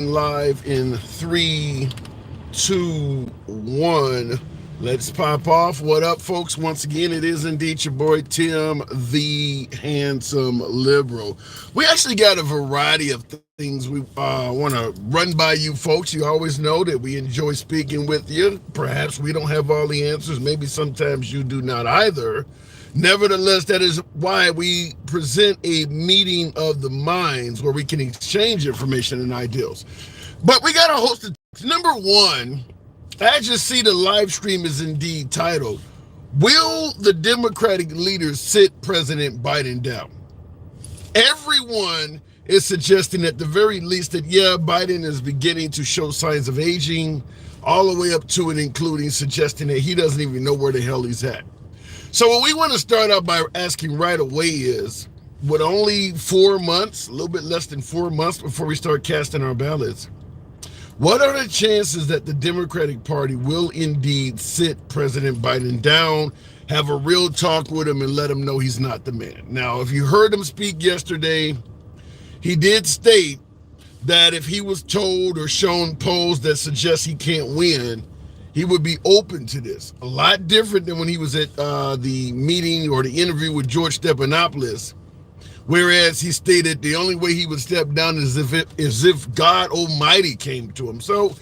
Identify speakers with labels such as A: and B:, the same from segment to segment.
A: Live in 3, 2, 1. Let's pop off. What up, folks? Once again, it is indeed your boy Tim, the handsome liberal. We actually got a variety of things we want to run by you folks. You always know that we enjoy speaking with you. Perhaps we don't have all the answers. Maybe sometimes you do not either. Nevertheless, that is why we present a meeting of the minds where we can exchange information and ideals. But we got a host of number one. As you see, the live stream is indeed titled, Will the Democratic Leaders Sit President Biden Down? Everyone is suggesting at the very least that, yeah, Biden is beginning to show signs of aging, all the way up to and including suggesting that he doesn't even know where the hell he's at. So what we want to start out by asking right away is, with only 4 months, a little bit less than 4 months before we start casting our ballots, what are the chances that the Democratic Party will indeed sit President Biden down, have a real talk with him, and let him know he's not the man? Now, if you heard him speak yesterday, he did state that if he was told or shown polls that suggest he can't win, he would be open to this. A lot different than when he was at the meeting or the interview with George Stephanopoulos, whereas he stated the only way he would step down is if God Almighty came to him. So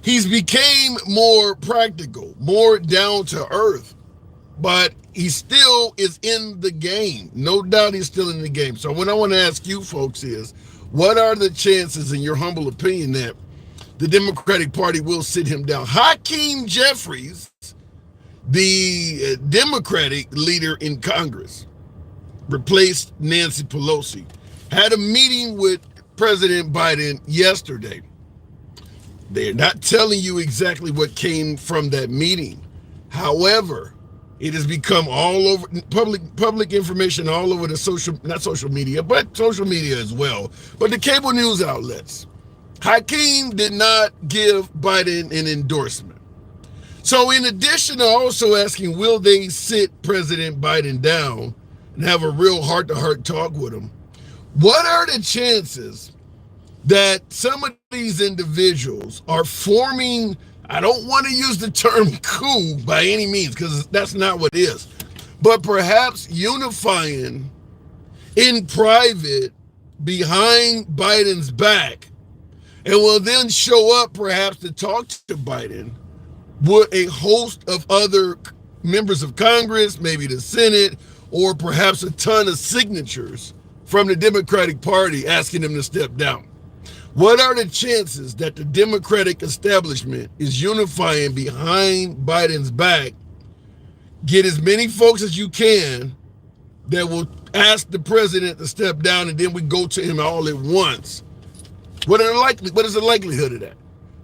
A: he's became more practical, more down to earth, but he still is in the game. No doubt he's still in the game. So what I want to ask you folks is, what are the chances, in your humble opinion, that the Democratic Party will sit him down? Hakeem Jeffries, the Democratic leader in Congress, replaced Nancy Pelosi, had a meeting with President Biden yesterday. They're not telling you exactly what came from that meeting. However, it has become all over public information all over the not social media, but social media as well, but the cable news outlets. Hakeem did not give Biden an endorsement. So in addition to also asking, will they sit President Biden down and have a real heart-to-heart talk with him, what are the chances that some of these individuals are forming, I don't want to use the term coup by any means, because that's not what it is, but perhaps unifying in private behind Biden's back, and will then show up perhaps to talk to Biden with a host of other members of Congress, maybe the Senate, or perhaps a ton of signatures from the Democratic Party asking him to step down? What are the chances that the Democratic establishment is unifying behind Biden's back, get as many folks as you can that will ask the president to step down, and then we go to him all at once? What is the likelihood of that?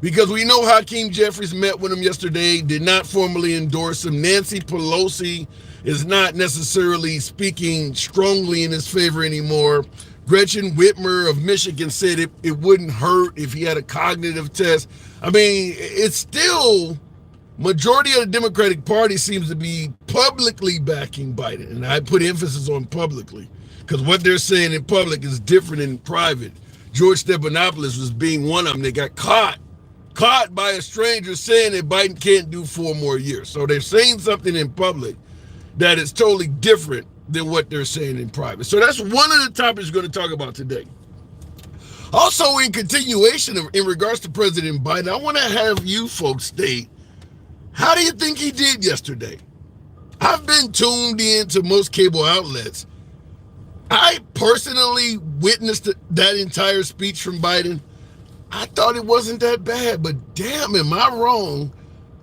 A: Because we know Hakeem Jeffries met with him yesterday, did not formally endorse him. Nancy Pelosi is not necessarily speaking strongly in his favor anymore. Gretchen Whitmer of Michigan said it wouldn't hurt if he had a cognitive test. I mean, it's still, majority of the Democratic Party seems to be publicly backing Biden. And I put emphasis on publicly, because what they're saying in public is different in private. George Stephanopoulos was being one of them. They got caught by a stranger saying that Biden can't do 4 more years. So they're saying something in public that is totally different than what they're saying in private. So that's one of the topics we're going to talk about today. Also, in continuation in regards to President Biden, I want to have you folks state, how do you think he did yesterday? I've been tuned in to most cable outlets. I personally witnessed that entire speech from Biden. I thought it wasn't that bad, but damn, am I wrong,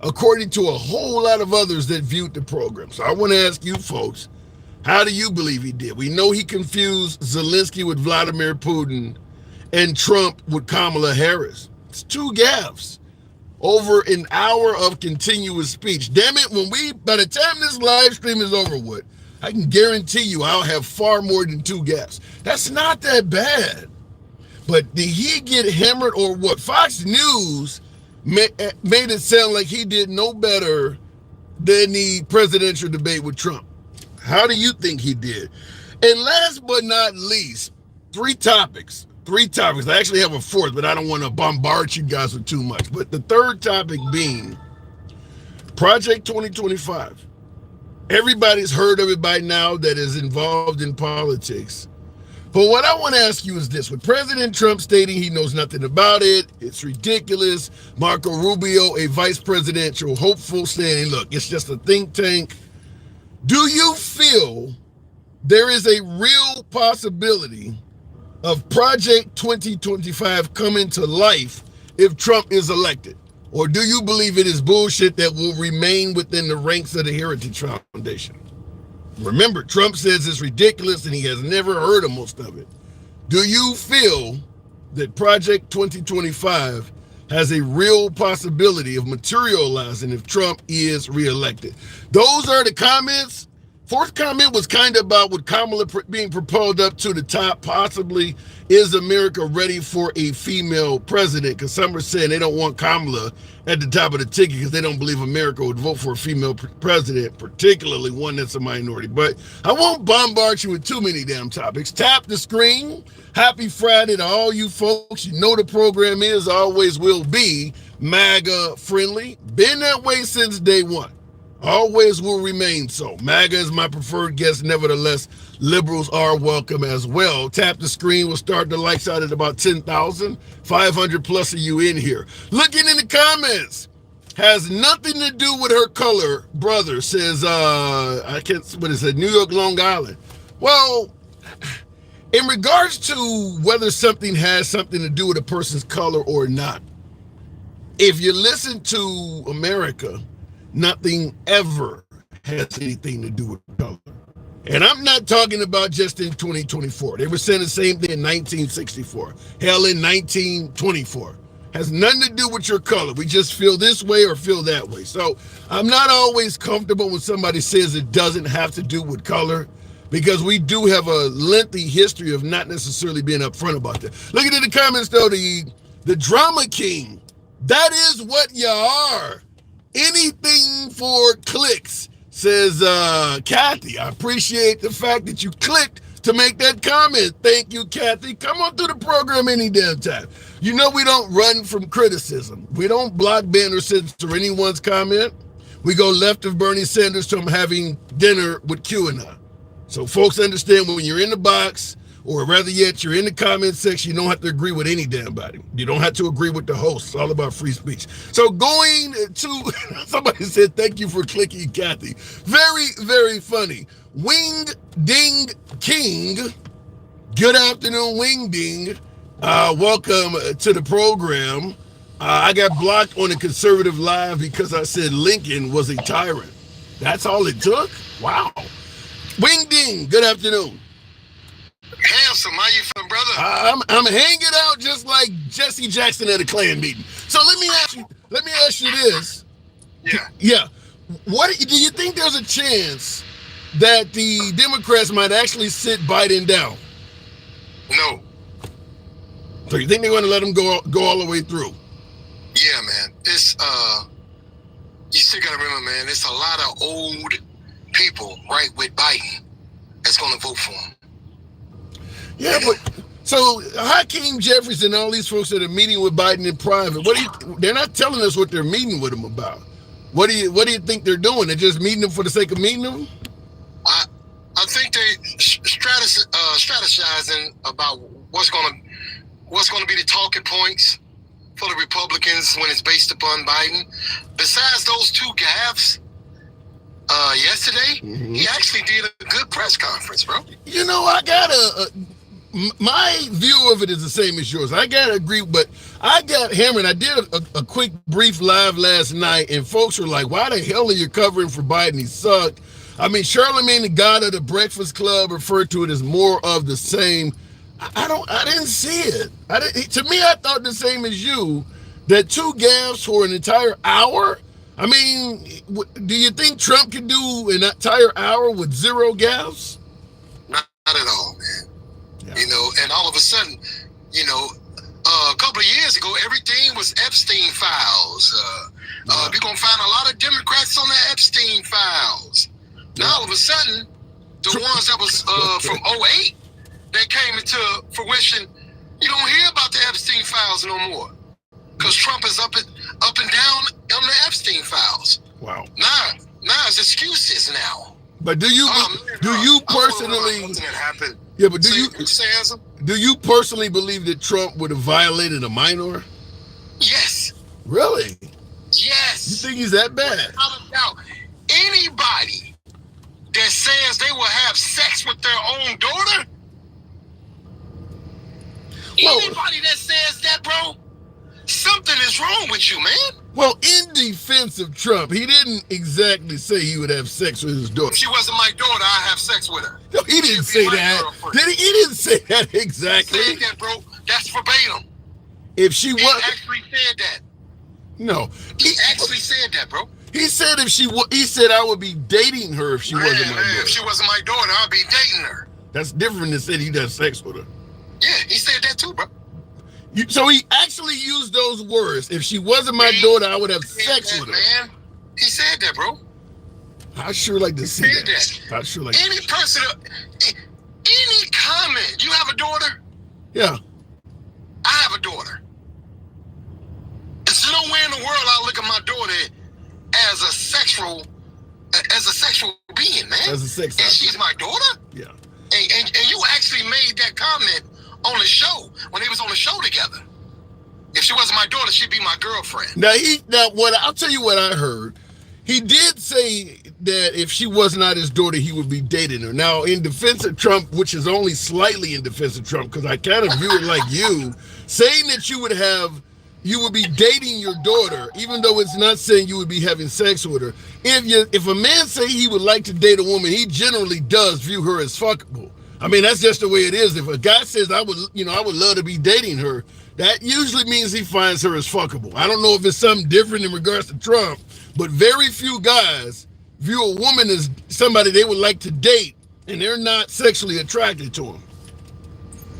A: according to a whole lot of others that viewed the program. So I want to ask you folks, how do you believe he did? We know he confused Zelensky with Vladimir Putin and Trump with Kamala Harris. It's 2 gaffes over an hour of continuous speech. Damn it, by the time this live stream is over with, I can guarantee you I'll have far more than 2 gaffes. That's not that bad. But did he get hammered or what? Fox News made it sound like he did no better than the presidential debate with Trump. How do you think he did? And last but not least, 3 topics. 3 topics. I actually have a 4th, but I don't want to bombard you guys with too much. But the 3rd topic being Project 2025. Everybody's heard of it by now that is involved in politics. But what I want to ask you is this. With President Trump stating he knows nothing about it, it's ridiculous. Marco Rubio, a vice presidential hopeful, saying, look, it's just a think tank. Do you feel there is a real possibility of Project 2025 coming to life if Trump is elected? Or do you believe it is bullshit that will remain within the ranks of the Heritage Foundation? Remember, Trump says it's ridiculous and he has never heard of most of it. Do you feel that Project 2025 has a real possibility of materializing if Trump is reelected? Those are the comments. 4th comment was kind of about with Kamala being propelled up to the top, possibly, is America ready for a female president? Because some are saying they don't want Kamala at the top of the ticket because they don't believe America would vote for a female president, particularly one that's a minority. But I won't bombard you with too many damn topics. Tap the screen. Happy Friday to all you folks. You know the program is, always will be, MAGA friendly. Been that way since day one. Always will remain so. MAGA is my preferred guest. Nevertheless, liberals are welcome as well. Tap the screen. We'll start the lights out at about 10,000. 500 plus of you in here. Looking in the comments. Has nothing to do with her color, brother, says, I can't, what is it, New York, Long Island. Well, in regards to whether something has something to do with a person's color or not, if you listen to America, nothing ever has anything to do with color. And I'm not talking about just in 2024. They were saying the same thing in 1964. Hell, in 1924. Has nothing to do with your color. We just feel this way or feel that way. So I'm not always comfortable when somebody says it doesn't have to do with color, because we do have a lengthy history of not necessarily being upfront about that. Looking at the comments, though, the drama king, that is what you are. Anything for clicks, says Kathy. I appreciate the fact that you clicked to make that comment. Thank you, Kathy. Come on through the program any damn time. You know we don't run from criticism. We don't block, ban, or censor anyone's comment. We go left of Bernie Sanders from having dinner with QAnon. So folks understand when you're in the box, or rather yet, you're in the comment section, you don't have to agree with any damn body. You don't have to agree with the host. It's all about free speech. So going to, somebody said, thank you for clicking, Kathy. Very, very funny. Wing Ding King. Good afternoon, Wing Ding. Welcome to the program. I got blocked on the Conservative Live because I said Lincoln was a tyrant. That's all it took? Wow. Wing Ding, good afternoon.
B: Handsome, how you feeling, brother?
A: I'm hanging out just like Jesse Jackson at a Klan meeting. So let me ask you this. Yeah. What do you think there's a chance that the Democrats might actually sit Biden down?
B: No.
A: So you think they're going to let him go all the way through?
B: Yeah, man. It's you still gotta remember, man, it's a lot of old people right with Biden that's gonna vote for him.
A: Yeah, but so Hakeem Jeffries and all these folks that are meeting with Biden in private, they're not telling us what they're meeting with him about. What do you think they're doing? They're just meeting him for the sake of meeting him?
B: I think they strategizing about what's gonna be the talking points for the Republicans when it's based upon Biden. Besides those 2 gaffes yesterday, he actually did a good press conference, bro.
A: You know, I got my view of it is the same as yours. I gotta agree, but I got hammered. I did a quick brief live last night, and folks were like, why the hell are you covering for Biden? He sucked. I mean, Charlemagne, the god of the Breakfast Club, referred to it as more of the same. I didn't see it. To me, I thought the same as you, that 2 gaffes for an entire hour. I mean, do you think Trump can do an entire hour with 0 gaffes?
B: Not at all, man.
A: Yeah.
B: You know, and all of a sudden, you know, a couple of years ago, everything was Epstein files. You're going to find a lot of Democrats on the Epstein files. Now, all of a sudden, the ones that was from 2008, that came into fruition, You don't hear about the Epstein files no more, because Trump is up and down on the Epstein files.
A: Wow.
B: Now it's excuses now.
A: But do you personally? Yeah, but do you personally believe that Trump would have violated a minor?
B: Yes.
A: Really?
B: Yes.
A: You think he's that bad?
B: Now, anybody that says they will have sex with their own daughter, anybody that says that, bro, something is wrong with you, man.
A: Well, in defense of Trump, he didn't exactly say he would have sex with his daughter.
B: If she wasn't my daughter, I'd have sex with her.
A: No, he didn't say that. He didn't say that exactly.
B: He said that, bro. That's verbatim.
A: If she
B: He actually said that.
A: No.
B: He actually said that, bro.
A: He said he said I would be dating her if she wasn't my daughter.
B: If she wasn't my daughter, I'd be dating her.
A: That's different than saying he'd have sex with her.
B: Yeah, he said that too, bro.
A: So he actually used those words. If she wasn't my daughter, I would have sex with her.
B: Man, he said that, bro.
A: I sure like to see that. I sure like
B: any person, any comment. You have a daughter?
A: Yeah.
B: I have a daughter. There's no way in the world I look at my daughter as a sexual being, man.
A: As a sex
B: object. And she's my daughter?
A: Yeah.
B: And you actually made that comment on the show when they was on the show together. If she wasn't my daughter, she'd be my girlfriend.
A: Now I'll tell you what I heard. He did say that if she was not his daughter, he would be dating her. Now, in defense of Trump, which is only slightly in defense of Trump, because I kind of view it like you, saying that you would be dating your daughter, even though it's not saying you would be having sex with her. If a man say he would like to date a woman, he generally does view her as fuckable. I mean, that's just the way it is. If a guy says I would love to be dating her, that usually means he finds her as fuckable. I don't know if it's something different in regards to Trump, but very few guys view a woman as somebody they would like to date, and they're not sexually attracted to him.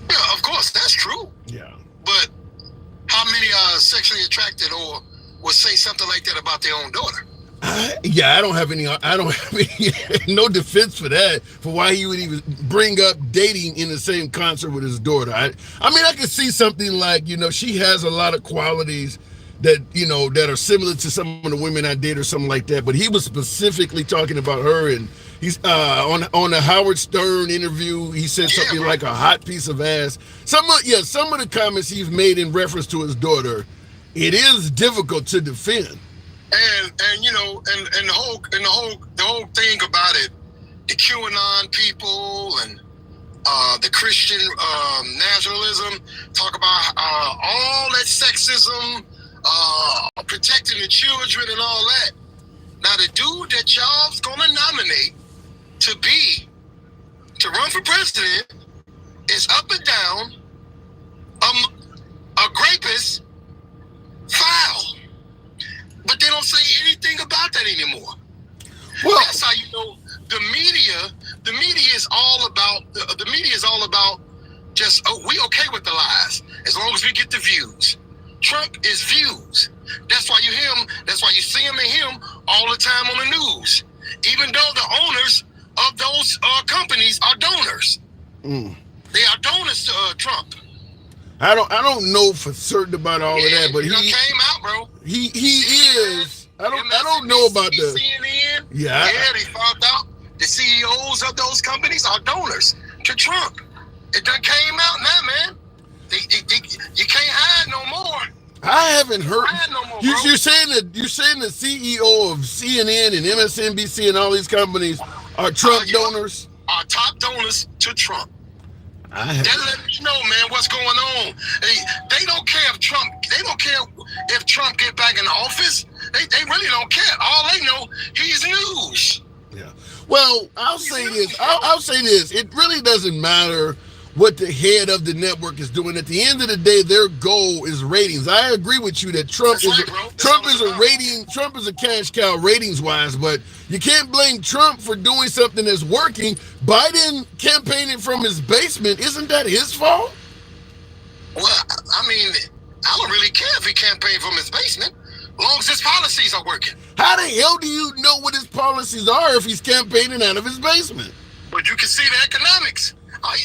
B: Yeah, of course, that's true.
A: Yeah.
B: But how many are sexually attracted or will say something like that about their own daughter?
A: I don't have any no defense for that, for why he would even bring up dating in the same concert with his daughter. I mean, I could see something like, she has a lot of qualities that, that are similar to some of the women I date or something like that. But he was specifically talking about her, and he's on the Howard Stern interview, he said something like a hot piece of ass. Some of the comments he's made in reference to his daughter, it is difficult to defend.
B: And the whole thing about it, the QAnon people and the Christian nationalism talk about all that sexism, protecting the children and all that. Now the dude that y'all's gonna nominate to run for president is up and down a rapist, foul. But they don't say anything about that anymore. Well, that's how you know the media is all about just, we okay with the lies as long as we get the views. Trump is views. That's why you see him and him all the time on the news. Even though the owners of those companies are donors. They are donors to Trump.
A: I don't know for certain about all of that, but he
B: came out, bro.
A: He is. I don't know about the
B: CNN.
A: Yeah,
B: they found out the CEOs of those companies are donors to Trump. It done came out now, man. You can't hide no more.
A: I haven't heard.
B: No more,
A: you're saying the CEO of CNN and MSNBC and all these companies are Trump donors?
B: Are top donors to Trump.
A: That
B: let you know, man, what's going on. They don't care if Trump. They don't care if Trump get back in office. They really don't care. All they know, he's news.
A: Yeah. Well, I'll say this. It really doesn't matter what the head of the network is doing. At the end of the day, their goal is ratings. I agree with you that Trump is a cash cow ratings wise, but you can't blame Trump for doing something that's working. Biden campaigning from his basement, isn't that his fault?
B: Well, I mean, I don't really care if he campaigned from his basement, as long as his policies are working.
A: How the hell do you know what his policies are if he's campaigning out of his basement?
B: But you can see the economics.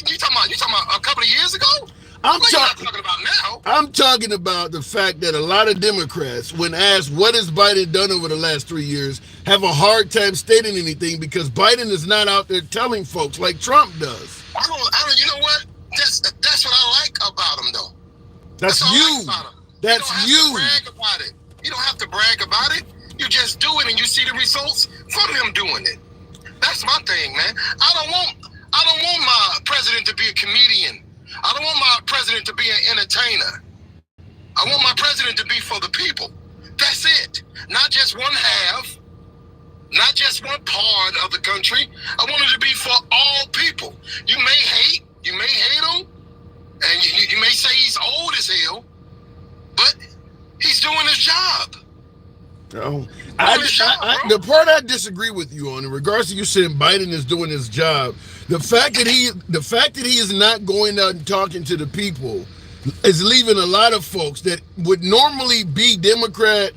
B: You talking about a couple of years ago?
A: I'm
B: What are you not talking about now?
A: I'm talking about the fact that a lot of Democrats, when asked what has Biden done over the last 3 years, have a hard time stating anything because Biden is not out there telling folks like Trump does.
B: I don't. You know what? That's what I like about him, though.
A: That's you.
B: Like
A: That's
B: you. Don't have to brag about it. You don't have to brag about it. You just do it, and you see the results from him doing it. That's my thing, man. I don't want my president to be a comedian. I don't want my president to be an entertainer. I want my president to be for the people. That's it. Not just one half, not just one part of the country. I want it to be for all people. You may hate him, and you may say he's old as hell, but he's doing his job.
A: Oh, the part I disagree with you on, in regards to you saying Biden is doing his job, the fact that he is not going out and talking to the people is leaving a lot of folks that would normally be Democrat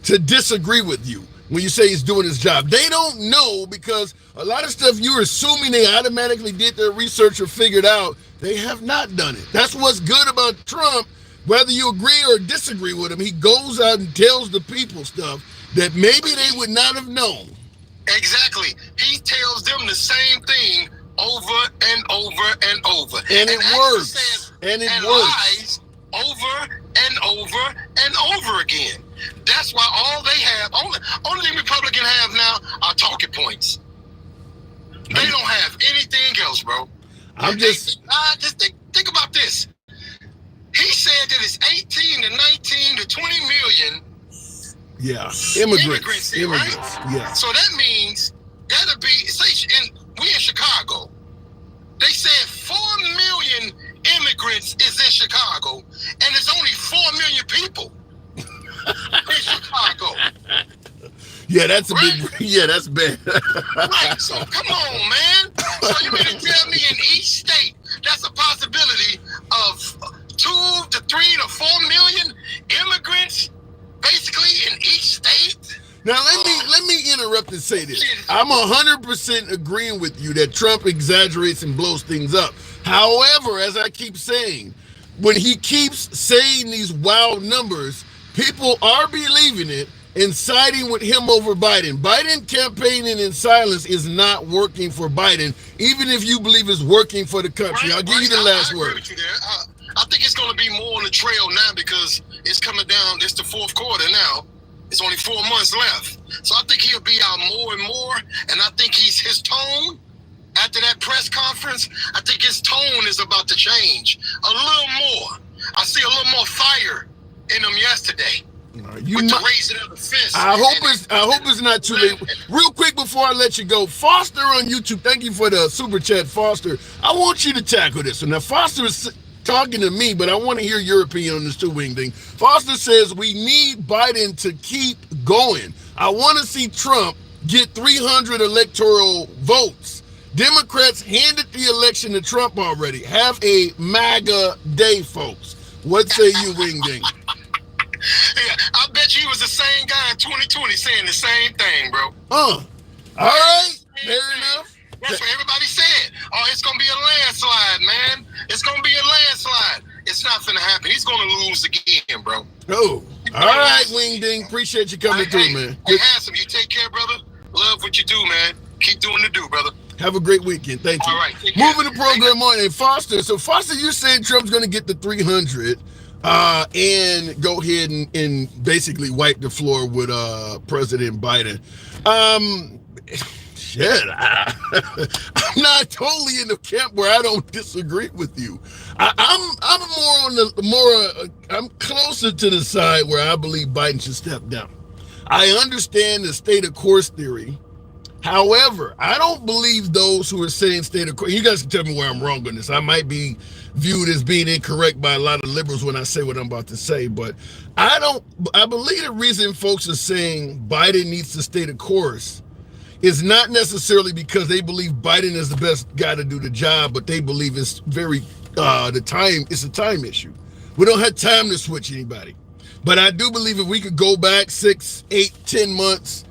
A: to disagree with you when you say he's doing his job. They don't know, because a lot of stuff you're assuming they automatically did their research or figured out, they have not done it. That's what's good about Trump. Whether you agree or disagree with him, he goes out and tells the people stuff that maybe they would not have known.
B: Exactly. He tells them the same thing over and over and over.
A: And it works. And it works.
B: Lies over and over and over again. That's why all they have, only thing Republicans have now are talking points. They don't have anything else, bro. Think about this. He said that it's 18 to 19 to 20 million immigrants here, right?
A: Yeah.
B: So that means that'll be, we in Chicago. They said 4 million immigrants is in Chicago, and there's only 4 million people in Chicago.
A: Yeah, that's a big. Yeah, that's bad.
B: Right. So come on, man. So you mean to tell me in each state that's a possibility of 2 to 3 to 4 million immigrants, basically in each state?
A: Now let me interrupt and say this. I'm 100% agreeing with you that Trump exaggerates and blows things up. However, as I keep saying, when he keeps saying these wild numbers, people are believing it and siding with him over Biden. Biden campaigning in silence is not working for Biden, even if you believe it's working for the country.
B: Right,
A: I'll give you the last word.
B: I agree with you there. I think it's going to be more on the trail now because it's coming down. It's the fourth quarter now. It's only 4 months left. So I think he'll be out more and more. And I think his tone after that press conference, I think his tone is about to change a little more. I see a little more fire in him yesterday. The raising of the fist.
A: I hope it's not too late. Real quick before I let you go, Foster on YouTube, thank you for the super chat, Foster. I want you to tackle this one. Now, Foster is talking to me, but I want to hear your opinion on this two-wing thing. Foster says we need Biden to keep going. I want to see Trump get 300 electoral votes. Democrats handed the election to Trump already. Have a MAGA day, folks. What say you, Wing Ding?
B: Yeah, I bet you was the same guy in 2020 saying the same thing, bro.
A: All right, fair enough.
B: That's what everybody said. Oh, it's going to be a landslide, man. It's going to be a landslide. It's not finna happen. He's going to lose again, bro.
A: Oh, all right, Wing Ding. Appreciate you coming through, man.
B: Hey, Handsome, you take care, brother. Love what you do, man. Keep doing the do, brother.
A: Have a great weekend. Thank you.
B: All right.
A: Moving the program on. And Foster, so Foster, you're saying Trump's going to get the 300 and go ahead and basically wipe the floor with President Biden. Shit, I'm not totally in the camp where I don't disagree with you. I'm closer to the side where I believe Biden should step down. I understand the state of course theory. However, I don't believe those who are saying state of course. You guys can tell me where I'm wrong on this. I might be viewed as being incorrect by a lot of liberals when I say what I'm about to say, but I believe the reason folks are saying Biden needs to stay the course is not necessarily because they believe Biden is the best guy to do the job, but they believe it's it's a time issue. We don't have time to switch anybody. But I do believe if we could go back 6, 8, 10 months,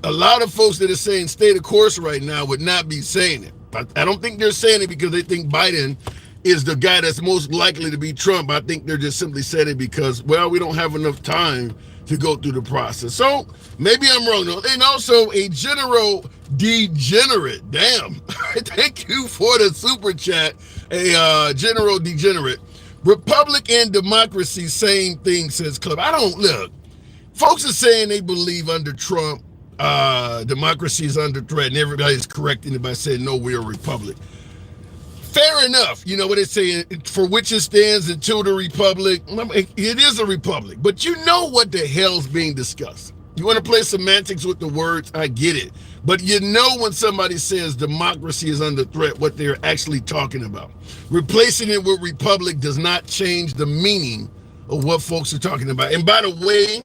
A: a lot of folks that are saying stay the course right now would not be saying it. I don't think they're saying it because they think Biden is the guy that's most likely to be Trump. I think they're just simply saying it because, well, we don't have enough time to go through the process. So maybe I'm wrong. And also a general degenerate. Damn. Thank you for the super chat. A general degenerate. Republic and democracy, same thing, says Club. I don't look. Folks are saying they believe under Trump, democracy is under threat, and everybody's correcting it by saying, no, we're a republic. Fair enough. You know what they say, for which it stands until the republic. It is a republic, but you know what the hell's being discussed. You want to play semantics with the words? I get it. But you know when somebody says democracy is under threat, what they're actually talking about. Replacing it with republic does not change the meaning of what folks are talking about. And by the way,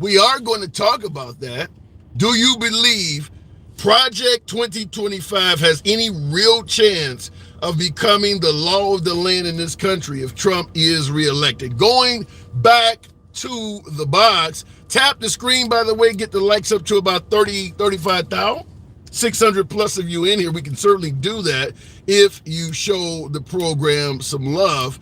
A: we are going to talk about that. Do you believe Project 2025 has any real chance of becoming the law of the land in this country if Trump is reelected? Going back to the box, tap the screen, by the way, get the likes up to about 35,000. 600 plus of you in here. We can certainly do that if you show the program some love.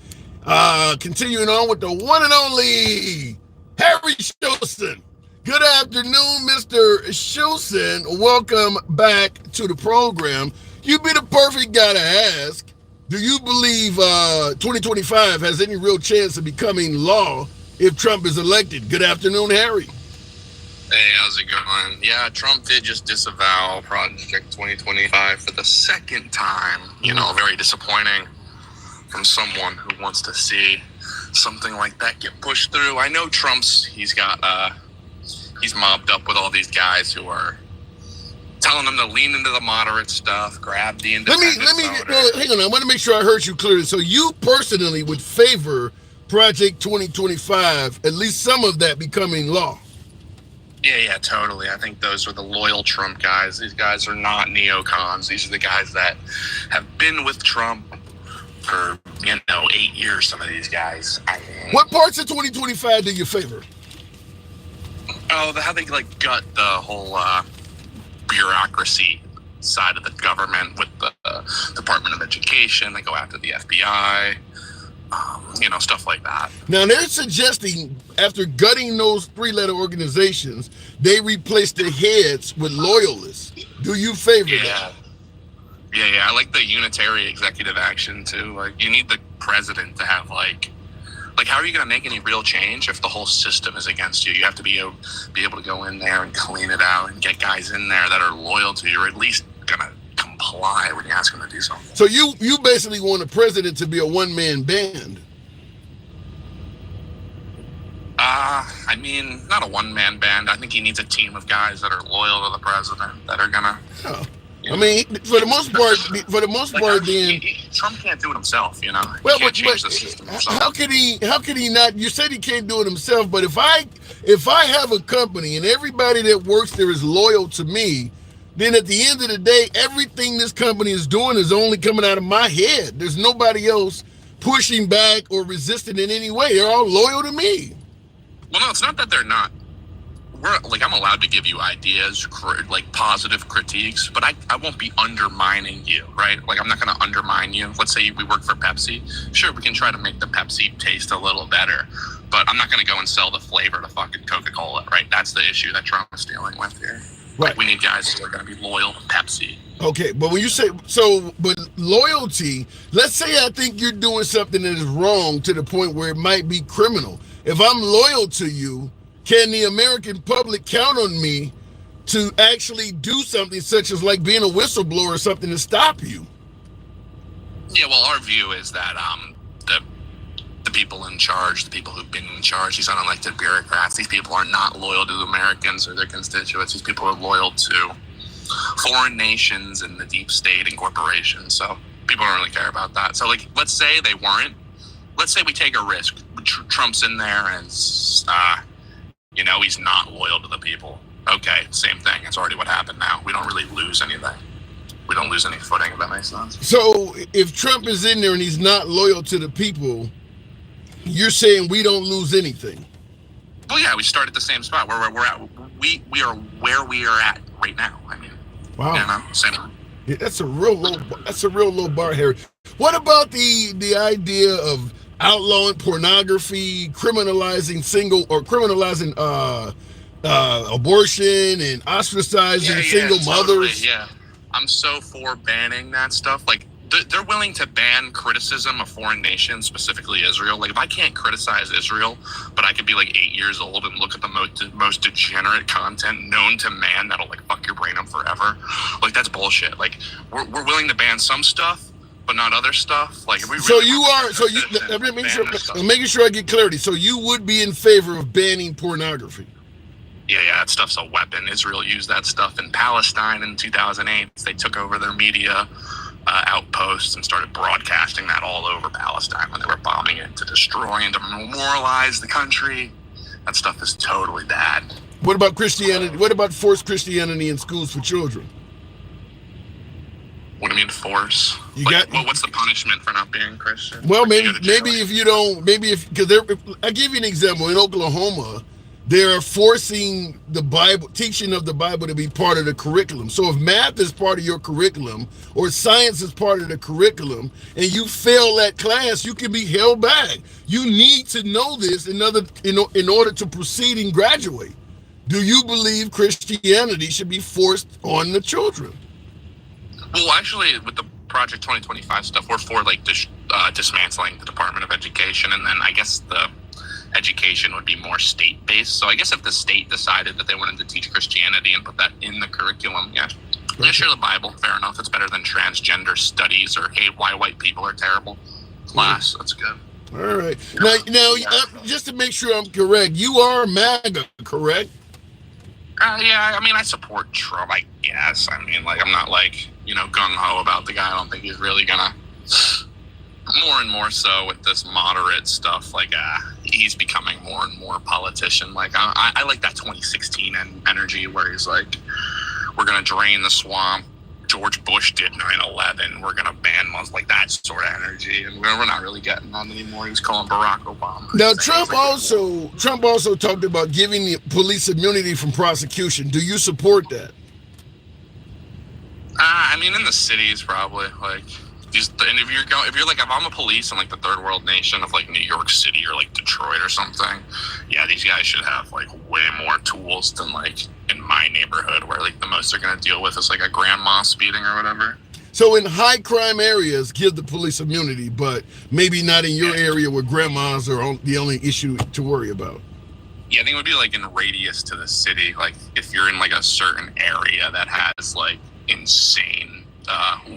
A: Continuing on with the one and only Harry Schulson. Good afternoon, Mr. Schulson. Welcome back to the program. You'd be the perfect guy to ask. Do you believe 2025 has any real chance of becoming law if Trump is elected? Good afternoon, Harry.
C: Hey, how's it going? Yeah, Trump did just disavow Project 2025 for the second time. You know, very disappointing from someone who wants to see something like that get pushed through. I know he's mobbed up with all these guys who are telling them to lean into the moderate stuff, grab the independent voter.
A: Hang on, I want to make sure I heard you clearly. So you personally would favor Project 2025, at least some of that becoming law?
C: Yeah, totally. I think those are the loyal Trump guys. These guys are not neocons. These are the guys that have been with Trump for, 8 years, some of these guys.
A: What parts of 2025 do you favor?
C: Oh, how they gut the whole bureaucracy side of the government with the Department of Education. They go after the FBI. Stuff like that. Now,
A: they're suggesting after gutting those three-letter organizations, they replace the heads with loyalists. Do you favor that?
C: Yeah. I like the unitary executive action, too. You need the president to have, how are you going to make any real change if the whole system is against you? You have to be able to go in there and clean it out and get guys in there that are loyal to you, or at least going to comply when you ask them to do something.
A: So you basically want a president to be a one-man band?
C: Not a one-man band. I think he needs a team of guys that are loyal to the president that are gonna.
A: Oh. For the most part, then
C: Trump can't do it himself.
A: Well,
C: he can't change the system himself.
A: How could he not? You said he can't do it himself, but if I have a company and everybody that works there is loyal to me, then at the end of the day, everything this company is doing is only coming out of my head. There's nobody else pushing back or resisting in any way. They're all loyal to me.
C: Well, no, it's not that they're not. I'm allowed to give you ideas, positive critiques, but I won't be undermining you, right? I'm not going to undermine you. Let's say we work for Pepsi. Sure, we can try to make the Pepsi taste a little better, but I'm not going to go and sell the flavor to fucking Coca-Cola, right? That's the issue that Trump is dealing with here.
A: Right.
C: We need guys who are going to be loyal to Pepsi.
A: Okay, but when you say but loyalty, let's say I think you're doing something that is wrong to the point where it might be criminal. If I'm loyal to you, can the American public count on me to actually do something such as being a whistleblower or something to stop you?
C: Yeah, well, our view is that the people in charge, the people who've been in charge, these unelected bureaucrats, these people are not loyal to the Americans or their constituents. These people are loyal to foreign nations and the deep state and corporations. So people don't really care about that. So let's say they weren't. Let's say we take a risk. Trump's in there and he's not loyal to the people. Okay, same thing. It's already what happened now. We don't really lose anything. We don't lose any footing, if that makes sense.
A: So if Trump is in there and he's not loyal to the people, you're saying we don't lose anything?
C: Well, yeah, we start at the same spot where we're at. We are where we are at right now.
A: Wow.
C: Same.
A: Yeah, that's a real low bar, Harry. What about the idea of outlawing pornography, criminalizing abortion and ostracizing single mothers?
C: Yeah, I'm so for banning that stuff. Like, they're willing to ban criticism of foreign nations, specifically Israel. Like, if I can't criticize Israel, but I could be like 8 years old and look at the most degenerate content known to man that'll like fuck your brain up forever, like, that's bullshit. Like, we're willing to ban some stuff, but not other stuff. Like, if we
A: I'm making sure I get clarity. So you would be in favor of banning pornography?
C: Yeah, that stuff's a weapon. Israel used that stuff in Palestine in 2008. They took over their media outposts and started broadcasting that all over Palestine when they were bombing it to destroy and demoralize the country. That stuff is totally bad.
A: What about Christianity? What about forced Christianity in schools for children?
C: What do you mean force? What's the punishment for not being Christian?
A: Well, maybe if you don't, because I give you an example. In Oklahoma, they're forcing the Bible, teaching of the Bible, to be part of the curriculum. So if math is part of your curriculum or science is part of the curriculum and you fail that class, you can be held back. You need to know this in order to proceed and graduate. Do you believe Christianity should be forced on the children?
C: Well, actually, with the Project 2025 stuff, we're for like dismantling the Department of Education, and then I guess the education would be more state-based. So I guess if the state decided that they wanted to teach Christianity and put that in the curriculum, yeah, sure, the Bible, fair enough. It's better than transgender studies or, hey, why white people are terrible class. That's good.
A: All right. Now, just to make sure I'm correct, you are MAGA, correct?
C: Yeah, I mean, I support Trump, I guess. I mean, like, I'm not, like, gung-ho about the guy. I don't think he's really gonna... More and more so with this moderate stuff, like, he's becoming more and more politician. Like, I like that 2016 energy where he's like, we're gonna drain the swamp. George Bush did 9/11. We're gonna ban Muslims, like that sort of energy, and we're not really getting that anymore. He's calling Barack Obama.
A: Now, Trump also talked about giving the police immunity from prosecution. Do you support that?
C: I mean, in the cities, probably. Like, and if I'm a police in like the third world nation of like New York City or like Detroit or something, yeah, these guys should have like way more tools than like in my neighborhood where like the most they're gonna deal with is like a grandma speeding or whatever.
A: So in high crime areas, give the police immunity, but maybe not in your area where grandmas are the only issue to worry about.
C: Yeah, I think it would be like in radius to the city. Like if you're in like a certain area that has like insane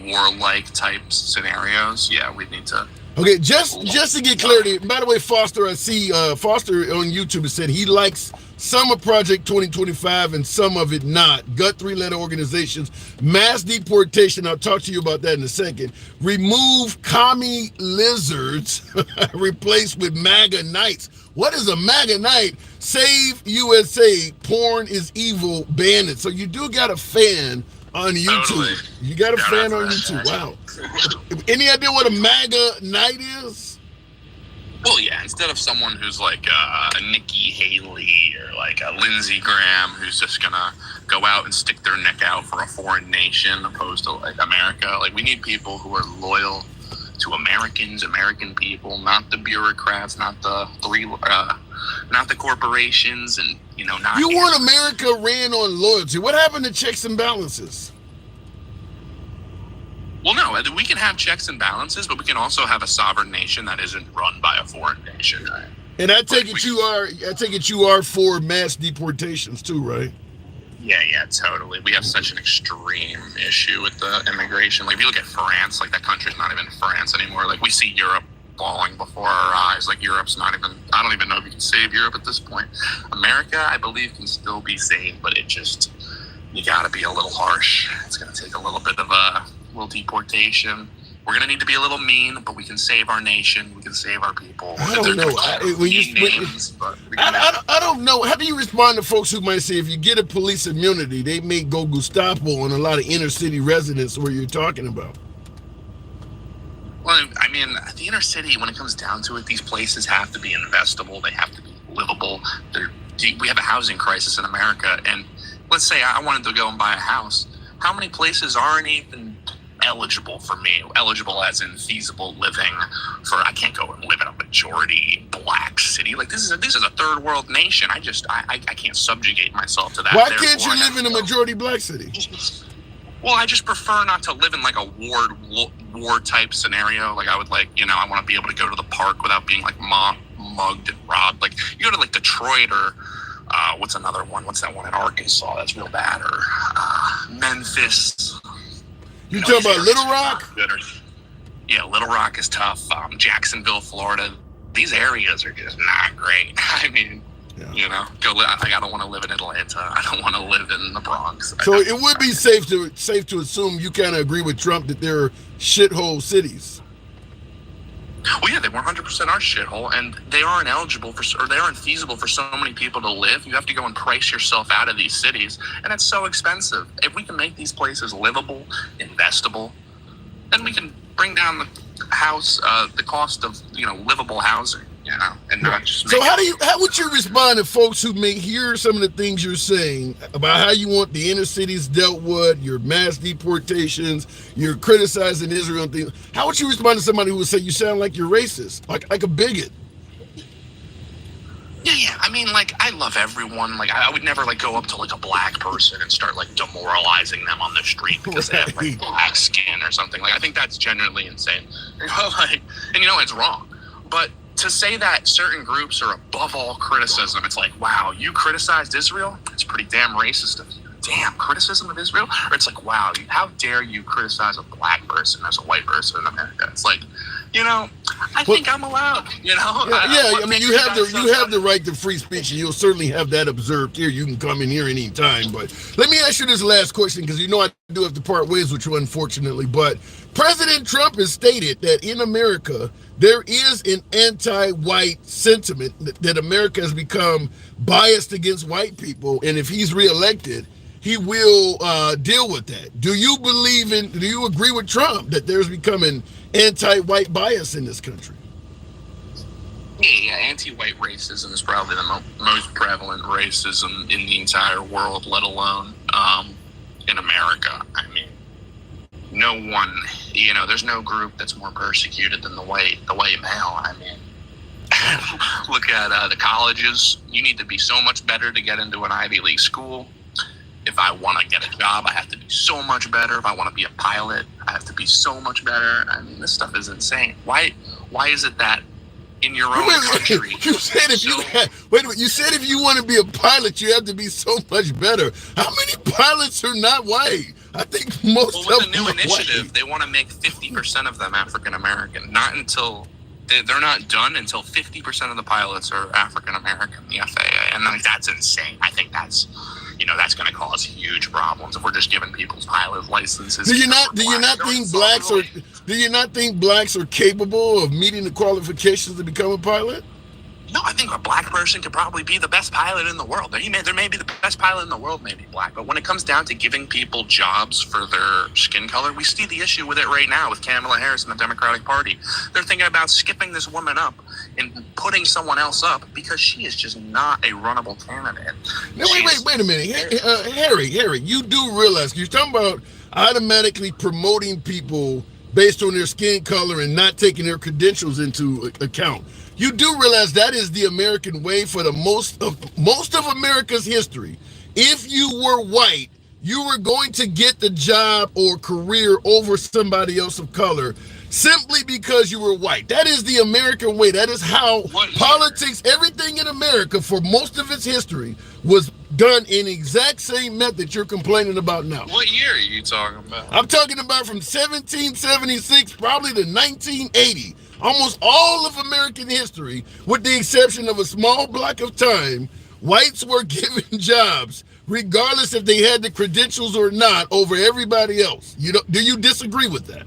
C: warlike type scenarios, yeah, we need to.
A: Okay, just to get clarity. By the way, Foster, I see Foster on YouTube has said he likes some of Project 2025 and some of it not. Gut 3-letter organizations, mass deportation. I'll talk to you about that in a second. Remove commie lizards, replaced with MAGA knights. What is a MAGA knight? Save USA. Porn is evil. Ban it. So you do got a fan on YouTube. Totally. You got a fan on YouTube. Wow. Any idea what a MAGA knight is?
C: Well, yeah, instead of someone who's like a Nikki Haley or like a Lindsey Graham who's just gonna go out and stick their neck out for a foreign nation opposed to like America, like we need people who are loyal to American people, not the bureaucrats, not the corporations, and not.
A: You want America ran on loyalty. What happened to checks and balances?
C: Well, no, we can have checks and balances, but we can also have a sovereign nation that isn't run by a foreign nation. Right?
A: And I take it you are for mass deportations too, right?
C: Yeah, totally. We have such an extreme issue with the immigration. Like, if you look at France, like, that country's not even France anymore. Like, we see Europe falling before our eyes. Like, Europe's not even, I don't even know if you can save Europe at this point. America, I believe, can still be saved, but you gotta be a little harsh. It's gonna take a little bit of a little deportation. We're going to need to be a little mean, but we can save our nation. We can save our people.
A: I don't know. I don't know. How do you respond to folks who might say if you get a police immunity, they may go Gestapo on a lot of inner city residents where you're talking about?
C: Well, I mean, the inner city, when it comes down to it, these places have to be investable. They have to be livable. We have a housing crisis in America. And let's say I wanted to go and buy a house. How many places aren't even eligible for me. Eligible as in feasible living for. I can't go and live in a majority black city. Like this is a third world nation. I can't subjugate myself to that.
A: Why can't you live in a majority black city?
C: Well, I just prefer not to live in like a war type scenario. Like I would I want to be able to go to the park without being like mugged and robbed. Like you go to like Detroit or what's another one? What's that one in Arkansas? That's real bad. Or Memphis.
A: You talking about Little Rock?
C: Yeah, Little Rock is tough. Jacksonville, Florida. These areas are just not great. I mean, I don't want to live in Atlanta. I don't want to live in the Bronx.
A: So it would be safe to assume you kind of agree with Trump that they're shithole cities.
C: Well, yeah, they 100% are shithole, and they aren't eligible they aren't feasible for so many people to live. You have to go and price yourself out of these cities, and it's so expensive. If we can make these places livable, investable, then we can bring down the cost of livable housing. And not just.
A: So how would you respond to folks who may hear some of the things you're saying about how you want the inner cities dealt with, your mass deportations, you're criticizing Israel and things? How would you respond to somebody who would say you sound like you're racist, like a bigot?
C: Yeah. I mean, like, I love everyone. Like, I would never go up to like a black person and start like demoralizing them on the street because they have like black skin or something. Like, I think that's genuinely insane. It's wrong, but. To say that certain groups are above all criticism, it's like, wow, you criticized Israel? It's pretty damn racist of you. Damn, criticism of Israel? Or it's like, wow, how dare you criticize a black person as a white person in America? It's like, I think I'm allowed,
A: I mean, you have the right to free speech, and you'll certainly have that observed here. You can come in here anytime. But let me ask you this last question, because I do have to part ways with you, unfortunately. But President Trump has stated that in America, there is an anti-white sentiment, that America has become biased against white people, and if he's reelected, he will deal with that. Do you agree with Trump that there's becoming anti-white bias in this country?
C: Yeah, anti-white racism is probably the most prevalent racism in the entire world, let alone in America. I mean, no one, there's no group that's more persecuted than the white male. I mean, look at the colleges. You need to be so much better to get into an Ivy League school. If I want to get a job, I have to be so much better. If I want to be a pilot, I have to be so much better. I mean, this stuff is insane. Why is it that in your own country?
A: You said you said if you want to be a pilot, you have to be so much better. How many pilots are not white? I think most of them are white. With the new initiative,
C: they want to make 50% of them African American. They're not done until 50% of the pilots are African American. The FAA, and that's insane. I think that's going to cause huge problems if we're just giving people's pilot licenses.
A: Do you not think blacks are capable of meeting the qualifications to become a pilot?
C: No, I think a black person could probably be the best pilot in the world. There may be the best pilot in the world, may be black. But when it comes down to giving people jobs for their skin color, we see the issue with it right now with Kamala Harris and the Democratic Party. They're thinking about skipping this woman up and putting someone else up because she is just not a runnable candidate.
A: Now, wait a minute. Harry, you do realize you're talking about automatically promoting people based on their skin color and not taking their credentials into account. You do realize that is the American way for the most of America's history. If you were white, you were going to get the job or career over somebody else of color simply because you were white. That is the American way. That is how politics, everything in America for most of its history was done in the exact same method you're complaining about now.
C: What year are you talking about?
A: I'm talking about from 1776 probably to 1980. Almost all of American history, with the exception of a small block of time, whites were given jobs, regardless if they had the credentials or not, over everybody else. Do you disagree with that?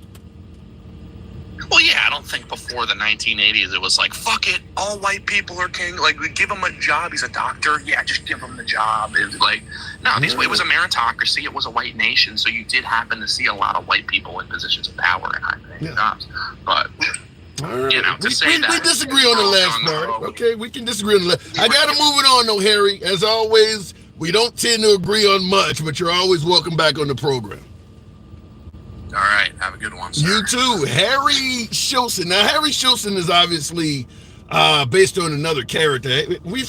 C: Well, yeah, I don't think before the 1980s it was like, fuck it, all white people are king. Like, we give him a job, he's a doctor, yeah, just give him the job. It was like, no, it was a meritocracy, it was a white nation, so you did happen to see a lot of white people in positions of power and high-paying jobs. But...
A: Right. We disagree on the last part. Okay, we can disagree on the last. I got to move it on, though, Harry. As always, we don't tend to agree on much, but you're always welcome back on the program.
C: All right. Have a good one, sir.
A: You too. Harry Shilson. Now, Harry Shilson is obviously based on another character.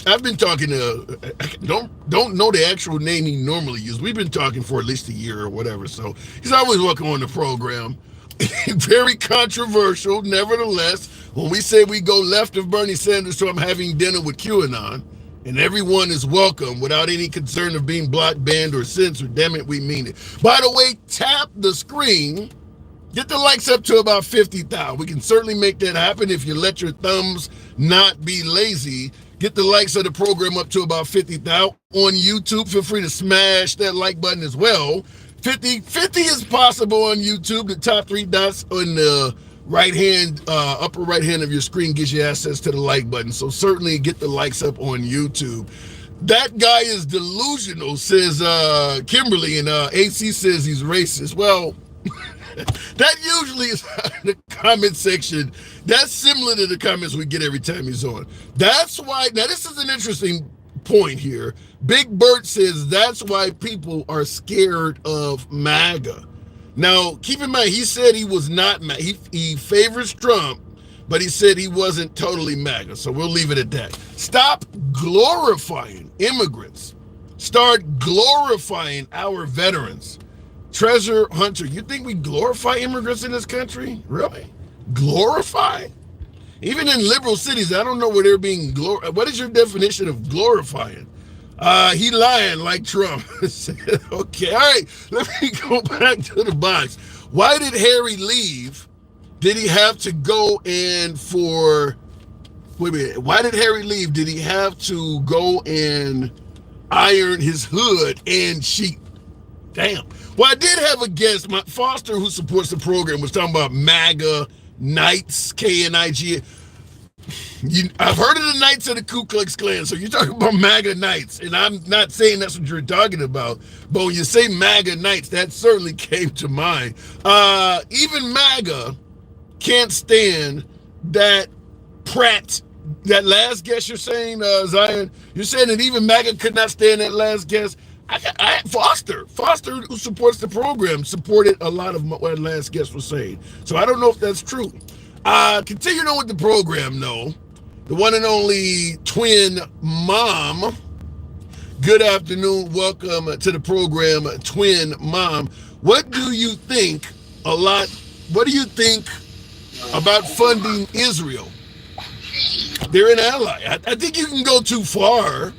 A: I've been talking to, don't know the actual name he normally uses. We've been talking for at least a year or whatever, so he's always welcome on the program. Very controversial, nevertheless. When we say we go left of Bernie Sanders, so I'm having dinner with QAnon, and everyone is welcome without any concern of being blocked, banned, or censored. Damn it, we mean it. By the way, tap the screen. Get the likes up to about 50,000. We can certainly make that happen if you let your thumbs not be lazy. Get the likes of the program up to about 50,000. On YouTube, feel free to smash that like button as well. 50 is possible on YouTube. The top 3 dots on the right hand, upper right hand of your screen gives you access to the like button. So certainly get the likes up on YouTube. That guy is delusional, says Kimberly, and AC says he's racist. Well, that usually is the comment section. That's similar to the comments we get every time he's on. That's why, now this is an interesting point here. Big Bert says that's why people are scared of MAGA. Now, keep in mind, he said he was not MAGA. He favors Trump, but he said he wasn't totally MAGA. So we'll leave it at that. Stop glorifying immigrants. Start glorifying our veterans. Treasure Hunter, you think we glorify immigrants in this country? Really? Glorify? Even in liberal cities, I don't know where they're being glorified. What is your definition of glorifying? He lying like Trump. Okay, all right, let me go back to the box. Why did Harry leave? Did he have to go and wait a minute, why did Harry leave? Did he have to go and iron his hood and sheet? Damn. Well, I did have a guest, Foster, who supports the program, was talking about MAGA Knights, K-N-I-G. I've heard of the Knights of the Ku Klux Klan, so you're talking about MAGA Knights, and I'm not saying that's what you're talking about, but when you say MAGA Knights, that certainly came to mind. Even MAGA can't stand that Pratt, that last guest you're saying, Zion, you're saying that even MAGA could not stand that last guest. Foster, who supports the program, supported a lot of what last guest was saying. So I don't know if that's true. Continuing on with the program, though, the one and only twin mom. Good afternoon. Welcome to the program, twin mom. What do you think about funding Israel? They're an ally. I think you can go too far.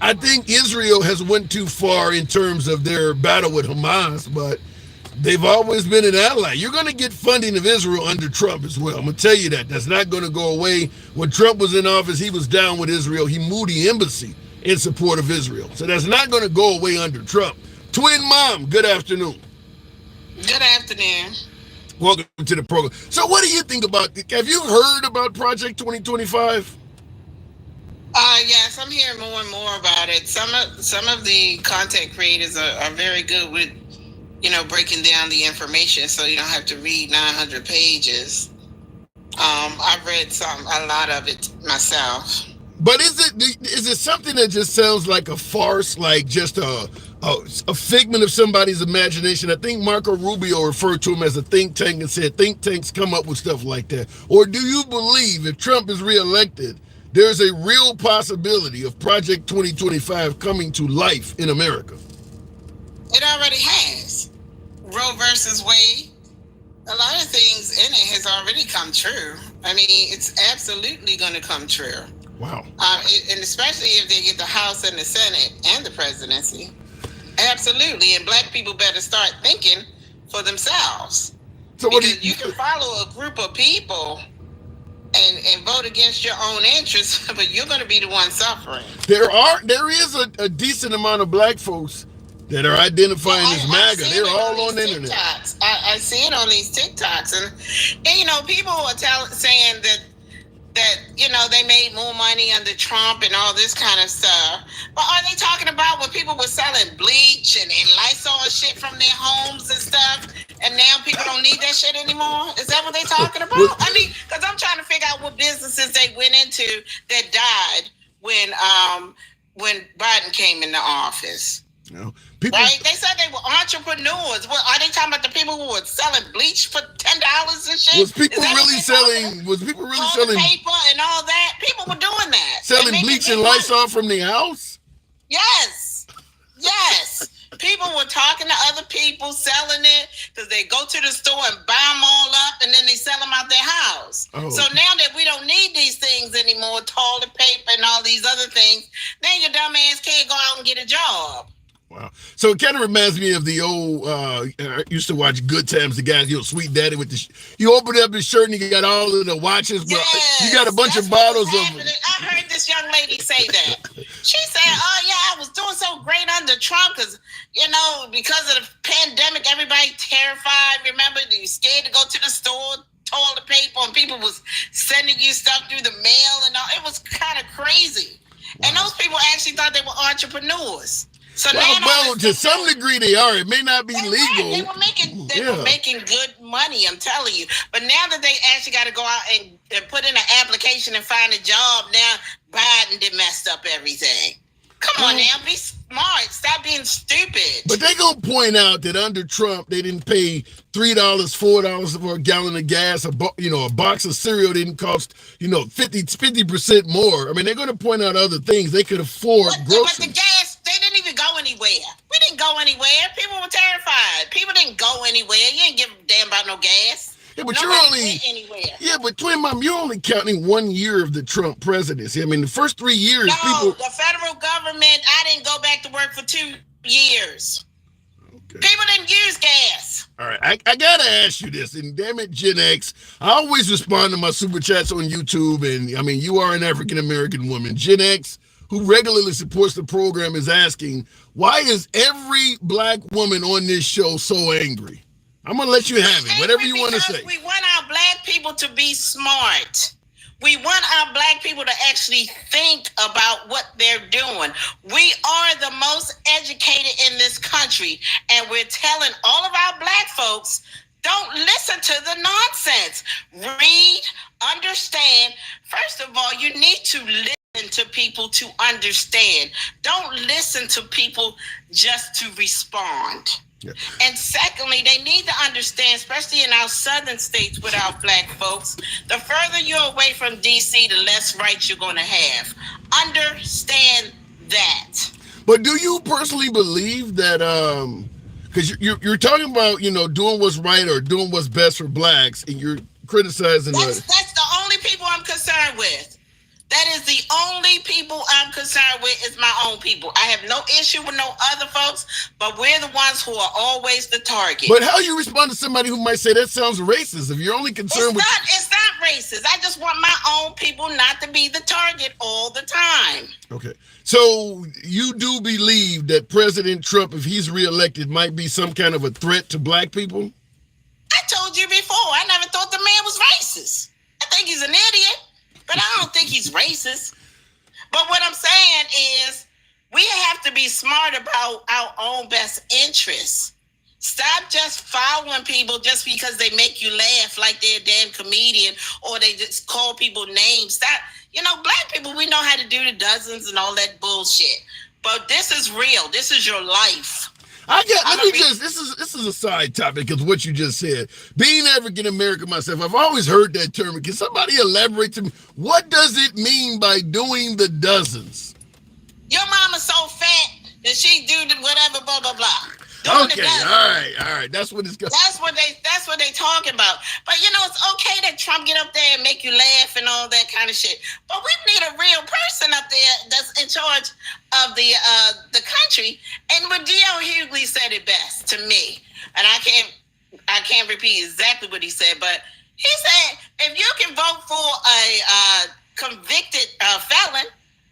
A: I think Israel has went too far in terms of their battle with Hamas, but they've always been an ally. You're going to get funding of Israel under Trump as well. I'm going to tell you that. That's not going to go away. When Trump was in office, he was down with Israel. He moved the embassy in support of Israel. So that's not going to go away under Trump. Twin mom, good afternoon.
D: Good afternoon.
A: Welcome to the program. So what do you think about, have you heard about Project 2025?
D: Yes, I'm hearing more and more about it. Some of the content creators are very good with, breaking down the information, so you don't have to read 900 pages. I've read a lot of it myself.
A: But is it something that just sounds like a farce, like just a figment of somebody's imagination? I think Marco Rubio referred to him as a think tank and said think tanks come up with stuff like that. Or do you believe if Trump is reelected, there's a real possibility of Project 2025 coming to life in America?
D: It already has. Roe versus Wade. A lot of things in it has already come true. I mean, it's absolutely going to come true.
A: Wow.
D: And especially if they get the House and the Senate and the presidency. Absolutely. And black people better start thinking for themselves. So because you can follow a group of people and vote against your own interests, but you're going to be the one suffering.
A: There is a decent amount of black folks that are identifying as MAGA. They're all on the internet.
D: I see it on these TikToks, and people are saying that they made more money under Trump and all this kind of stuff. But are they talking about when people were selling bleach and Lysol and shit from their homes and stuff, and now people don't need that shit anymore? Is that what they're talking about? I mean, because I'm trying to figure out what businesses they went into that died when Biden came into office.
A: You know, people,
D: right? They said they were entrepreneurs. Well, are they talking about the people who were selling bleach for $10 and shit?
A: was people really selling
D: paper and all that? People were doing that.
A: Selling bleach and Lysol from the house?
D: Yes. People were talking to other people, selling it, because they go to the store and buy them all up, and then they sell them out their house.
A: Oh.
D: So now that we don't need these things anymore, toilet paper and all these other things, then your dumb ass can't go out and get a job.
A: Wow. So it kind of reminds me of the old, I used to watch Good Times, the guys, Sweet Daddy with the, you open up his shirt and you got all of the watches, but you got a bunch of bottles of them.
D: I heard this young lady say that. She said, oh yeah, I was doing so great under Trump because, because of the pandemic, everybody terrified. Remember, you scared to go to the store, toilet paper, and people was sending you stuff through the mail and all. It was kind of crazy. Wow. And those people actually thought they were entrepreneurs. So
A: well, to some degree they are. It may not be legal.
D: They were making good money, I'm telling you. But now that they actually got to go out and put in an application and find a job, now Biden did messed up everything. Come on now, be smart. Stop being stupid.
A: But they gonna point out that under Trump, they didn't pay $3, $4 for a gallon of gas. A box of cereal didn't cost 50% more. I mean, they're gonna point out other things they could afford.
D: But the gas, they didn't even go anywhere. We didn't go anywhere. People were terrified. People didn't go anywhere. You didn't give a damn about no gas.
A: Yeah, but
D: went anywhere.
A: Yeah, but Twin Mom, you're only counting 1 year of the Trump presidency. I mean, the first 3 years,
D: the federal government, I didn't go back to work for 2 years. Okay. People didn't use gas.
A: All right, I gotta ask you this, and damn it, Gen X, I always respond to my super chats on YouTube, and I mean, you are an African-American woman. Gen X, who regularly supports the program, is asking, why is every black woman on this show so angry? I'm going to let you have it, whatever you want to say.
D: We want our black people to be smart. We want our black people to actually think about what they're doing. We are the most educated in this country, and we're telling all of our black folks, don't listen to the nonsense. Read, understand. First of all, you need to listen to people to understand. Don't listen to people just to respond. Yeah. And secondly, they need to understand, especially in our southern states with our black folks, the further you're away from D.C., the less rights you're going to have. Understand that.
A: But do you personally believe that, because you're talking about, doing what's right or doing what's best for blacks, and you're criticizing
D: that's the only people I'm concerned with. That is the only people I'm concerned with is my own people. I have no issue with no other folks, but we're the ones who are always the target.
A: But how you respond to somebody who might say that sounds racist if you're only concerned with...
D: It's not racist. I just want my own people not to be the target all the time.
A: Okay. So you do believe that President Trump, if he's reelected, might be some kind of a threat to black people?
D: I told you before, I never thought the man was racist. I think he's an idiot. But I don't think he's racist. But what I'm saying is we have to be smart about our own best interests. Stop just following people just because they make you laugh like they're a damn comedian or they just call people names. Stop. Black people, we know how to do the dozens and all that bullshit. But this is real. This is your life.
A: This is a side topic of what you just said. Being African American myself, I've always heard that term. Can somebody elaborate to me? What does it mean by doing the dozens?
D: Your mama's so fat that she do whatever, blah, blah, blah.
A: Okay, all right. That's what it's.
D: That's what they talking about. But it's okay that Trump get up there and make you laugh and all that kind of shit. But we need a real person up there that's in charge of the country. And what D.L. Hughley said it best to me, and I can't repeat exactly what he said, but he said, if you can vote for a convicted felon,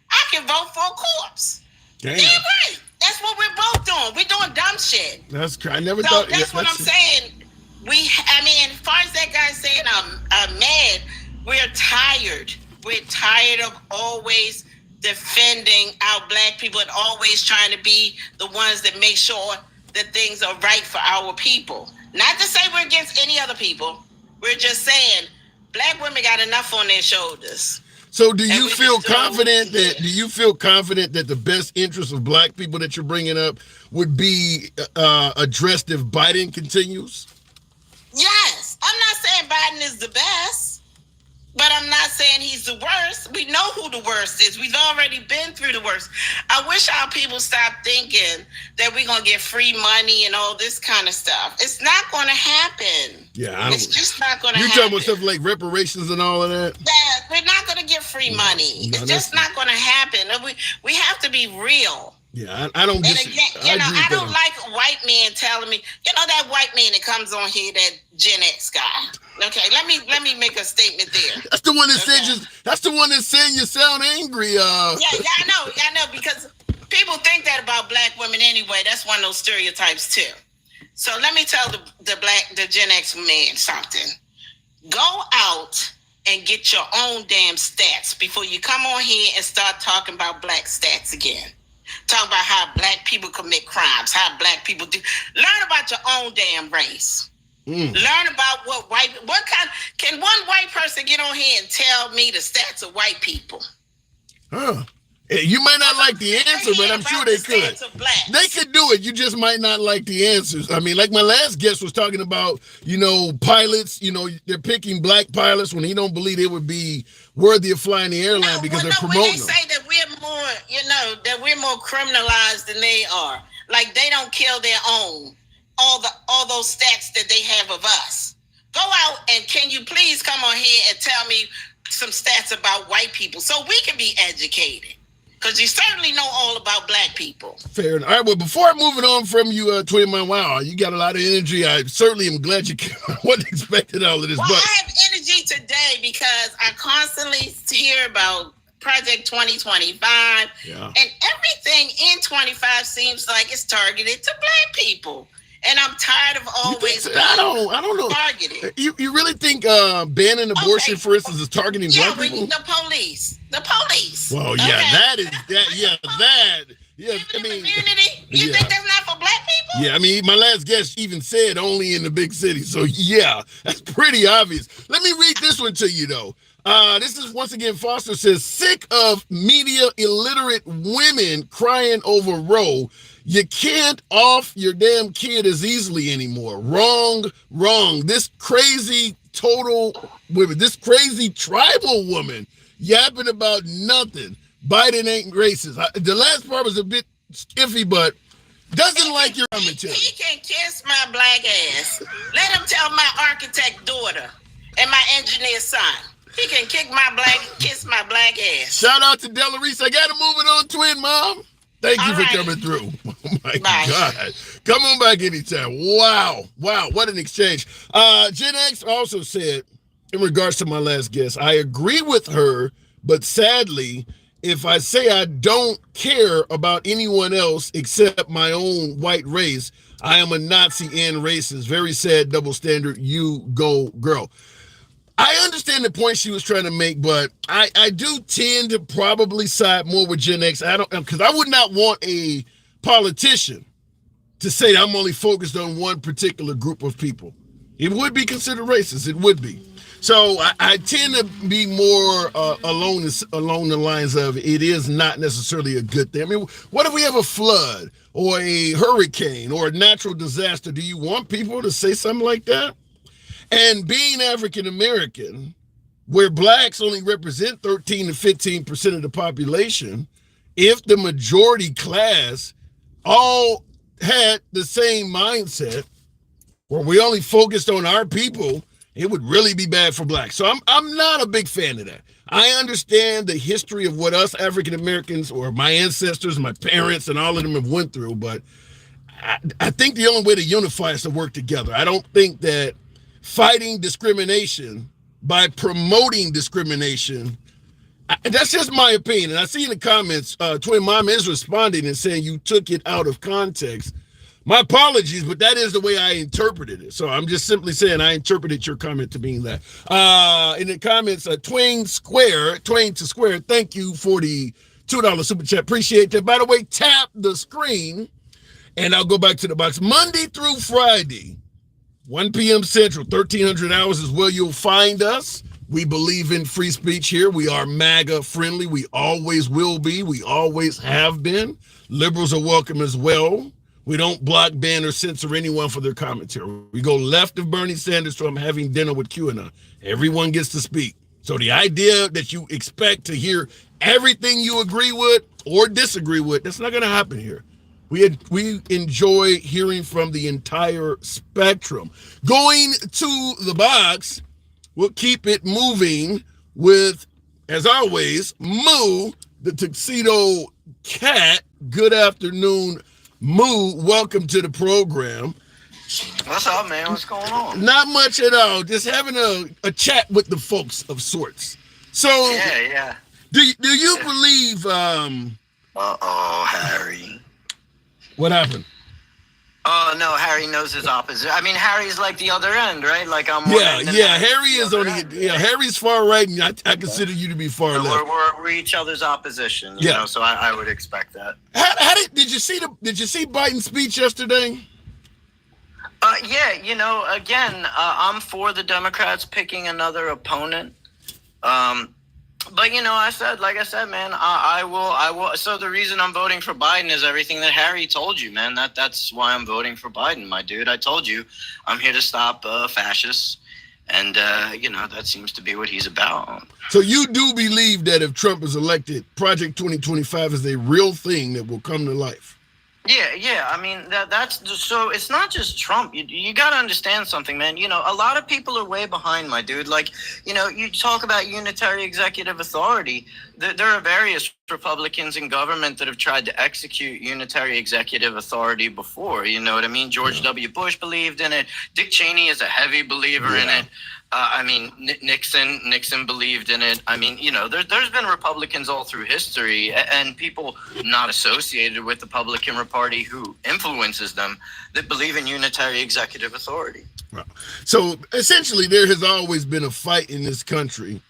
D: I can vote for a corpse.
A: Damn.
D: Yeah, right. That's what we're both doing. We're doing dumb shit.
A: I never thought.
D: That's what I'm saying. As far as that guy saying, I'm mad. We're tired. We're tired of always defending our black people and always trying to be the ones that make sure that things are right for our people. Not to say we're against any other people. We're just saying black women got enough on their shoulders.
A: So do you feel confident that the best interests of black people that you're bringing up would be addressed if Biden continues?
D: Yes. I'm not saying Biden is the best, but I'm not saying he's the worst. We know who the worst is. We've already been through the worst. I wish our people stop thinking that we're going to get free money and all this kind of stuff. It's not going to happen.
A: Yeah,
D: it's just not going to happen.
A: You talking about stuff like reparations and all of that?
D: Yeah, we're not going to get free money. It's just not going to happen. We have to be real.
A: Yeah, I don't get
D: it. I don't like white men telling me, that white man that comes on here, that Gen X guy. Okay, let me make a statement there.
A: That's the one that says that's the one that's saying you sound angry.
D: Yeah, I know, because people think that about black women anyway. That's one of those stereotypes too. So let me tell the Gen X man something. Go out and get your own damn stats before you come on here and start talking about black stats again. Talk about how black people commit crimes, how black people do. Learn about your own damn race. Learn about can one white person get on here and tell me the stats of white people?
A: Huh. You might not like the answer, but I'm sure they could. They could do it. You just might not like the answers. I mean, like my last guest was talking about, pilots, they're picking black pilots when he don't believe they would be worthy of flying the airline because they're promoting them. When they say that we're more criminalized than they are, like they don't kill their own, all those stats that they have of us. Go out and can you please come on here and tell me some stats about white people so we can be educated? Because you certainly know all about black people. Fair enough. All right, well, before I move it on from you, Twin Man, wow, you got a lot of energy. I certainly am glad you came. I wasn't expecting all of this.
D: Well, I have energy today because I constantly hear about Project 2025. Yeah. And everything in 25 seems like it's targeted to black people. And I'm tired of always
A: I don't know.
D: Targeted.
A: You really think banning abortion, for instance, is targeting black people?
D: Yeah, the police.
A: Well, yeah, that is that. Yeah, that. Yeah,
D: immunity. You think that's not for black people?
A: Yeah, I mean, my last guest even said only in the big cities. So yeah, that's pretty obvious. Let me read this one to you though. This is once again, Foster says, sick of media illiterate women crying over Roe. You can't off your damn kid as easily anymore. Wrong. This crazy tribal woman yapping about nothing. Biden ain't racist. The last part was a bit iffy, but doesn't like your commentary.
D: He can kiss my black ass. Let him tell my architect daughter and my engineer son. He can kiss my black ass.
A: Shout out to Della Reese. I got to move it on, Twin Mom. Thank you for coming through. Oh my God. Come on back anytime. Wow. What an exchange. Gen X also said, in regards to my last guest, I agree with her, but sadly, if I say I don't care about anyone else except my own white race, I am a Nazi and racist. Very sad double standard. You go, girl. I understand the point she was trying to make, but I do tend to probably side more with Gen X. Because I would not want a politician to say I'm only focused on one particular group of people. It would be considered racist. It would be. So I tend to be more along the lines of it is not necessarily a good thing. I mean, what if we have a flood or a hurricane or a natural disaster? Do you want people to say something like that? And being African American, where blacks only represent 13 to 15% of the population, if the majority class all had the same mindset, where we only focused on our people, it would really be bad for blacks. So I'm not a big fan of that. I understand the history of what us African Americans or my ancestors, my parents, and all of them have went through, but I think the only way to unify is to work together. I don't think that fighting discrimination by promoting discrimination, that's just my opinion. And I see in the comments, Twin Mom is responding and saying you took it out of context. My apologies, but that is the way I interpreted it. So I'm just simply saying I interpreted your comment to mean that. In the comments, Twain to Square, thank you for the $2 super chat. Appreciate that. By the way, tap the screen and I'll go back to the box. Monday through Friday, 1 p.m. Central, 1300 hours is where you'll find us. We believe in free speech here. We are MAGA friendly. We always will be. We always have been. Liberals are welcome as well. We don't block, ban, or censor anyone for their commentary. We go left of Bernie Sanders from having dinner with QAnon. Everyone gets to speak. So the idea that you expect to hear everything you agree with or disagree with, that's not going to happen here. We enjoy hearing from the entire spectrum. Going to the box, we'll keep it moving with, as always, Moo, the tuxedo cat. Good afternoon, Moo. Welcome to the program.
E: What's up, man? What's going on?
A: Not much at all. Just having a chat with the folks of sorts. So,
E: yeah.
A: Do you believe?
E: Harry.
A: What happened?
E: Oh no, Harry knows his opposite. I mean, Harry's like the other end, right? Like I'm.
A: Yeah. Harry is on the. Harry's far right, and I consider you to be far left.
E: We're each other's opposition. You know, so I would expect that.
A: How did you see Biden's speech yesterday?
E: Yeah, again, I'm for the Democrats picking another opponent. But like I said, man, I will. So the reason I'm voting for Biden is everything that Harry told you, man. That's why I'm voting for Biden, my dude. I told you, I'm here to stop fascists, and that seems to be what he's about.
A: So you do believe that if Trump is elected, Project 2025 is a real thing that will come to life?
E: Yeah. I mean, that's so. It's not just Trump. You got to understand something, man. A lot of people are way behind, my dude. Like, you talk about unitary executive authority. There are various Republicans in government that have tried to execute unitary executive authority before. You know what I mean? George W. Bush believed in it. Dick Cheney is a heavy believer in it. Nixon believed in it. I mean, there's been Republicans all through history and people not associated with the Republican Party who influences them that believe in unitary executive authority.
A: Wow. So essentially, there has always been a fight in this country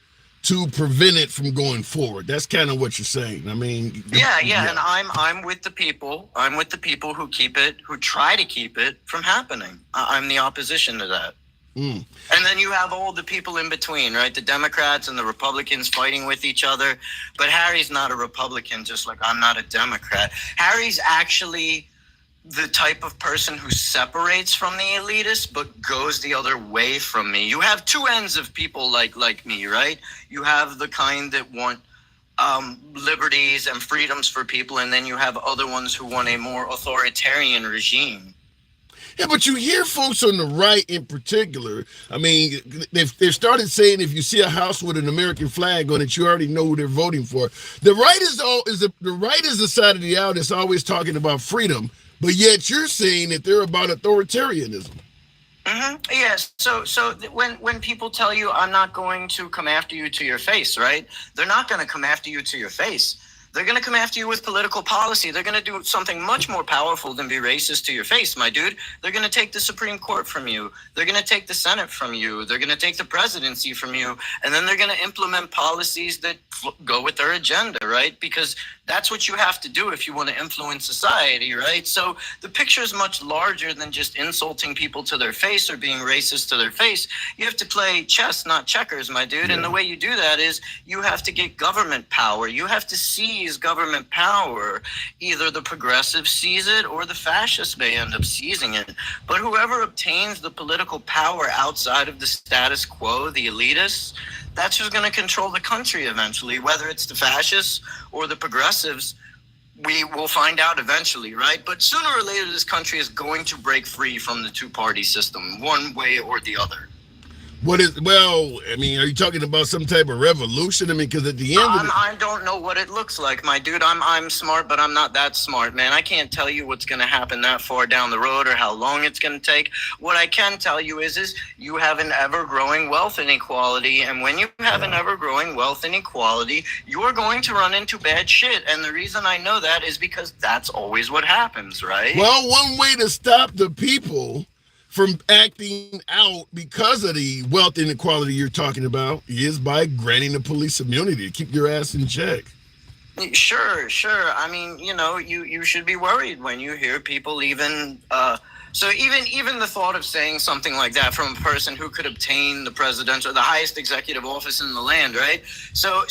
A: to prevent it from going forward. That's kind of what you're saying. I mean,
E: yeah. And I'm with the people. I'm with the people who try to keep it from happening. I'm the opposition to that. And then you have all the people in between, right? The Democrats and the Republicans fighting with each other. But Harry's not a Republican, just like I'm not a Democrat. Harry's actually the type of person who separates from the elitists, but goes the other way from me. You have two ends of people like me, right? You have the kind that want liberties and freedoms for people, and then you have other ones who want a more authoritarian regime.
A: Yeah, but you hear folks on the right in particular. I mean, they've started saying if you see a house with an American flag on it, you already know who they're voting for. The right is the side of the aisle that's always talking about freedom, but yet you're saying that they're about authoritarianism.
E: Mm-hmm. Yes. So when people tell you I'm not going to come after you to your face, right? They're not going to come after you to your face. They're going to come after you with political policy. They're going to do something much more powerful than be racist to your face, my dude. They're going to take the Supreme Court from you. They're going to take the Senate from you. They're going to take the presidency from you. And then they're going to implement policies that go with their agenda, right? Because that's what you have to do if you want to influence society, right? So the picture is much larger than just insulting people to their face or being racist to their face. You have to play chess, not checkers, my dude. Yeah. And the way you do that is you have to get government power. You have to seize government power. Either the progressives seize it or the fascists may end up seizing it. But whoever obtains the political power outside of the status quo, the elitists, that's who's going to control the country eventually, whether it's the fascists or the progressives. We will find out eventually, right? But sooner or later, this country is going to break free from the two-party system, one way or the other.
A: Are you talking about some type of revolution? I mean, because at the end
E: I don't know what it looks like, my dude. I'm smart, but I'm not that smart, man. I can't tell you what's going to happen that far down the road or how long it's going to take. What I can tell you is you have an ever-growing wealth inequality, and when you have an ever-growing wealth inequality, you are going to run into bad shit. And the reason I know that is because that's always what happens, right?
A: Well, one way to stop the people from acting out because of the wealth inequality you're talking about is by granting the police immunity to keep your ass in check.
E: Sure. I mean, you should be worried when you hear people even So even the thought of saying something like that from a person who could obtain the presidential, the highest executive office in the land, right? So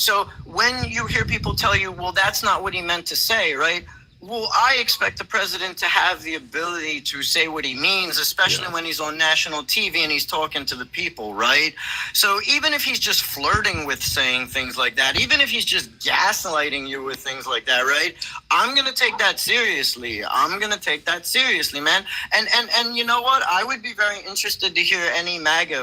E: when you hear people tell you, well, that's not what he meant to say, right? Well, I expect the president to have the ability to say what he means, especially when he's on national TV and he's talking to the people, right? So even if he's just flirting with saying things like that, even if he's just gaslighting you with things like that, right? I'm going to take that seriously. I'm going to take that seriously, man. And you know what? I would be very interested to hear any MAGA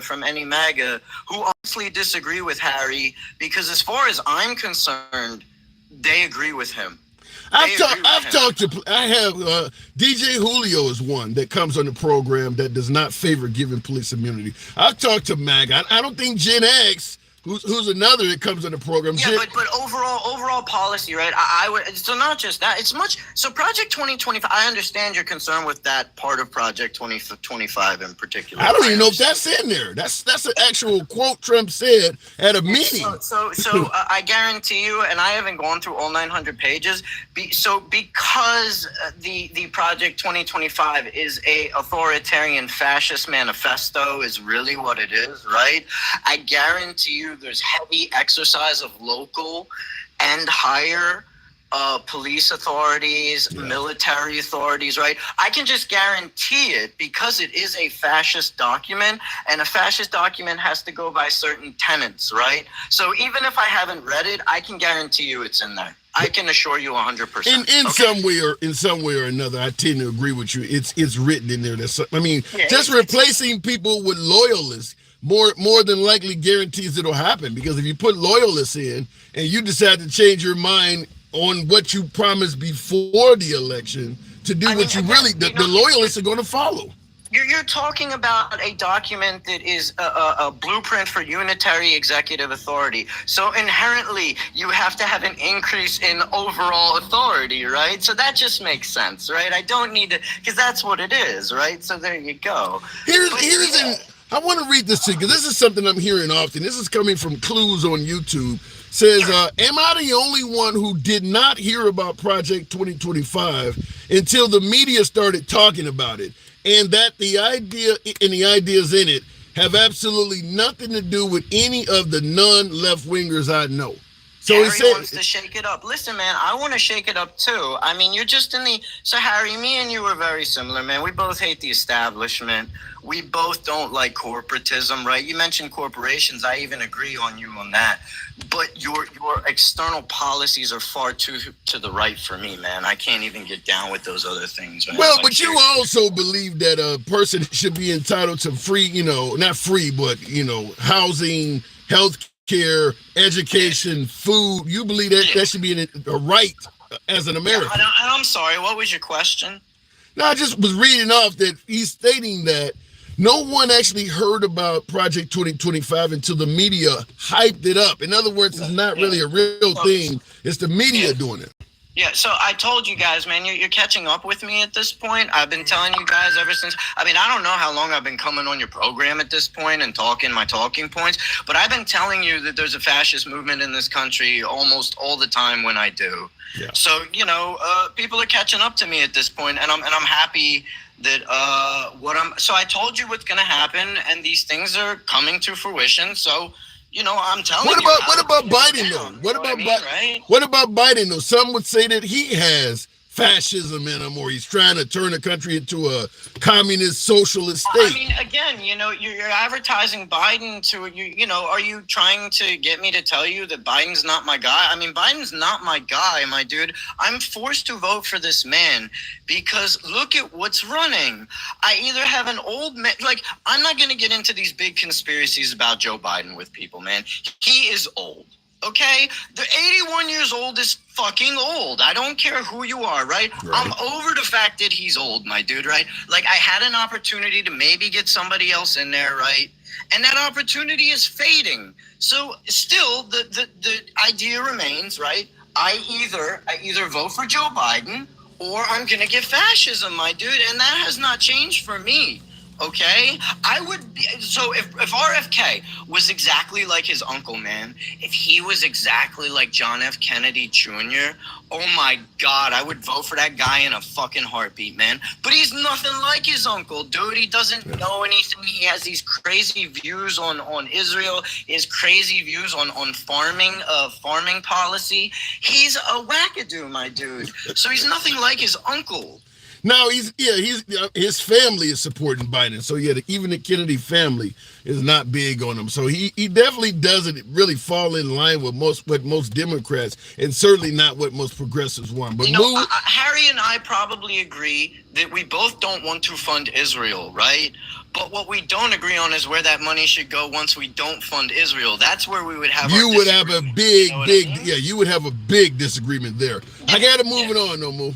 E: who honestly disagree with Harry, because as far as I'm concerned, they agree with him. I
A: have DJ Julio is one that comes on the program that does not favor giving police immunity. I've talked to MAGA. I don't think Gen X, who's another that comes on the program.
E: Yeah, but overall policy, right? I would, so not just that. It's much. So Project 2025. I understand your concern with that part of Project 2025 in particular.
A: I don't even know if that's in there. That's an actual quote Trump said at a meeting.
E: So I guarantee you, and I haven't gone through all 900 pages. Because the Project 2025 is a authoritarian fascist manifesto, is really what it is, right? I guarantee you, there's heavy exercise of local and higher police authorities, military authorities, right? I can just guarantee it because it is a fascist document, and a fascist document has to go by certain tenets, right? So even if I haven't read it, I can guarantee you it's in there. I can assure you 100%.
A: In some way or another, I tend to agree with you. It's written in there. Just replacing people with loyalists more than likely guarantees it'll happen, because if you put loyalists in and you decide to change your mind on what you promised before the election to do the loyalists are going to follow.
E: You're talking about a document that is a blueprint for unitary executive authority. So inherently, you have to have an increase in overall authority, right? So that just makes sense, right? I don't need to, because that's what it is, right? So there you go.
A: I want to read this to you, because this is something I'm hearing often. This is coming from Clues on YouTube. Says, am I the only one who did not hear about Project 2025 until the media started talking about it? And that the idea and the ideas in it have absolutely nothing to do with any of the non-left-wingers I know. So
E: Harry wants to shake it up. Listen, man, I want to shake it up too. I mean, you're just so Harry, me and you are very similar, man. We both hate the establishment. We both don't like corporatism, right? You mentioned corporations. I even agree on you on that. But your external policies are far too to the right for me, man. I can't even get down with those other things. Man.
A: Well, but you also believe that a person should be entitled to free, not free, but, housing, health care, education, food. You believe that should be a right as an American.
E: Yeah, and I'm sorry, what was your question?
A: No, I just was reading off that he's stating that no one actually heard about Project 2025 until the media hyped it up. In other words, it's not really a real thing. It's the media doing it.
E: Yeah, so I told you guys, man, you're catching up with me at this point. I've been telling you guys ever since. I mean, I don't know how long I've been coming on your program at this point and talking my talking points, but I've been telling you that there's a fascist movement in this country almost all the time when I do. Yeah. So, people are catching up to me at this point, and I'm happy that so I told you what's going to happen, and these things are coming to fruition. So, I'm telling you.
A: What about Biden though? What about Biden though? Some would say that he has fascism in him, or he's trying to turn the country into a communist socialist state.
E: I mean, again, you're advertising Biden to are you trying to get me to tell you that Biden's not my guy? I mean, Biden's not my guy, my dude. I'm forced to vote for this man because look at what's running. I either have an old man, I'm not going to get into these big conspiracies about Joe Biden with people, man. He is old. Okay, the 81 years old is fucking old. I don't care who you are, right? I'm over the fact that he's old, my dude, right? I had an opportunity to maybe get somebody else in there, right? And that opportunity is fading. So still, the idea remains, right? I either vote for Joe Biden or I'm gonna get fascism, my dude, and that has not changed for me. Okay, I would. So if RFK was exactly like his uncle, man, if he was exactly like John F. Kennedy Jr., oh my God, I would vote for that guy in a fucking heartbeat, man. But he's nothing like his uncle, dude. He doesn't know anything. He has these crazy views on Israel, his crazy views on farming policy. He's a wackadoo, my dude. So he's nothing like his uncle.
A: Now his family is supporting Biden, so even the Kennedy family is not big on him. So he definitely doesn't really fall in line with what most Democrats, and certainly not what most progressives want. But
E: Harry and I probably agree that we both don't want to fund Israel, right? But what we don't agree on is where that money should go once we don't fund Israel. That's where we would have.
A: You would have a you would have a big disagreement there. Yeah. I got to move it on, no more.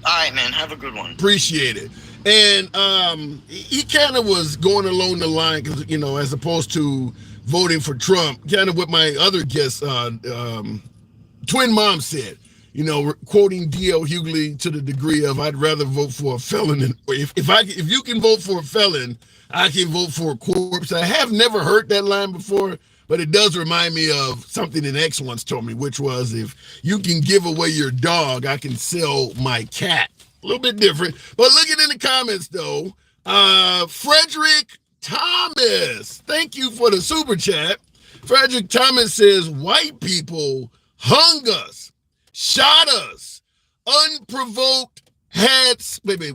E: All right, man. Have a good one.
A: Appreciate it. And he kind of was going along the line, because, as opposed to voting for Trump, kind of what my other guest, Twin Mom said, quoting D.L. Hughley to the degree of, I'd rather vote for a felon. If you can vote for a felon, I can vote for a corpse. I have never heard that line before, but it does remind me of something an ex once told me, which was, if you can give away your dog, I can sell my cat. A little bit different. But looking in the comments, though, Frederick Thomas, thank you for the super chat. Frederick Thomas says, white people hung us, shot us, unprovoked, let me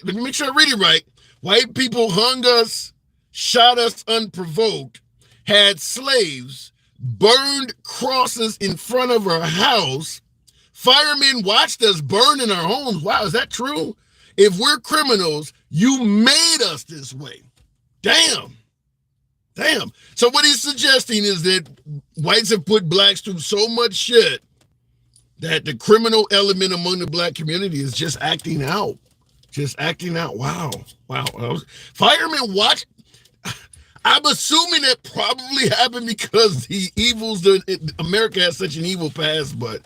A: make sure I read it right. White people hung us, shot us unprovoked, had slaves, burned crosses in front of our house. Firemen watched us burn in our homes. Wow, is that true? If we're criminals, you made us this way. Damn. So what he's suggesting is that whites have put blacks through so much shit that the criminal element among the black community is just acting out. Wow. Firemen watch. I'm assuming that probably happened because America has such an evil past, but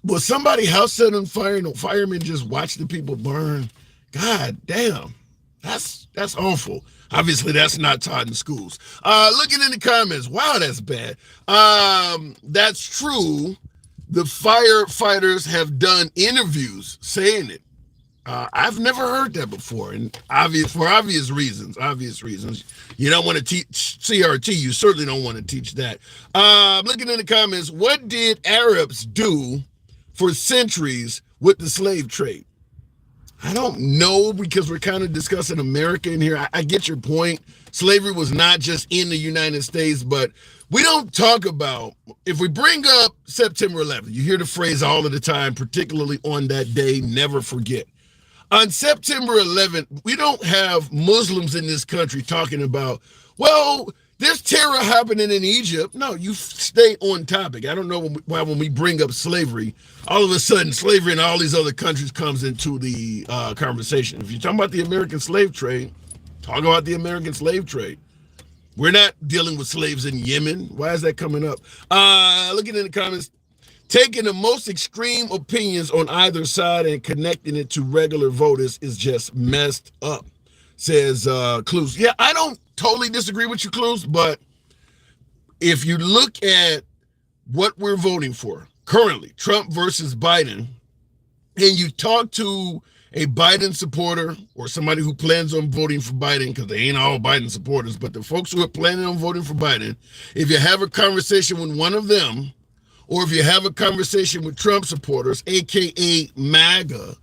A: was somebody house set on fire and the firemen just watch the people burn? God damn. That's awful. Obviously, that's not taught in schools. Looking in the comments, wow, that's bad. That's true. The firefighters have done interviews saying it. I've never heard that before, and for obvious reasons. You don't want to teach CRT. You certainly don't want to teach that. Looking in the comments, what did Arabs do for centuries with the slave trade? I don't know, because we're kind of discussing America in here. I get your point. Slavery was not just in the United States, but we don't talk about, if we bring up September 11th, you hear the phrase all of the time, particularly on that day, never forget. On September 11th, we don't have Muslims in this country talking about, well, there's terror happening in Egypt. No, you stay on topic. I don't know why when we bring up slavery, all of a sudden slavery in all these other countries comes into the conversation. If you're talking about the American slave trade, talk about the American slave trade. We're not dealing with slaves in Yemen. Why is that coming up? Looking in the comments, taking the most extreme opinions on either side and connecting it to regular voters is just messed up, says Clues. Yeah, I don't totally disagree with you, Clues, but if you look at what we're voting for currently, Trump versus Biden, and you talk to a Biden supporter or somebody who plans on voting for Biden, because they ain't all Biden supporters, but the folks who are planning on voting for Biden, if you have a conversation with one of them, or if you have a conversation with Trump supporters, aka MAGA,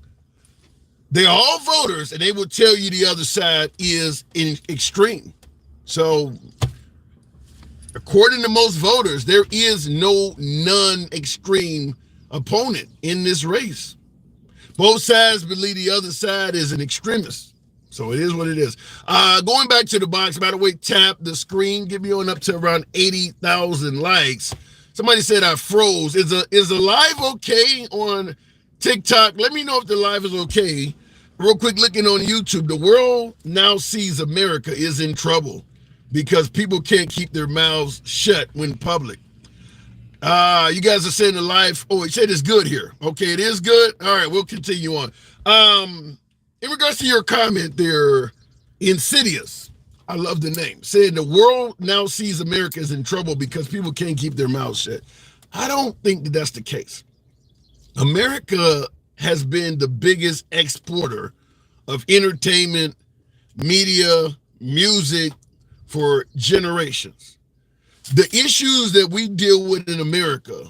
A: they're all voters, and they will tell you the other side is in extreme. So, according to most voters, there is no non-extreme opponent in this race. Both sides believe the other side is an extremist. So it is what it is. Going back to the box, by the way, tap the screen. Get me on up to around 80,000 likes. Somebody said I froze. Is the live okay on TikTok? Let me know if the live is okay. Real quick, looking on YouTube, the world now sees America is in trouble because people can't keep their mouths shut when public. You guys are saying the live. Oh, it said it's good here. Okay, it is good. All right, we'll continue on. In regards to your comment there, Insidious, I love the name, said the world now sees America as in trouble because people can't keep their mouths shut. I don't think that that's the case. America has been the biggest exporter of entertainment, media, music for generations. The issues that we deal with in America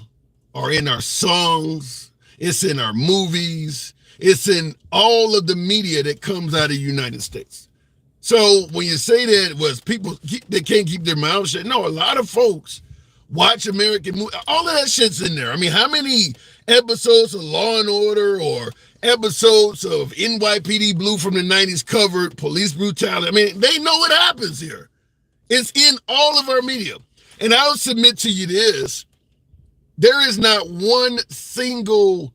A: are in our songs, it's in our movies, it's in all of the media that comes out of the United States. So when you say that was people they can't keep their mouths shut, no, a lot of folks watch American movies. All of that shit's in there. I mean, how many episodes of Law and Order or episodes of NYPD Blue from the 90s covered police brutality? I mean, they know what happens here. It's in all of our media. And I'll submit to you this, there is not one single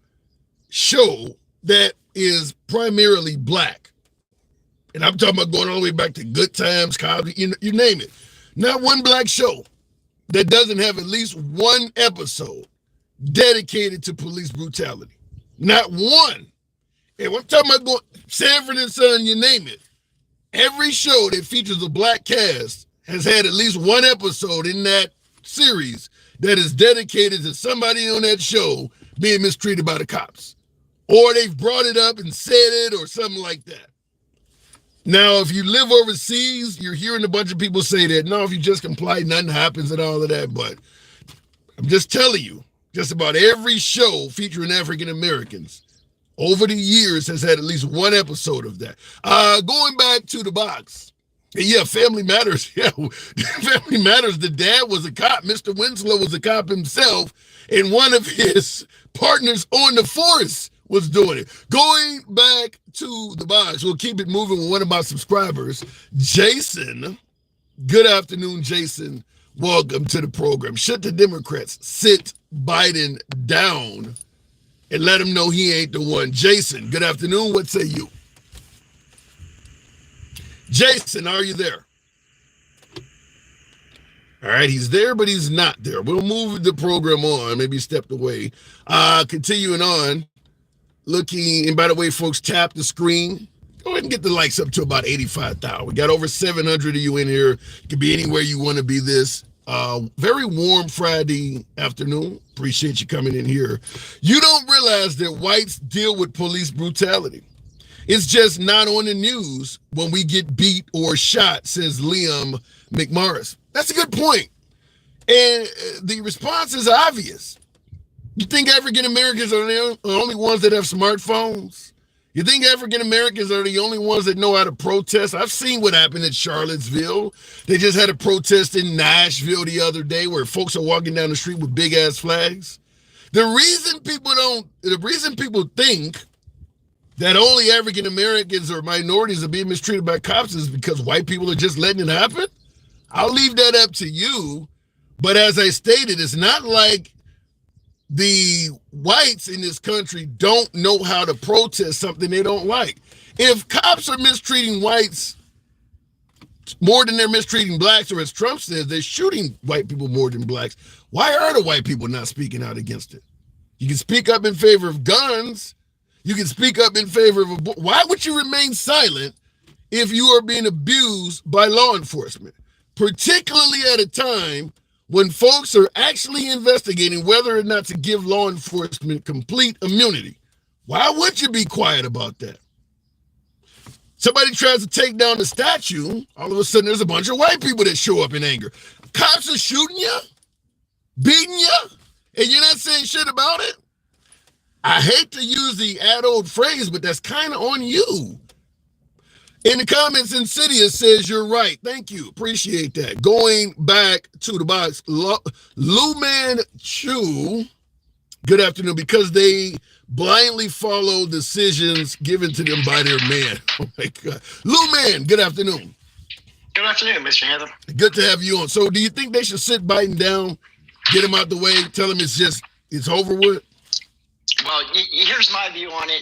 A: show that is primarily black. And I'm talking about going all the way back to Good Times, Cosby, you name it. Not one black show that doesn't have at least one episode dedicated to police brutality. Not one. And I'm talking about going Sanford and Son, you name it. Every show that features a black cast has had at least one episode in that series that is dedicated to somebody on that show being mistreated by the cops. Or they've brought it up and said it or something like that. Now, if you live overseas, you're hearing a bunch of people say that, no, if you just comply, nothing happens and all of that. But I'm just telling you, just about every show featuring African Americans over the years has had at least one episode of that. Going back to the box. Yeah, Family Matters. Yeah, Family Matters. The dad was a cop. Mr. Winslow was a cop himself. And one of his partners on the force was doing it. Going back to the box, we'll keep it moving with one of my subscribers, Jason. Good afternoon, Jason. Welcome to the program. Should the Democrats sit Biden down and let him know he ain't the one? Jason, good afternoon. What say you? Jason, are you there? All right, he's there, but he's not there. We'll move the program on. Maybe he stepped away. Continuing on. Looking, and by the way, folks, tap the screen. Go ahead and get the likes up to about 85,000. We got over 700 of you in here. You can be anywhere you want to be this very warm Friday afternoon. Appreciate you coming in here. You don't realize that whites deal with police brutality. It's just not on the news when we get beat or shot, says Liam McMorris. That's a good point. And the response is obvious. You think African Americans are the only ones that have smartphones? You think African Americans are the only ones that know how to protest? I've seen what happened in Charlottesville. They just had a protest in Nashville the other day where folks are walking down the street with big ass flags. The reason people think that only African Americans or minorities are being mistreated by cops is because white people are just letting it happen. I'll leave that up to you. But as I stated, it's not like the whites in this country don't know how to protest something they don't like. If cops are mistreating whites more than they're mistreating blacks, or as Trump says, they're shooting white people more than blacks, why are the white people not speaking out against it? You can speak up in favor of guns. You can speak up in favor of why would you remain silent if you are being abused by law enforcement, particularly at a time when folks are actually investigating whether or not to give law enforcement complete immunity? Why would you be quiet about that? Somebody tries to take down the statue, all of a sudden there's a bunch of white people that show up in anger. Cops are shooting you, beating you, and you're not saying shit about it? I hate to use the old phrase, but that's kind of on you. In the comments, Insidious says you're right. Thank you. Appreciate that. Going back to the box, Luman Chu, good afternoon, because they blindly follow decisions given to them by their man. Oh my God. Luman, good afternoon.
F: Good afternoon, Mr. Hanson.
A: Good to have you on. So do you think they should sit Biden down, get him out the way, tell him it's over with?
F: Well, here's my view on it.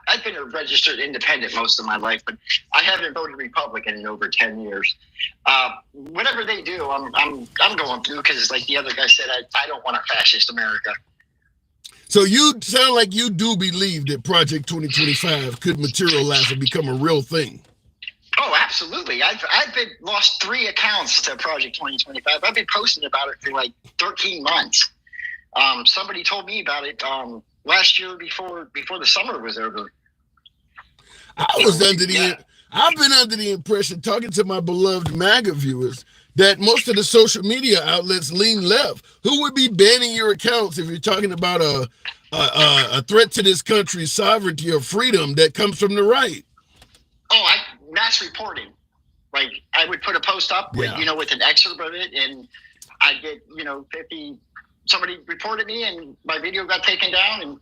F: I've been a registered independent most of my life, but I haven't voted Republican in over 10 years. Whatever they do, I'm going through because, like the other guy said, I don't want a fascist America.
A: So you sound like you do believe that Project 2025 could materialize and become a real thing.
F: Oh, Absolutely. I've been lost 3 accounts to Project 2025. I've been posting about it for like 13 months. Somebody told me about it last year before the summer was over.
A: I've been under the impression, talking to my beloved MAGA viewers, that most of the social media outlets lean left. Who would be banning your accounts if you're talking about a threat to this country's sovereignty or freedom that comes from the right?
F: Oh, mass reporting. Like, I would put a post up with, with an excerpt of it, and I'd get, 50, somebody reported me, and my video got taken down, and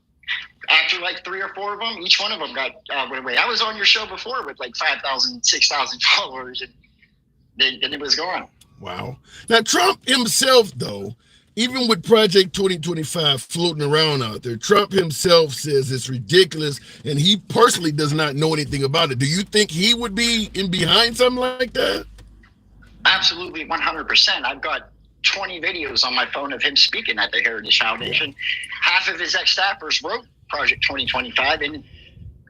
F: after like 3 or 4 of them, each one of them got went away. I was on your show before with like 5,000, 6,000 followers, and then it was gone.
A: Wow. Now, Trump himself, though, even with Project 2025 floating around out there, Trump himself says it's ridiculous, and he personally does not know anything about it. Do you think he would be in behind something like that?
F: Absolutely, 100%. I've got 20 videos on my phone of him speaking at the Heritage Foundation. Yeah. Half of his ex-staffers wrote Project 2025, and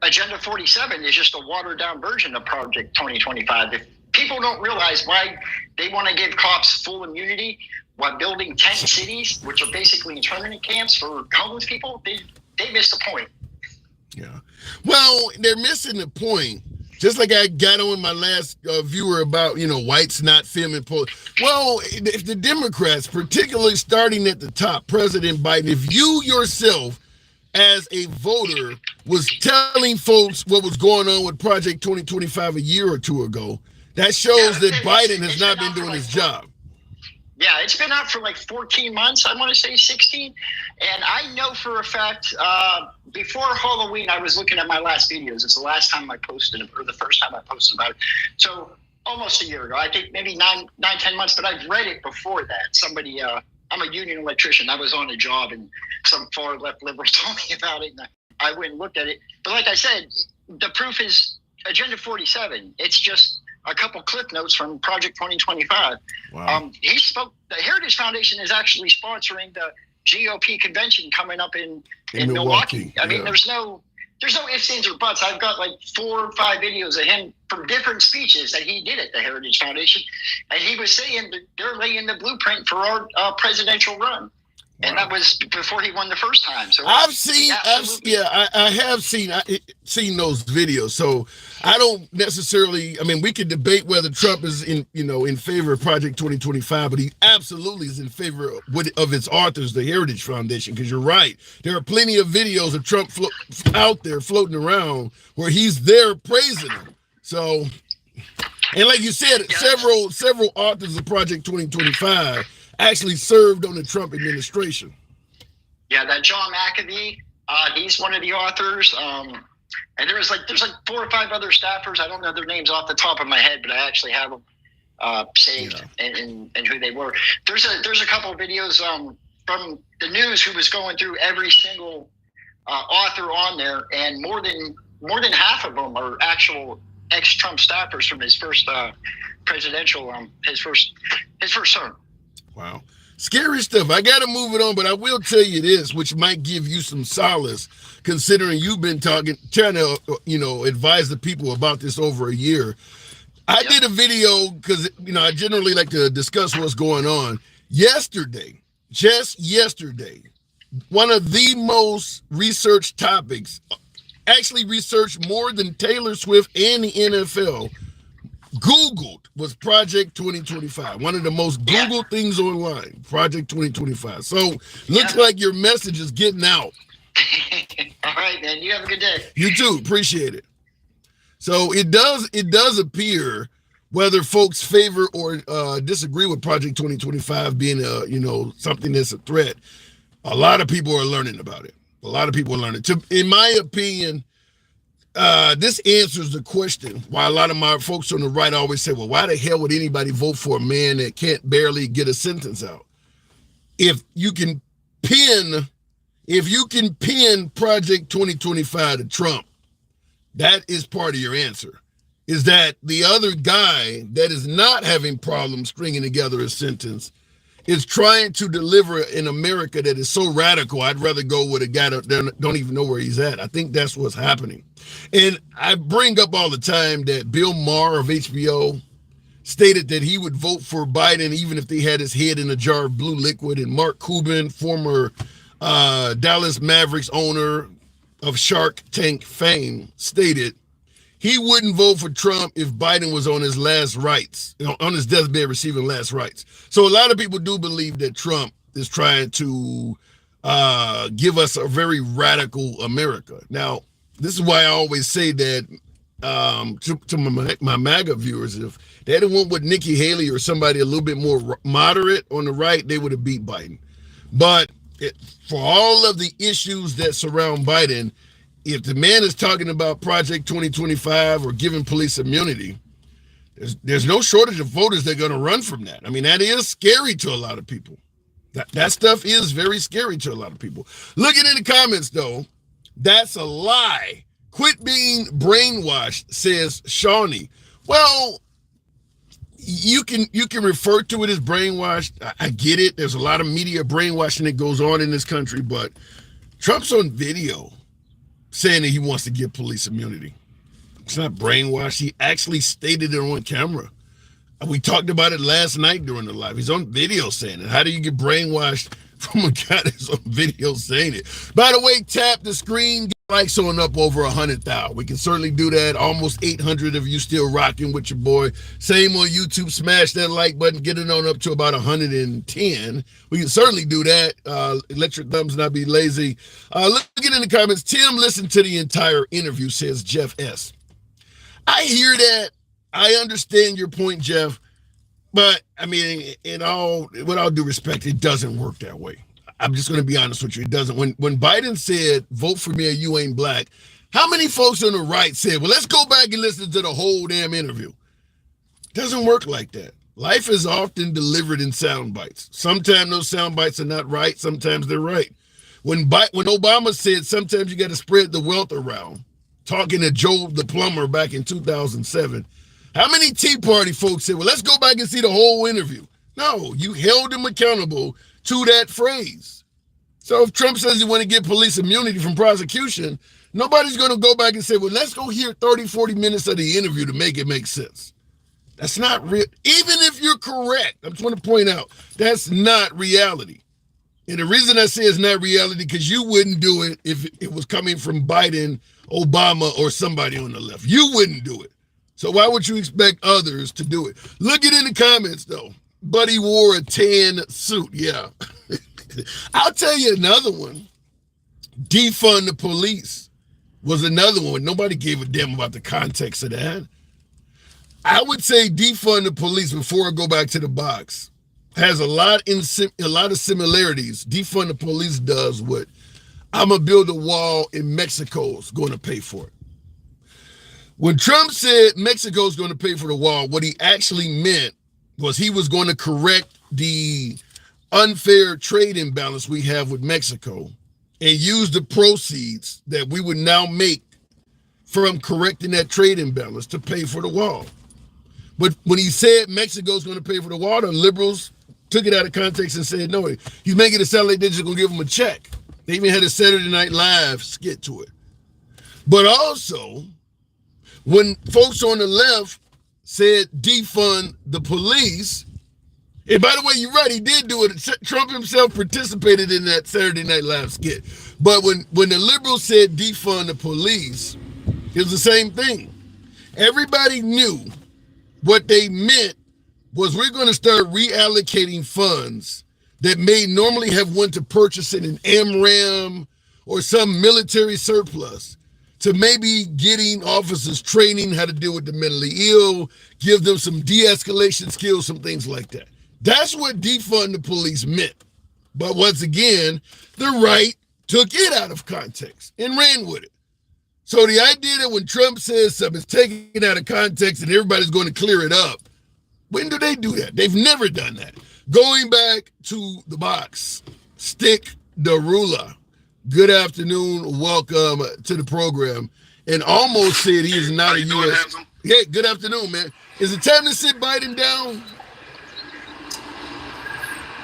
F: Agenda 47 is just a watered-down version of Project 2025. If people don't realize why they want to give cops full immunity while building tent cities, which are basically internment camps for homeless people, they miss the point.
A: Yeah. Well, they're missing the point. Just like I got on my last viewer about, whites not filming polls. Well, if the Democrats, particularly starting at the top, President Biden, if you yourself as a voter was telling folks what was going on with Project 2025 a year or 2 ago, that shows that Biden has not been doing his job.
F: Yeah, it's been out for like 14 months, I want to say 16. And I know for a fact, before Halloween, I was looking at my last videos. It's the last time I posted, or the first time I posted about it. So almost a year ago, I think maybe 10 months, but I've read it before that. Somebody, I'm a union electrician. I was on a job, and some far left liberal told me about it, and I went and looked at it. But like I said, the proof is Agenda 47. It's just a couple clip notes from Project 2025.
A: Wow.
F: He spoke. The Heritage Foundation is actually sponsoring the GOP convention coming up in Milwaukee. I mean, there's no ifs, ands, or buts. I've got like 4 or 5 videos of him from different speeches that he did at the Heritage Foundation, and he was saying that they're laying the blueprint for our presidential run. Wow. And that was before he won the first time. So I have seen
A: those videos. So I don't necessarily. I mean, we could debate whether Trump is in favor of Project 2025, but he absolutely is in favor of its authors, the Heritage Foundation. Because you're right, there are plenty of videos of Trump out there floating around where he's there praising them. So, and like you said, several authors of Project 2025 actually served on the Trump administration.
F: Yeah, that John McAfee, he's one of the authors. And there's like 4 or 5 other staffers. I don't know their names off the top of my head, but I actually have them saved and who they were. There's a couple of videos from the news who was going through every single author on there, and more than half of them are actual ex-Trump staffers from his first presidential his first term.
A: Wow. Scary stuff. I got to move it on, but I will tell you this, which might give you some solace, considering you've been trying to, advise the people about this over a year. I did a video because, I generally like to discuss what's going on. Just yesterday, one of the most researched topics, actually researched more than Taylor Swift and the NFL, Googled, was Project 2025. One of the most Googled things online, Project 2025. So looks like your message is getting out.
F: All right, man. You have a good day.
A: You too. Appreciate it. So it does appear, whether folks favor or disagree with Project 2025 being something that's a threat, a lot of people are learning about it. A lot of people are learning. In my opinion, this answers the question why a lot of my folks on the right always say, well, why the hell would anybody vote for a man that can't barely get a sentence out? If you can pin Project 2025 to Trump, that is part of your answer. Is that the other guy that is not having problems stringing together a sentence is trying to deliver an America that is so radical. I'd rather go with a guy that don't even know where he's at. I think that's what's happening. And I bring up all the time that Bill Maher of HBO stated that he would vote for Biden even if they had his head in a jar of blue liquid. And Mark Cuban, former Dallas Mavericks owner of Shark Tank fame, stated he wouldn't vote for Trump if Biden was on his last rites, on his deathbed receiving last rites. So a lot of people do believe that Trump is trying to give us a very radical America. Now, this is why I always say that to my MAGA viewers, if they didn't want with Nikki Haley or somebody a little bit more moderate on the right, they would have beat Biden. But for all of the issues that surround Biden, if the man is talking about Project 2025 or giving police immunity, there's no shortage of voters that are going to run from that. I mean, that is scary to a lot of people. That stuff is very scary to a lot of people. Looking in the comments, though, that's a lie. Quit being brainwashed, says Shawnee. Well, you can refer to it as brainwashed. I get it. There's a lot of media brainwashing that goes on in this country, but Trump's on video saying that he wants to give police immunity. It's not brainwashed. He actually stated it on camera. We talked about it last night during the live. He's on video saying it. How do you get brainwashed from a guy that's on video saying it? By the way, tap the screen. Get likes on up over 100,000. We can certainly do that. Almost 800 of you still rocking with your boy. Same on YouTube. Smash that like button. Get it on up to about 110. We can certainly do that. Let your thumbs not be lazy. Look in the comments. Tim listened to the entire interview, says Jeff S. I hear that. I understand your point, Jeff. But, I mean, with all due respect, it doesn't work that way. I'm just going to be honest with you. It doesn't. When Biden said, vote for me or you ain't black, how many folks on the right said, well, let's go back and listen to the whole damn interview? It doesn't work like that. Life is often delivered in sound bites. Sometimes those sound bites are not right. Sometimes they're right. When Obama said sometimes you got to spread the wealth around, talking to Joe the plumber back in 2007, how many Tea Party folks said, well, let's go back and see the whole interview? No, you held them accountable to that phrase. So if Trump says he want to get police immunity from prosecution, nobody's going to go back and say, well, let's go hear 30, 40 minutes of the interview to make it make sense. That's not real. Even if you're correct, I just want to point out, that's not reality. And the reason I say it's not reality, because you wouldn't do it if it was coming from Biden, Obama, or somebody on the left. You wouldn't do it. So why would you expect others to do it? Look it in the comments, though. Buddy wore a tan suit. Yeah. I'll tell you another one. Defund the police was another one. Nobody gave a damn about the context of that. I would say defund the police, before I go back to the box, has a lot of similarities. Defund the police does what I'm going to build a wall and Mexico's going to pay for it. When Trump said Mexico's going to pay for the wall, what he actually meant was he was going to correct the unfair trade imbalance we have with Mexico and use the proceeds that we would now make from correcting that trade imbalance to pay for the wall. But when he said Mexico's going to pay for the wall, the liberals took it out of context and said, no, he's making it sound like they're just going to give him a check. They even had a Saturday Night Live skit to it. But also, when folks on the left said defund the police, and by the way, you're right, he did do it. Trump himself participated in that Saturday Night Live skit. But when the liberals said defund the police, it was the same thing. Everybody knew what they meant was we're going to start reallocating funds that may normally have went to purchasing an AMRAAM or some military surplus to maybe getting officers training how to deal with the mentally ill, give them some de-escalation skills, some things like that. That's what defund the police meant. But once again, the right took it out of context and ran with it. So the idea that when Trump says something, it's taken out of context and everybody's going to clear it up. When do they do that? They've never done that. Going back to the box, Stick the Ruler. Good afternoon. Welcome to the program. And almost said he is not a U.S. Yeah, good afternoon, man. Is it time to sit Biden down?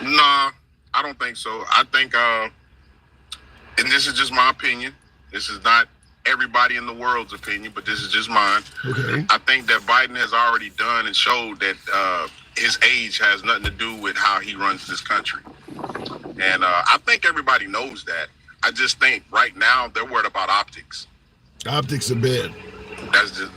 G: Nah, I don't think so. I think, and this is just my opinion. This is not everybody in the world's opinion, but this is just mine.
A: Okay.
G: I think that Biden has already done and showed that his age has nothing to do with how he runs this country. And I think everybody knows that. I just think right now they're worried about optics.
A: Optics are bad.
G: That's just,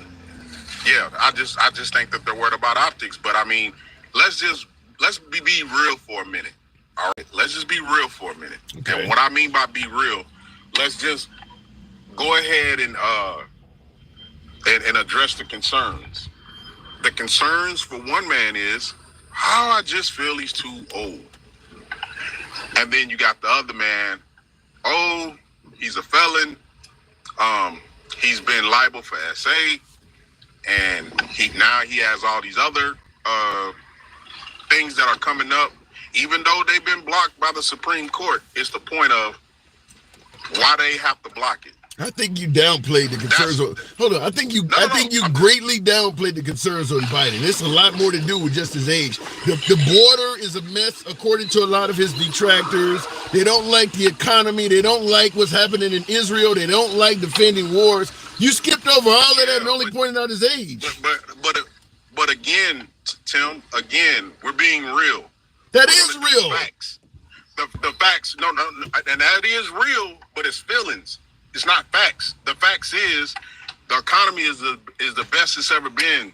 G: yeah. I just think that they're worried about optics. But I mean, let's be real for a minute. All right, let's just be real for a minute.
A: Okay.
G: And what I mean by be real, let's just go ahead and address the concerns. The concerns for one man is, how I just feel he's too old. And then you got the other man, oh, he's a felon. He's been liable for SA, and he has all these other things that are coming up. Even though they've been blocked by the Supreme Court, it's the point of why they have to block it.
A: I think you downplayed the concerns. I think you greatly downplayed the concerns on Biden. It's a lot more to do with just his age. The border is a mess, according to a lot of his detractors. They don't like the economy. They don't like what's happening in Israel. They don't like defending wars. You skipped over all of that and only pointed out his age.
G: But again, Tim, we're being real.
A: That is real.
G: Facts. The facts, no, and that is real, but it's feelings. It's not facts. The facts is the economy is the best it's ever been.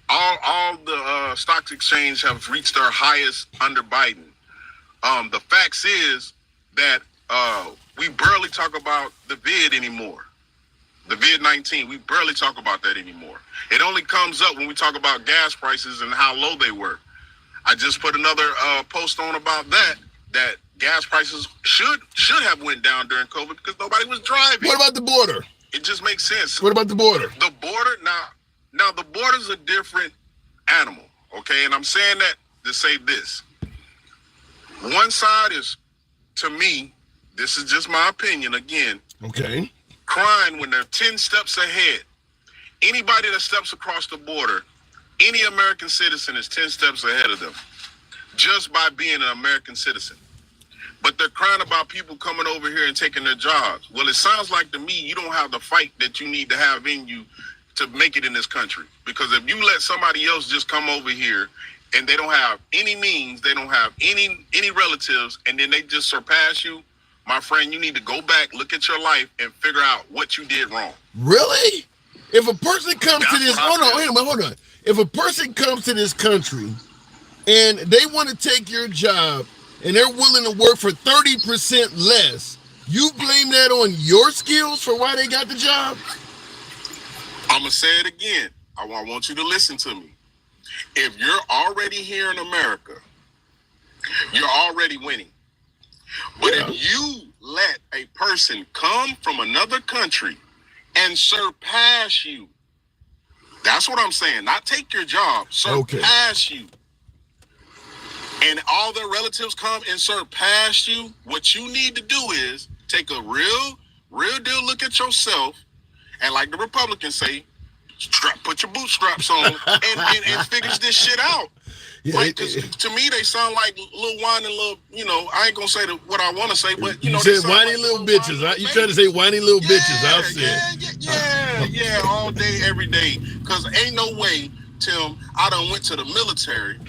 G: All the stock exchange have reached their highest under Biden. The facts is that we barely talk about the vid anymore. The vid-19, we barely talk about that anymore. It only comes up when we talk about gas prices and how low they were. I just put another post on about that gas prices should have went down during COVID because nobody was driving.
A: What about the border?
G: It just makes sense.
A: What about the border?
G: The border, now the border's a different animal, okay? And I'm saying that to say this. One side is, to me, this is just my opinion again.
A: Okay.
G: Crying when they're 10 steps ahead. Anybody that steps across the border, any American citizen is 10 steps ahead of them just by being an American citizen. But they're crying about people coming over here and taking their jobs. Well, it sounds like to me you don't have the fight that you need to have in you to make it in this country. Because if you let somebody else just come over here and they don't have any means, they don't have any relatives, and then they just surpass you, my friend, you need to go back, look at your life, and figure out what you did wrong.
A: Really? If a person comes to this, hold on. If a person comes to this country and they want to take your job and they're willing to work for 30% less, you blame that on your skills for why they got the job?
G: I'm going to say it again. I want you to listen to me. If you're already here in America, you're already winning. But if you let a person come from another country and surpass you, that's what I'm saying. Not take your job, surpass you. And all their relatives come and surpass you. What you need to do is take a real deal look at yourself, and like the Republicans say, put your bootstraps on and figure this shit out. Yeah, right? To me, they sound like little whiny little, I ain't gonna say what I want to say, but
A: you said whiny like little bitches. You trying to say whiny little bitches? I'll say.
G: Yeah, all day, every day. Because ain't no way, Tim, I done went to the military.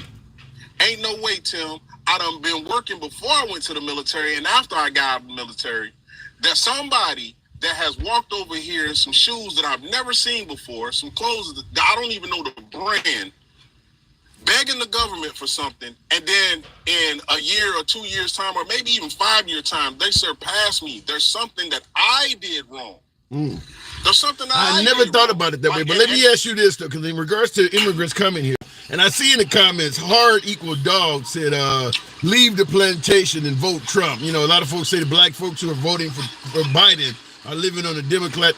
G: Ain't no way, Tim, I done been working before I went to the military and after I got out of the military, that somebody that has walked over here in some shoes that I've never seen before, some clothes that I don't even know the brand, begging the government for something, and then in a year or 2 years' time, or maybe even 5 year time, they surpass me. There's something that I did wrong. There's something
A: I never thought about it that way. But let me ask you this, though, because in regards to immigrants coming here, and I see in the comments, hard equal dog said, leave the plantation and vote Trump. A lot of folks say the black folks who are voting for Biden are living on a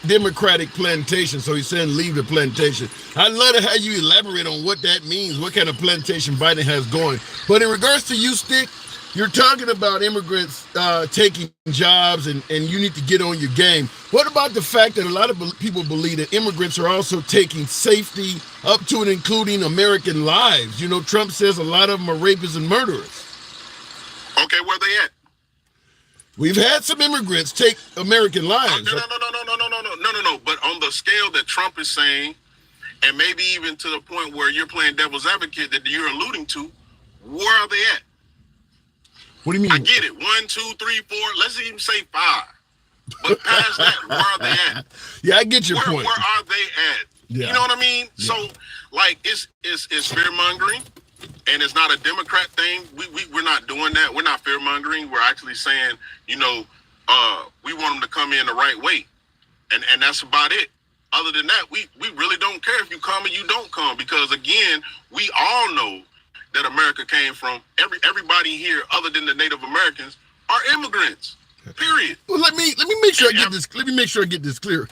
A: Democratic plantation. So he's saying leave the plantation. I'd love to have you elaborate on what that means, what kind of plantation Biden has going. But in regards to you, Stick, you're talking about immigrants taking jobs and you need to get on your game. What about the fact that a lot of people believe that immigrants are also taking safety up to and including American lives? Trump says a lot of them are rapists and murderers.
G: where they at?
A: We've had some immigrants take American lives.
G: No. But on the scale that Trump is saying, and maybe even to the point where you're playing devil's advocate that you're alluding to, where are they at?
A: What do you mean?
G: I get it. 1, 2, 3, 4. Let's even say 5. But past that, where are they at?
A: Yeah, I get your point.
G: Where are they at?
A: Yeah.
G: You know what I mean?
A: Yeah.
G: So, like, it's fear mongering, and it's not a Democrat thing. We're not doing that. We're not fear mongering. We're actually saying, we want them to come in the right way, and that's about it. Other than that, we really don't care if you come or you don't come, because again, we all know that America came from everybody here, other than the Native Americans, are immigrants. Period.
A: Well, let me make sure I get this. Let me make sure I get this clear.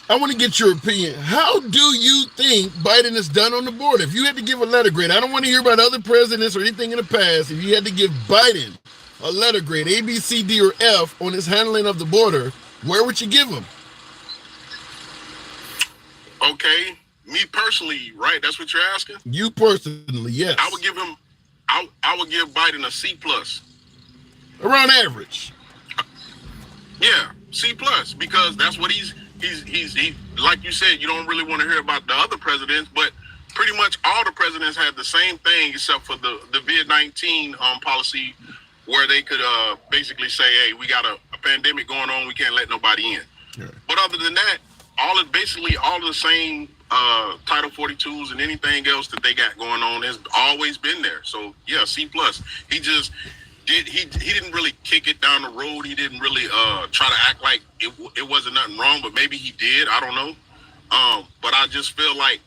A: I want to get your opinion. How do you think Biden has done on the border? If you had to give a letter grade, I don't want to hear about other presidents or anything in the past. If you had to give Biden a letter grade, A, B, C, D, or F, on his handling of the border, where would you give him?
G: Okay, me personally, right? That's what you're asking?
A: You personally, yes.
G: I would give him. I would give Biden a C+.
A: Around average.
G: Yeah, C+, because that's what he's like you said, you don't really want to hear about the other presidents, but pretty much all the presidents had the same thing except for the COVID-19 policy, where they could basically say, hey, we got a pandemic going on, we can't let nobody in. Yeah. But other than that, all of the same Title 42s and anything else that they got going on has always been there. So yeah, C+. He didn't really kick it down the road. He didn't really try to act like it wasn't nothing wrong, but maybe he did. I don't know. But I just feel like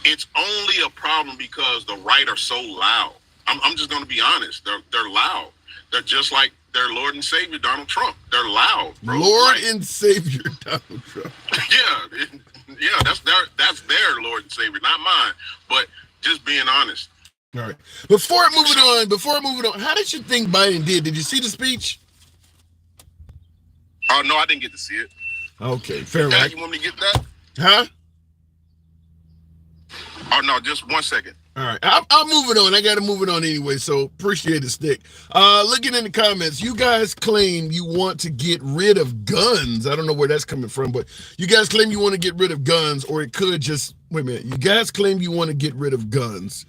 G: it's only a problem because the right are so loud. I'm just going to be honest. They're loud. They're just like their Lord and Savior, Donald Trump. They're loud, bro.
A: Lord and Savior, Donald Trump.
G: Yeah, that's their Lord and Savior, not mine. But just being honest.
A: All right. Before moving on, how did you think Biden did? Did you see the speech?
G: Oh, no, I didn't get to see it.
A: Okay, fair enough.
G: You want me to get that?
A: Huh?
G: Oh, no, just 1 second.
A: All right, I'm moving on. I got to move it on anyway, so appreciate the stick. Looking in the comments, you guys claim you want to get rid of guns. I don't know where that's coming from, but you guys claim you want to get rid of guns, or it could just, wait a minute. You guys claim you want to get rid of guns.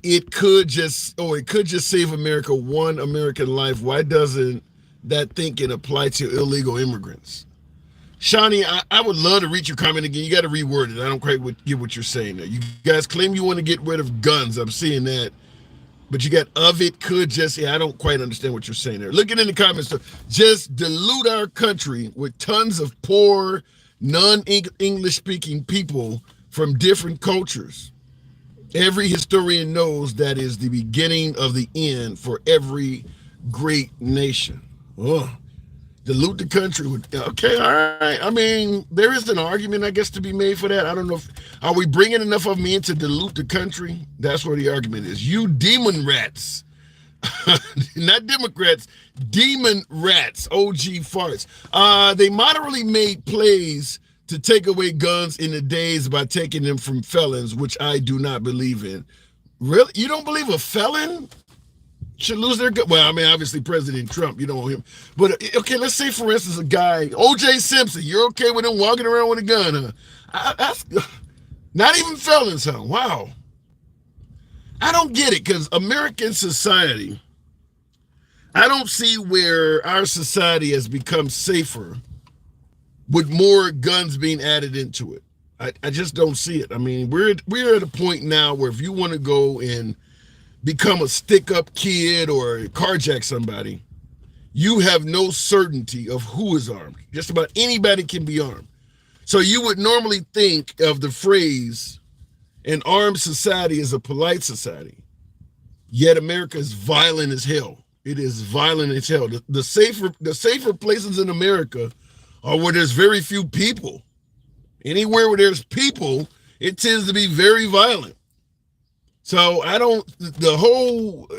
A: It could just save America, one American life. Why doesn't that thinking apply to illegal immigrants? Shawnee, I would love to read your comment again. You got to reword it. I don't quite get what you're saying there. You guys claim you want to get rid of guns. I'm seeing that. But you got it could just, I don't quite understand what you're saying there. Looking in the comments, so just dilute our country with tons of poor, non-English speaking people from different cultures. Every historian knows that is the beginning of the end for every great nation. Oh. Dilute the country with, okay, all right. I mean, there is an argument, I guess, to be made for that. I don't know are we bringing enough of them in to dilute the country? That's where the argument is. You demon rats, not Democrats, demon rats, OG farts. They moderately made plays to take away guns in the days by taking them from felons, which I do not believe in. Really? You don't believe a felon should lose their gun? Well, I mean, obviously President Trump, you don't want him. But okay, let's say for instance a guy, O.J. Simpson, you're okay with him walking around with a gun, huh? That's not even felons, huh? Wow. I don't get it, because American society, I don't see where our society has become safer with more guns being added into it. I just don't see it. I mean, we're at a point now where if you want to go and become a stick-up kid or carjack somebody, you have no certainty of who is armed. Just about anybody can be armed. So you would normally think of the phrase, an armed society is a polite society. Yet America is violent as hell. It is violent as hell. The safer places in America are where there's very few people. Anywhere where there's people, it tends to be very violent. So the whole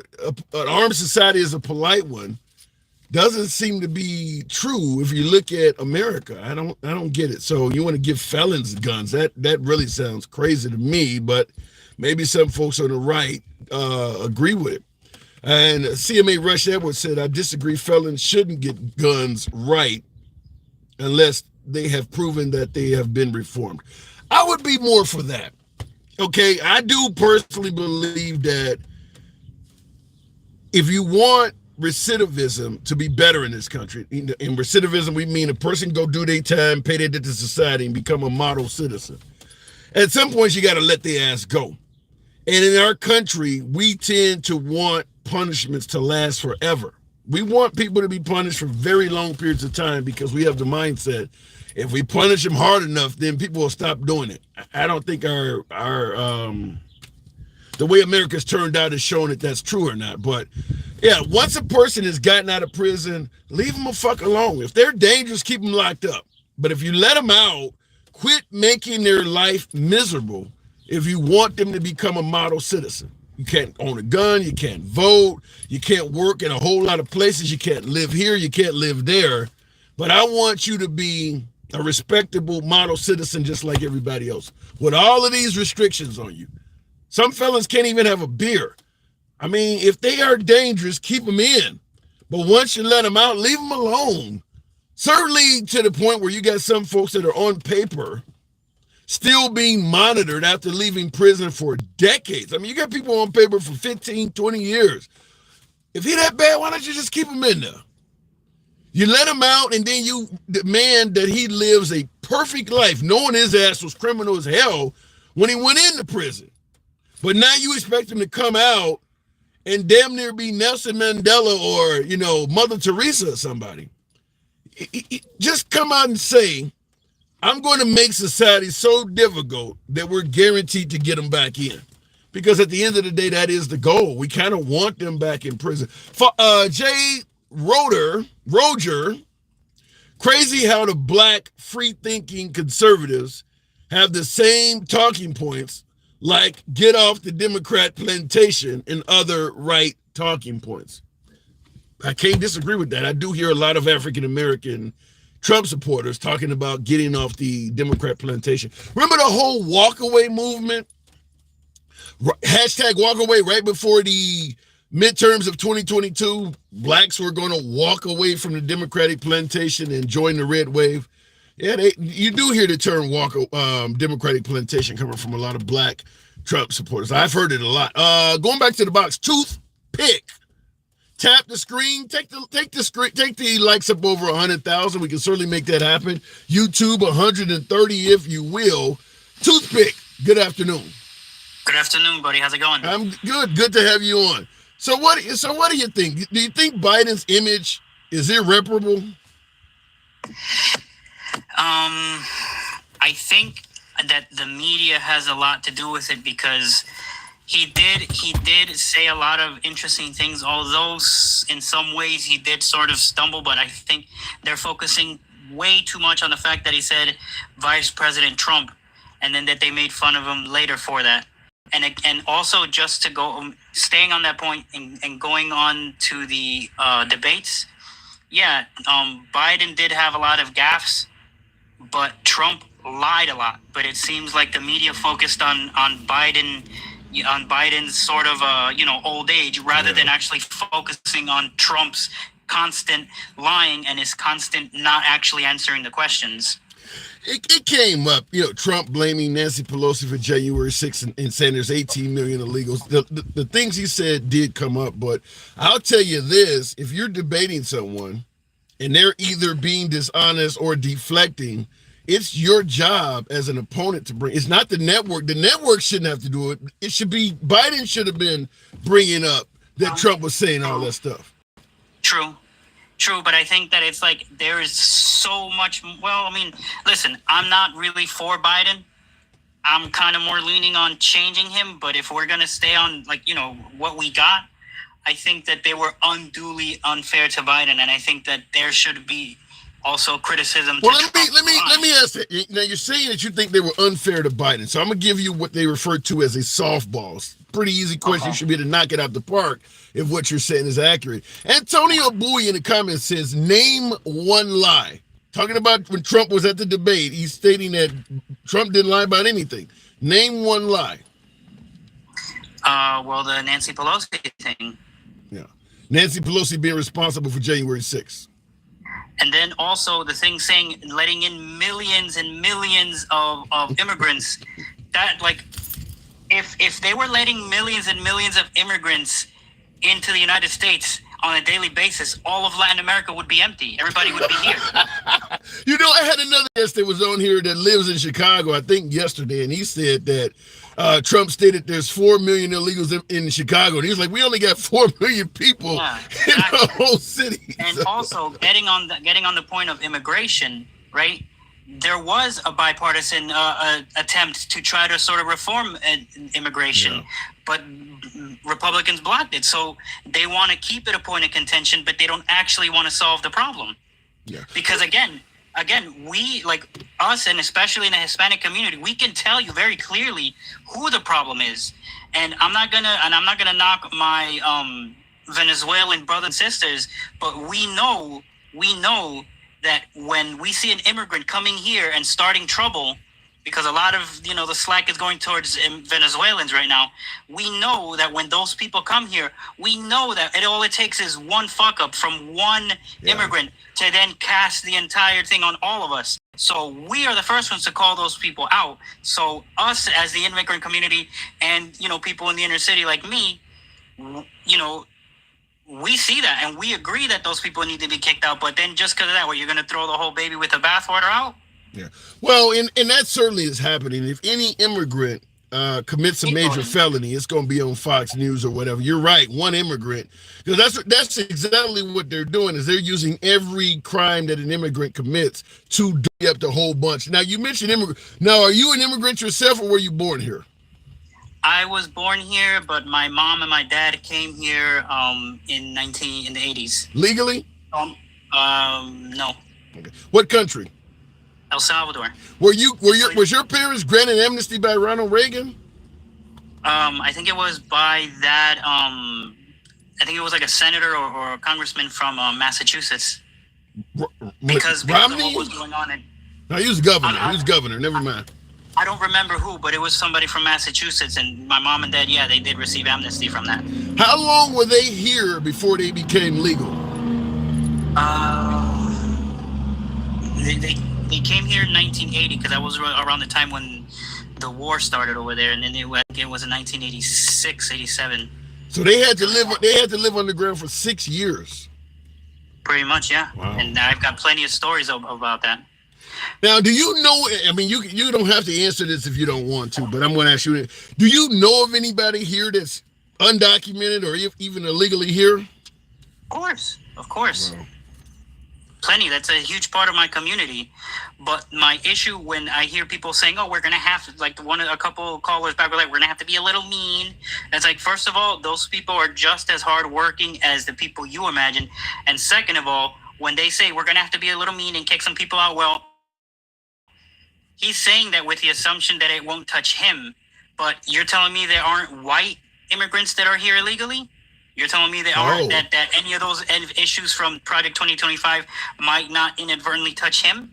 A: an armed society is a polite one doesn't seem to be true if you look at America. I don't get it. So you want to give felons guns? That really sounds crazy to me, but maybe some folks on the right agree with it. And CMA Rush Edwards said, I disagree. Felons shouldn't get guns right unless they have proven that they have been reformed. I would be more for that. Okay, I do personally believe that if you want recidivism to be better in this country, in recidivism, we mean a person go do their time, pay their debt to society, and become a model citizen. At some point, you got to let their ass go. And in our country, we tend to want punishments to last forever. We want people to be punished for very long periods of time because we have the mindset, if we punish them hard enough, then people will stop doing it. I don't think the way America's turned out is showing that that's true or not. But yeah, once a person has gotten out of prison, leave them a fuck alone. If they're dangerous, keep them locked up. But if you let them out, quit making their life miserable if you want them to become a model citizen. You can't own a gun, you can't vote, you can't work in a whole lot of places, you can't live here, you can't live there. But I want you to be a respectable model citizen just like everybody else, with all of these restrictions on you. Some felons can't even have a beer. I mean, if they are dangerous, keep them in. But once you let them out, leave them alone. Certainly to the point where you got some folks that are on paper still being monitored after leaving prison for decades. I mean, you got people on paper for 15, 20 years. If he that bad, why don't you just keep him in there? You let him out, and then you demand that he lives a perfect life, knowing his ass was criminal as hell when he went into prison. But now you expect him to come out and damn near be Nelson Mandela or, Mother Teresa or somebody. Just come out and say, I'm going to make society so difficult that we're guaranteed to get them back in. Because at the end of the day, that is the goal. We kind of want them back in prison. Jay Roger, crazy how the black free-thinking conservatives have the same talking points like get off the Democrat plantation and other right talking points. I can't disagree with that. I do hear a lot of African-American Trump supporters talking about getting off the Democrat plantation. Remember the whole walkaway movement? Hashtag walkaway right before the midterms of 2022. Blacks were going to walk away from the Democratic plantation and join the red wave. Yeah, you do hear the term Democratic plantation coming from a lot of black Trump supporters. I've heard it a lot. Going back to the box, toothpick. Tap the screen, take the likes up over 100,000. We can certainly make that happen. YouTube 130, if you will. Toothpick. Good afternoon.
H: Good afternoon, buddy. How's it going?
A: I'm good. Good to have you on. So what do you think? Do you think Biden's image is irreparable?
H: I think that the media has a lot to do with it because he did say a lot of interesting things, although in some ways he did sort of stumble, but I think they're focusing way too much on the fact that he said Vice President Trump, and then that they made fun of him later for that. And also just to go, staying on that point and going on to the debates, yeah, Biden did have a lot of gaffes, but Trump lied a lot. But it seems like the media focused on Biden, on Biden's sort of old age, rather than actually focusing on Trump's constant lying and his constant not actually answering the questions.
A: It came up, Trump blaming Nancy Pelosi for January 6th and saying there's 18 million illegals. The things he said did come up, but I'll tell you this, if you're debating someone and they're either being dishonest or deflecting, it's your job as an opponent to bring. It's not the network. The network shouldn't have to do it. It should be, Biden should have been bringing up that Trump was saying all that stuff.
H: True, but I think that it's like there is so much. Well, I mean, listen, I'm not really for Biden. I'm kind of more leaning on changing him. But if we're going to stay on, what we got, I think that they were unduly unfair to Biden. And I think that there should be also criticism.
A: Well, let me ask that. Now, you're saying that you think they were unfair to Biden. So I'm going to give you what they refer to as a softball. Pretty easy question. You should be able to knock it out the park if what you're saying is accurate. Antonio Bowie in the comments says, name one lie. Talking about when Trump was at the debate, he's stating that Trump didn't lie about anything. Name one lie.
H: Well, the Nancy Pelosi thing.
A: Yeah. Nancy Pelosi being responsible for January 6th.
H: And then also the thing saying letting in millions and millions of immigrants. That, like, if they were letting millions and millions of immigrants into the United States on a daily basis, all of Latin America would be empty. Everybody would be here.
A: You know, I had another guest that was on here that lives in Chicago, I think yesterday, and he said that Trump stated there's 4 million illegals in Chicago. And he was like, we only got 4 million people in the whole city.
H: And also, getting on the point of immigration, right? There was a bipartisan attempt to try to sort of reform immigration, but Republicans blocked it. So they want to keep it a point of contention, but they don't actually want to solve the problem. Yeah. Because again, we, like us, and especially in the Hispanic community, we can tell you very clearly who the problem is. And I'm not gonna knock my Venezuelan brothers and sisters, but we know that when we see an immigrant coming here and starting trouble, because a lot of, the slack is going towards Venezuelans right now, we know that when those people come here, we know that all it takes is one fuck up from one immigrant to then cast the entire thing on all of us. So we are the first ones to call those people out. So us as the immigrant community and, people in the inner city like me, we see that and we agree that those people need to be kicked out. But then just because of that, you're going to throw the whole baby with the bathwater out?
A: Yeah. Well, and that certainly is happening. If any immigrant commits a major felony, it's going to be on Fox News or whatever. You're right. One immigrant, because that's exactly what they're doing, is they're using every crime that an immigrant commits to d up the whole bunch. Now, you mentioned immigrant. Now, are you an immigrant yourself, or were you born here?
H: I was born here, but my mom and my dad came here in the 80s.
A: Legally?
H: No.
A: Okay. What country?
H: El Salvador.
A: Was your parents granted amnesty by Ronald Reagan?
H: I think it was by that. I think it was like a senator or a congressman from Massachusetts. Because of what was going on.
A: No, he was governor. He was governor. Never mind.
H: I don't remember who, but it was somebody from Massachusetts, and my mom and dad, they did receive amnesty from that.
A: How long were they here before they became legal?
H: They came here in 1980, because that was around the time when the war started over there, and then it was in 1986, 87.
A: So they had to live underground for 6 years.
H: Pretty much, yeah. Wow. And I've got plenty of stories about that.
A: Now, do you know, I mean, you don't have to answer this if you don't want to, but I'm going to ask you, do you know of anybody here that's undocumented or even illegally here?
H: Of course.
A: Wow.
H: Plenty. That's a huge part of my community. But my issue when I hear people saying, we're going to have to, like a couple callers back were like, we're going to have to be a little mean. It's like, first of all, those people are just as hardworking as the people you imagine. And second of all, when they say we're going to have to be a little mean and kick some people out, well, he's saying that with the assumption that it won't touch him. But you're telling me there aren't white immigrants that are here illegally? You're telling me there aren't that any of those issues from Project 2025 might not inadvertently touch him?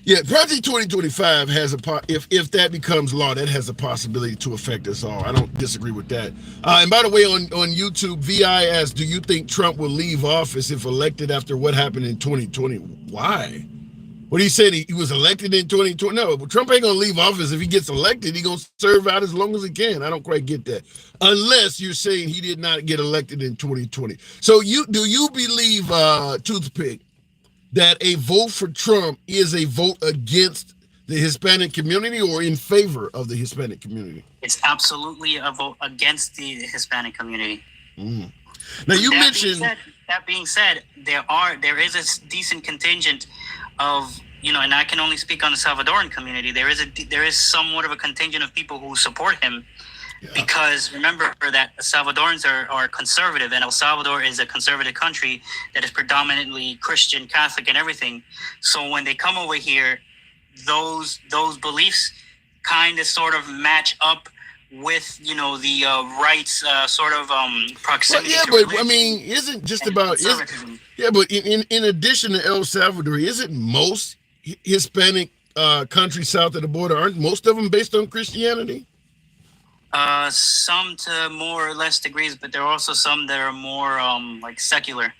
A: Yeah, Project 2025 has if that becomes law, that has a possibility to affect us all. I don't disagree with that. And by the way, on YouTube, VI asks, do you think Trump will leave office if elected after what happened in 2020? Why? What he said, he was elected in 2020. No, Trump ain't gonna leave office. If he gets elected, he gonna serve out as long as he can. I don't quite get that. Unless you're saying he did not get elected in 2020. So do you believe, Toothpick, that a vote for Trump is a vote against the Hispanic community or in favor of the Hispanic community?
H: It's absolutely a vote against the Hispanic community.
A: Mm. Now you mentioned.
H: That being said, there is a decent contingent of, and I can only speak on the Salvadoran community. There is somewhat of a contingent of people who support him, because remember that Salvadorans are conservative, and El Salvador is a conservative country that is predominantly Christian, Catholic, and everything. So when they come over here, those beliefs kind of sort of match up with the rights sort of proximity.
A: But I mean, isn't just about but in addition to El Salvador, isn't most Hispanic countries south of the border, aren't most of them based on Christianity?
H: Some to more or less degrees, but there are also some that are more like secular.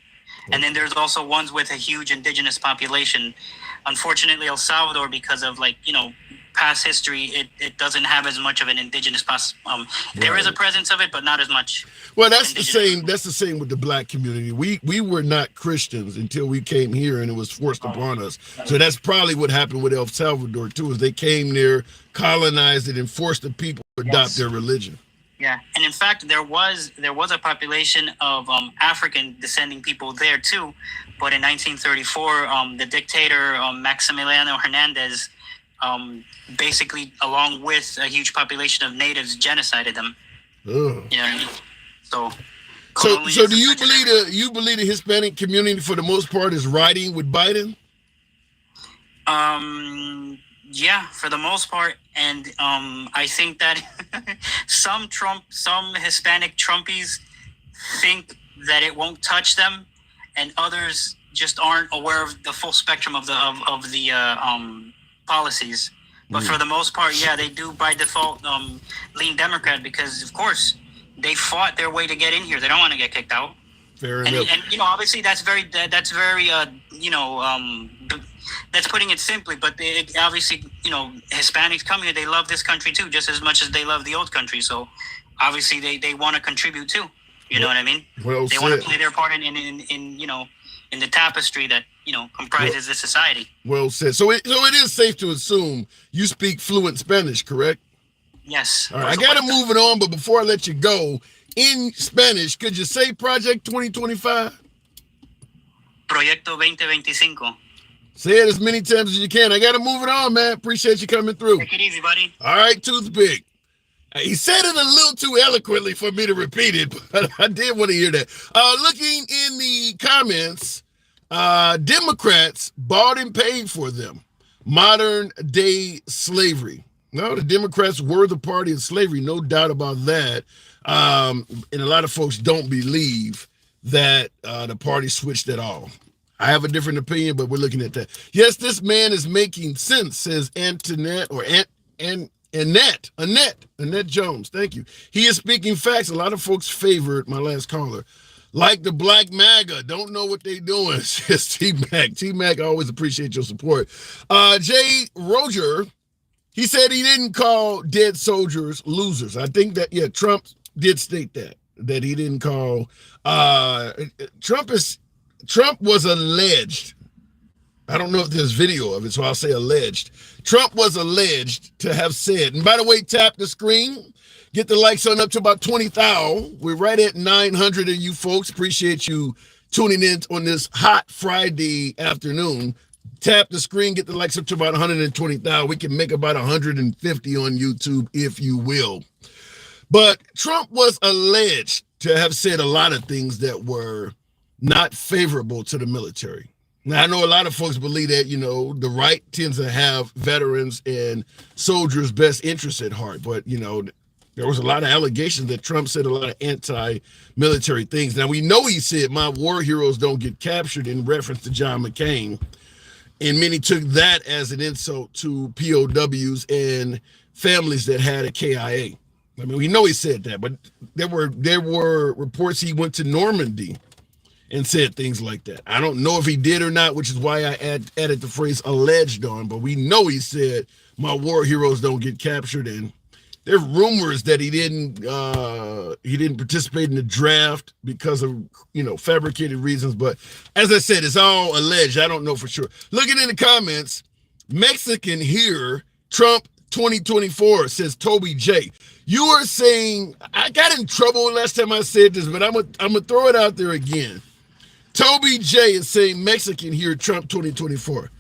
H: And then there's also ones with a huge indigenous population. Unfortunately, El Salvador, because of past history, it doesn't have as much of an indigenous there is a presence of it, but not as much.
A: Well, that's the same. That's the same with the black community. We were not Christians until we came here, and it was forced upon us. So that's probably what happened with El Salvador too. Is they came there, colonized it, and forced the people to adopt their religion.
H: Yeah, and in fact, there was a population of African descending people there too, but in 1934, the dictator Maximiliano Hernandez, basically, along with a huge population of natives, genocided them.
A: Ugh.
H: You know what I mean? So
A: do you believe the Hispanic community for the most part is riding with Biden?
H: Yeah, for the most part, and I think that some Hispanic Trumpies think that it won't touch them, and others just aren't aware of the full spectrum of the policies. But for the most part, yeah, they do by default lean Democrat because, of course, they fought their way to get in here. They don't want to get kicked out.
A: Fair enough.
H: And obviously that's very that's putting it simply. But obviously, Hispanics come here. They love this country too, just as much as they love the old country. So obviously they want to contribute too. You know what I mean?
A: Well
H: they
A: said.
H: want to play their part in the tapestry that comprises this society.
A: Well said. So it is safe to assume you speak fluent Spanish, correct?
H: Yes.
A: All right, I gotta move it on, but before I let you go, in Spanish, could you say Project 2025?
H: Proyecto 2025.
A: Say it as many times as you can. I gotta move it on, man. Appreciate you coming through.
H: Take it easy, buddy.
A: All right, Toothpick. He said it a little too eloquently for me to repeat it, but I did want to hear that. Looking in the comments, Democrats bought and paid for them. Modern day slavery. No, the Democrats were the party of slavery, no doubt about that. And a lot of folks don't believe that the party switched at all. I have a different opinion, but we're looking at that. Yes, this man is making sense, says Antoinette or Annette Jones. Thank you. He is speaking facts. A lot of folks favored my last caller. Like the Black MAGA, don't know what they doing, says T-Mac. T-Mac, I always appreciate your support. Jay Roger, he said he didn't call dead soldiers losers. I think that, yeah, Trump did state that he didn't call. Trump was alleged. I don't know if there's video of it, so I'll say alleged. Trump was alleged to have said, and by the way, tap the screen, get the likes on up to about 20,000. We're right at 900 of you folks. Appreciate you tuning in on this hot Friday afternoon. Tap the screen, get the likes up to about 120,000. We can make about 150 on YouTube, if you will. But Trump was alleged to have said a lot of things that were not favorable to the military. Now, I know a lot of folks believe that, the right tends to have veterans and soldiers' best interests at heart. But, there was a lot of allegations that Trump said a lot of anti-military things. Now, we know he said, my war heroes don't get captured in reference to John McCain. And many took that as an insult to POWs and families that had a KIA. I mean, we know he said that, but there were reports he went to Normandy and said things like that. I don't know if he did or not, which is why I added the phrase alleged on, but we know he said, my war heroes don't get captured. And there are rumors that he didn't participate in the draft because of, fabricated reasons. But as I said, it's all alleged. I don't know for sure. Looking in the comments, Mexican here, Trump 2024, says Toby J. You are saying, I got in trouble last time I said this, but I'm gonna throw it out there again. Toby J is saying Mexican here, Trump 2024.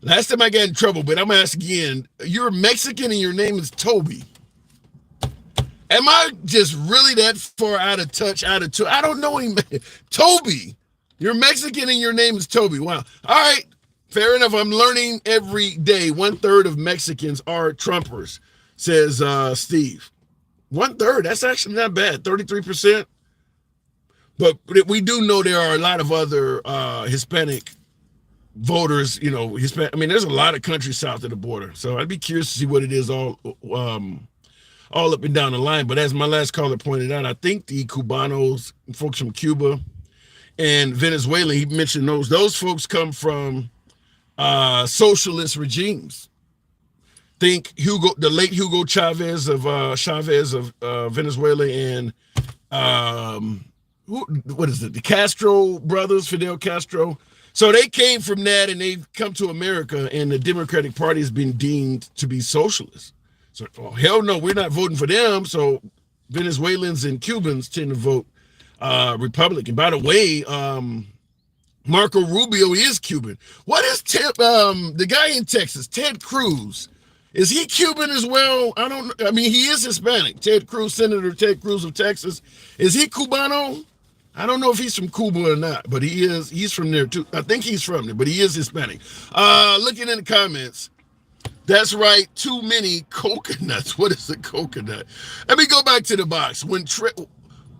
A: Last time I got in trouble, but I'm gonna ask again. You're Mexican and your name is Toby. Am I just really that far out of touch, I don't know him. Toby, you're Mexican and your name is Toby. Wow. All right, fair enough. I'm learning every day. 1/3 of Mexicans are Trumpers, says Steve. 1/3, that's actually not bad, 33%. But we do know there are a lot of other Hispanic voters, Hispanic. I mean, there's a lot of countries south of the border. So I'd be curious to see what it is all all up and down the line. But as my last caller pointed out, I think the Cubanos, folks from Cuba and Venezuela, he mentioned those folks come from socialist regimes. Think the late Hugo Chavez of Venezuela, and what is it? The Castro brothers, Fidel Castro. So they came from that, and they've come to America, and the Democratic Party has been deemed to be socialist. So, hell no, we're not voting for them. So Venezuelans and Cubans tend to vote Republican. By the way, Marco Rubio is Cuban. What is the guy in Texas, Ted Cruz? Is he Cuban as well? I mean, he is Hispanic. Ted Cruz, Senator Ted Cruz of Texas. Is he Cubano? I don't know if he's from Cuba or not, but he's from there too. I think he's from there, but he is Hispanic. Looking in the comments, that's right, too many coconuts. What is a coconut? Let me go back to the box. When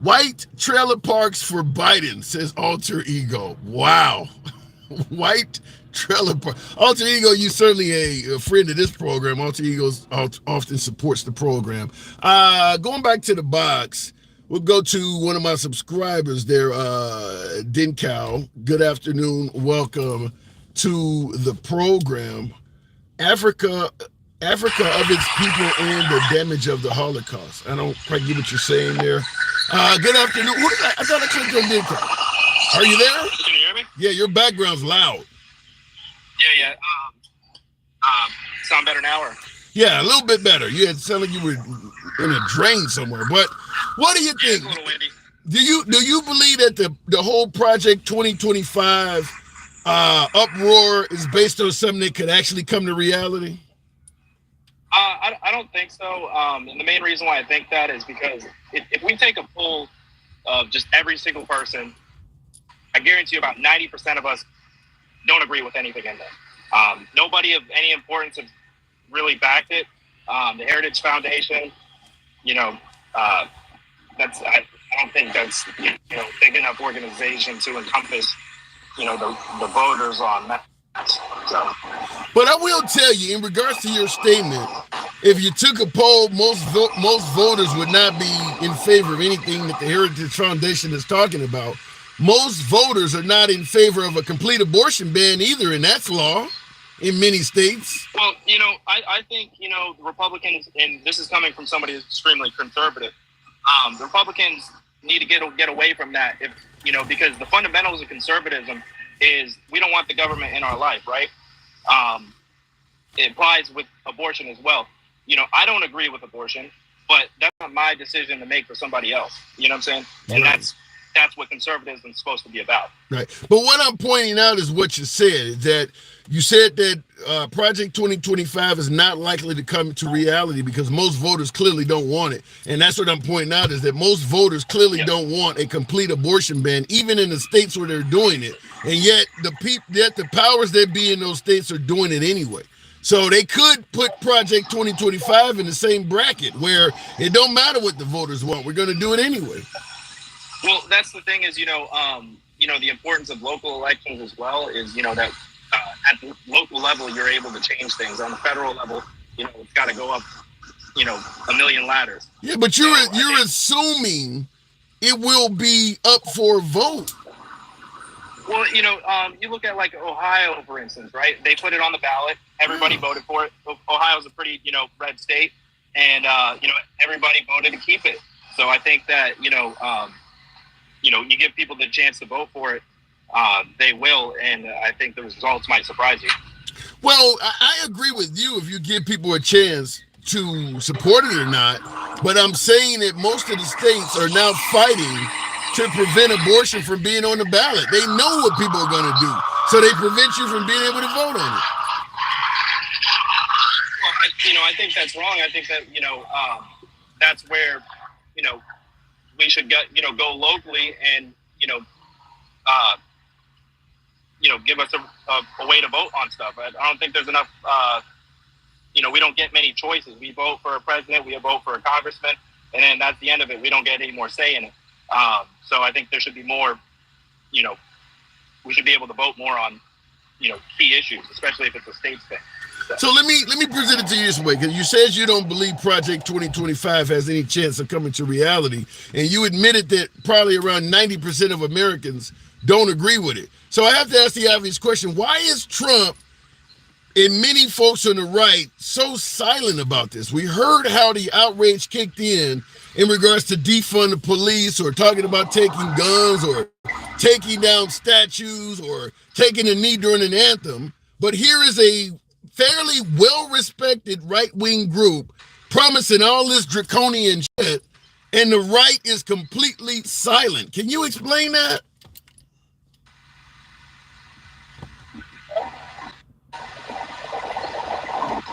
A: white trailer parks for Biden, says Alter Ego. Wow. White trailer park. Alter Ego, you certainly a friend of this program. Alter Ego often supports the program. Going back to the box, we'll go to one of my subscribers there, Dinkow. Good afternoon. Welcome to the program. Africa of its people and the damage of the Holocaust. I don't quite get what you're saying there. Good afternoon. I thought I clicked on Dinkow. Are you there?
C: Can you hear me?
A: Yeah, your background's loud.
C: Yeah. Sound better now, or?
A: Yeah, a little bit better. Yeah, it sounded like you were in a drain somewhere. But what do you think?
C: It's a little windy.
A: Do you believe that the whole Project 2025 uproar is based on something that could actually come to reality?
C: I don't think so. And the main reason why I think that is because if we take a poll of just every single person, I guarantee you about 90% of us don't agree with anything in there. Nobody of any importance have really backed it. The Heritage Foundation, I don't think that's big enough organization to encompass the voters on that. So.
A: But I will tell you, in regards to your statement, if you took a poll, most voters would not be in favor of anything that the Heritage Foundation is talking about. Most voters are not in favor of a complete abortion ban either, and that's law in many states.
C: Well, I think, the Republicans, and this is coming from somebody who's extremely conservative, the Republicans need to get away from that, because the fundamentals of conservatism is we don't want the government in our life, right? It applies with abortion as well. I don't agree with abortion, but that's not my decision to make for somebody else. You know what I'm saying? And
A: Right.
C: that's what conservatism is supposed to be about.
A: Right. But what I'm pointing out is what you said, that you said that Project 2025 is not likely to come to reality because most voters clearly don't want it. And that's what I'm pointing out, is that most voters clearly don't want a complete abortion ban, even in the states where they're doing it. And yet the powers that be in those states are doing it anyway. So they could put Project 2025 in the same bracket where it don't matter what the voters want. We're going to do it anyway.
C: Well, that's the thing is, the importance of local elections as well is, that at the local level, you're able to change things. On the federal level, it's got to go up, a million ladders.
A: Yeah, but you're assuming it will be up for a vote.
C: Well, you look at like Ohio, for instance, right? They put it on the ballot. Everybody voted for it. Ohio's a pretty, red state, and everybody voted to keep it. So I think that you give people the chance to vote for it, they will, and I think the results might surprise you.
A: Well, I agree with you if you give people a chance to support it or not, but I'm saying that most of the states are now fighting to prevent abortion from being on the ballot. They know what people are going to do, so they prevent you from being able to vote on it.
C: Well, I think that's wrong. I think that, that's where, we should go locally and, give us a way to vote on stuff. I don't think there's enough, we don't get many choices. We vote for a president, we vote for a congressman, and then that's the end of it. We don't get any more say in it. So I think there should be more, we should be able to vote more on, key issues, especially if it's a state thing.
A: So let me present it to you this way, because you said you don't believe Project 2025 has any chance of coming to reality, and you admitted that probably around 90% of Americans don't agree with it. So I have to ask the obvious question: why is Trump and many folks on the right so silent about this? We heard how the outrage kicked in regards to defund the police, or talking about taking guns, or taking down statues, or taking a knee during an anthem. But here is a fairly well-respected right-wing group promising all this draconian shit, and the right is completely silent. Can you explain that?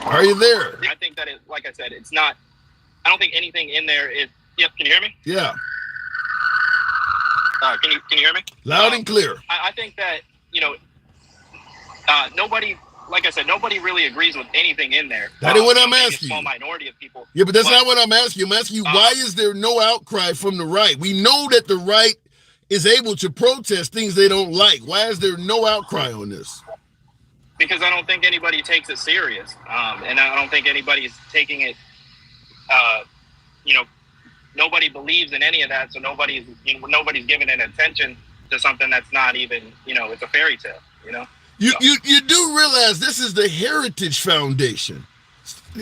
A: Are you there?
I: I think that it, like I said, it's not. I don't think anything in there is. Yep. Can you hear me?
A: Yeah.
I: Can you hear me?
A: Loud and clear.
I: I think that nobody. Like I said, nobody really agrees with anything in there.
A: That is what I'm asking.
I: A small minority of people.
A: Yeah, but that's not what I'm asking. I'm asking you, why is there no outcry from the right? We know that the right is able to protest things they don't like. Why is there no outcry on this?
I: Because I don't think anybody takes it serious, and I don't think anybody's taking it. Nobody believes in any of that, so nobody's giving it attention to something that's not even, it's a fairy tale,
A: You do realize this is the Heritage Foundation.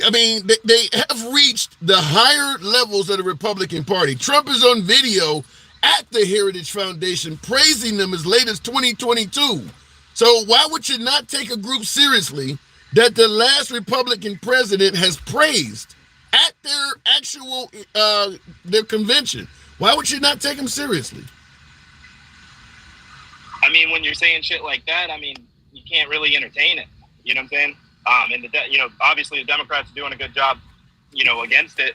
A: I mean, they have reached the higher levels of the Republican Party. Trump is on video at the Heritage Foundation praising them as late as 2022. So why would you not take a group seriously that the last Republican president has praised at their actual their convention? Why would you not take them seriously?
I: I mean, when you're saying shit like that, I mean, you can't really entertain it. You know what I'm saying? And obviously the Democrats are doing a good job, against it.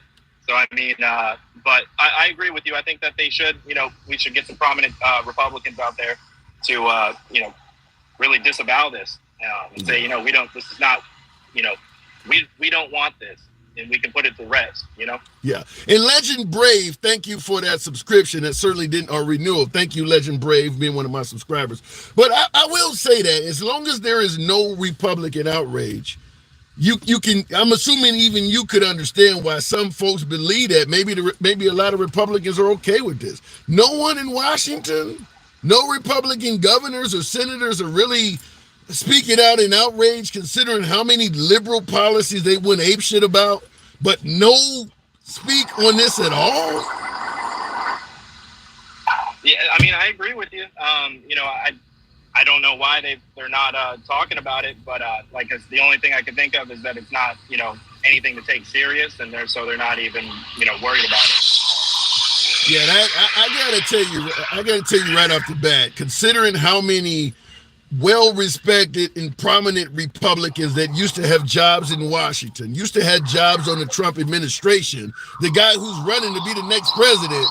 I: So I mean, but I agree with you. I think that they should, we should get some prominent Republicans out there to, really disavow this and say, this is not, we don't want this, and we can put it to rest,
A: Yeah. And Legend Brave, thank you for that subscription. That certainly didn't, or renewal. Thank you, Legend Brave, being one of my subscribers. But I will say that as long as there is no Republican outrage, you can, I'm assuming even you could understand why some folks believe that maybe a lot of Republicans are okay with this. No one in Washington, no Republican governors or senators are really speaking out in outrage, considering how many liberal policies they went apeshit about, but no speak on this at all.
I: Yeah, I mean, I agree with you. I don't know why they're not talking about it, but it's the only thing I could think of is that it's not anything to take serious, and they're not even worried about it.
A: Yeah, I gotta tell you right off the bat, considering how many well-respected and prominent Republicans that used to have jobs in Washington, used to have jobs on the Trump administration, the guy who's running to be the next president,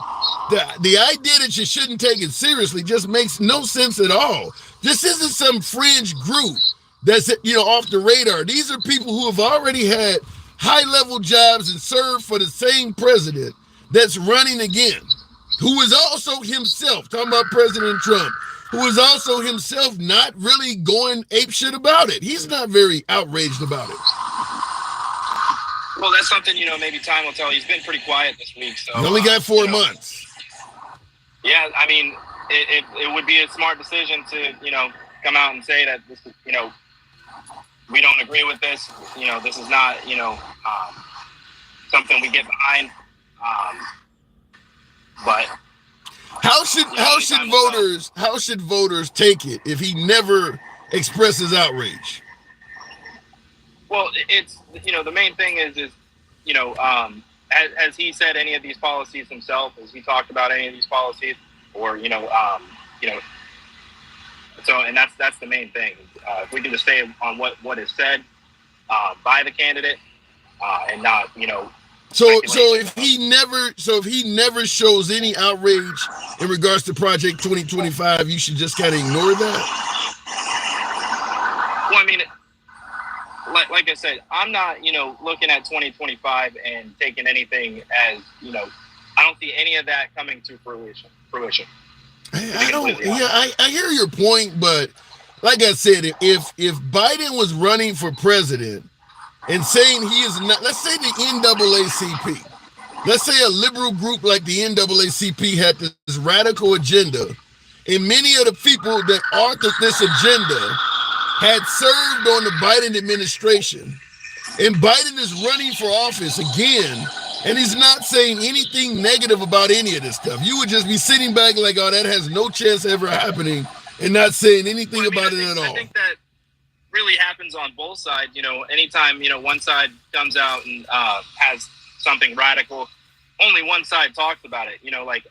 A: the idea that you shouldn't take it seriously just makes no sense at all. This isn't some fringe group that's off the radar. These are people who have already had high-level jobs and served for the same president that's running again, who is also himself, talking about President Trump, who is also himself not really going apeshit about it. He's not very outraged about it.
I: Well, that's something, maybe time will tell. He's been pretty quiet this week. So
A: he only got 4 months.
I: Yeah, I mean, it would be a smart decision to, come out and say that this is, we don't agree with this. This is not, something we get behind. But
A: how should voters take it if he never expresses outrage?
I: Well, it's the main thing is has he said any of these policies himself? Has he talked about any of these policies, or so, and that's the main thing. If we can just stay on what is said by the candidate and not
A: So if he never shows any outrage in regards to Project 2025, you should just kind of ignore that?
I: Well, I mean, like I said, I'm not, looking at 2025 and taking anything as, I don't see any of that coming to fruition.
A: I hear your point, but like I said, if Biden was running for president and saying he is not, let's say the NAACP, let's say a liberal group like the NAACP had this radical agenda, and many of the people that authored this agenda had served on the Biden administration, and Biden is running for office again, and he's not saying anything negative about any of this stuff. You would just be sitting back like, oh, that has no chance of ever happening, and not saying anything about it at all.
I: I think that really happens on both sides. You know, anytime, you know, one side comes out and has something radical, only one side talks about it, you know, like,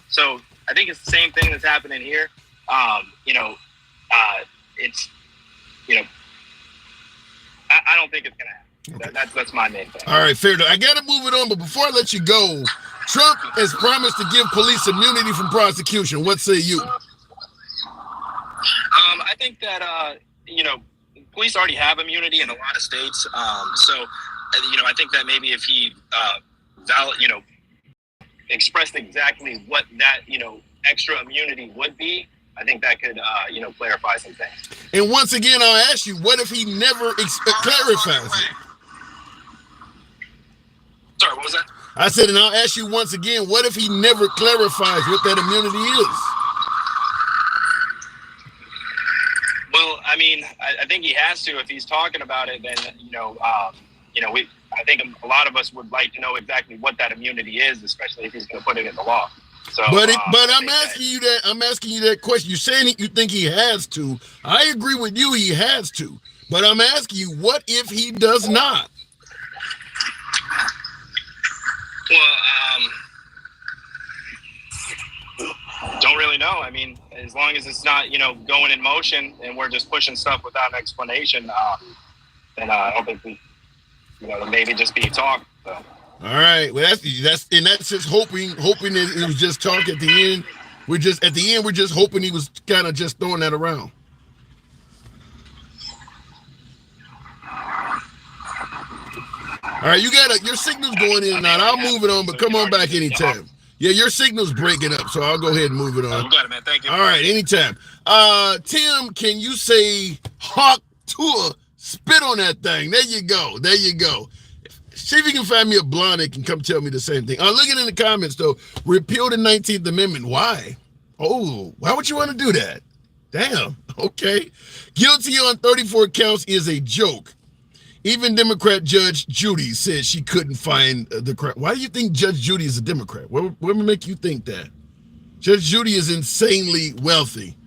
I: so I think it's the same thing that's happening here. It's, you know, I don't think it's going to happen. Okay. That's my main thing.
A: All right, fair enough. I got to move it on, but before I let you go, Trump has promised to give police immunity from prosecution. What say you?
I: I think that, you know, police already have immunity in a lot of states. So, you know, I think that maybe if he, you know, expressed exactly what that, you know, extra immunity would be, I think that could, you know, clarify some things.
A: And once again, I'll ask you, what if he never clarifies it?
I: Sorry, what was that?
A: I said, and I'll ask you once again, what if he never clarifies what that immunity is?
I: Well, I mean, I think he has to. If he's talking about it, then, you know, I think a lot of us would like to know exactly what that immunity is, especially if he's going to put it in the law. So,
A: but I'm asking you that. I'm asking you that question. You're saying you think he has to. I agree with you. He has to. But I'm asking you, what if he does not?
I: Well, don't really know. I mean, as long as it's not, you know, going in motion and we're just pushing stuff without an explanation, then I don't think we, you know, maybe just be talk. So.
A: All right. Well, that's just hoping that it was just talk at the end. We're just hoping he was kind of just throwing that around. All right, you got your signal's going in and out. I'll move it on, but come on back anytime. Yeah, your signal's breaking up, so I'll go ahead and move it on.
I: You got it, man. Thank you.
A: All right, anytime. Tim, can you say hawk tour? Spit on that thing. There you go. There you go. See if you can find me a blonde that can come tell me the same thing. Look in the comments, though. Repeal the 19th Amendment. Why? Oh, why would you want to do that? Damn. Okay. Guilty on 34 counts is a joke. Even Democrat Judge Judy said she couldn't find the crime. Why do you think Judge Judy is a Democrat? What would make you think that? Judge Judy is insanely wealthy.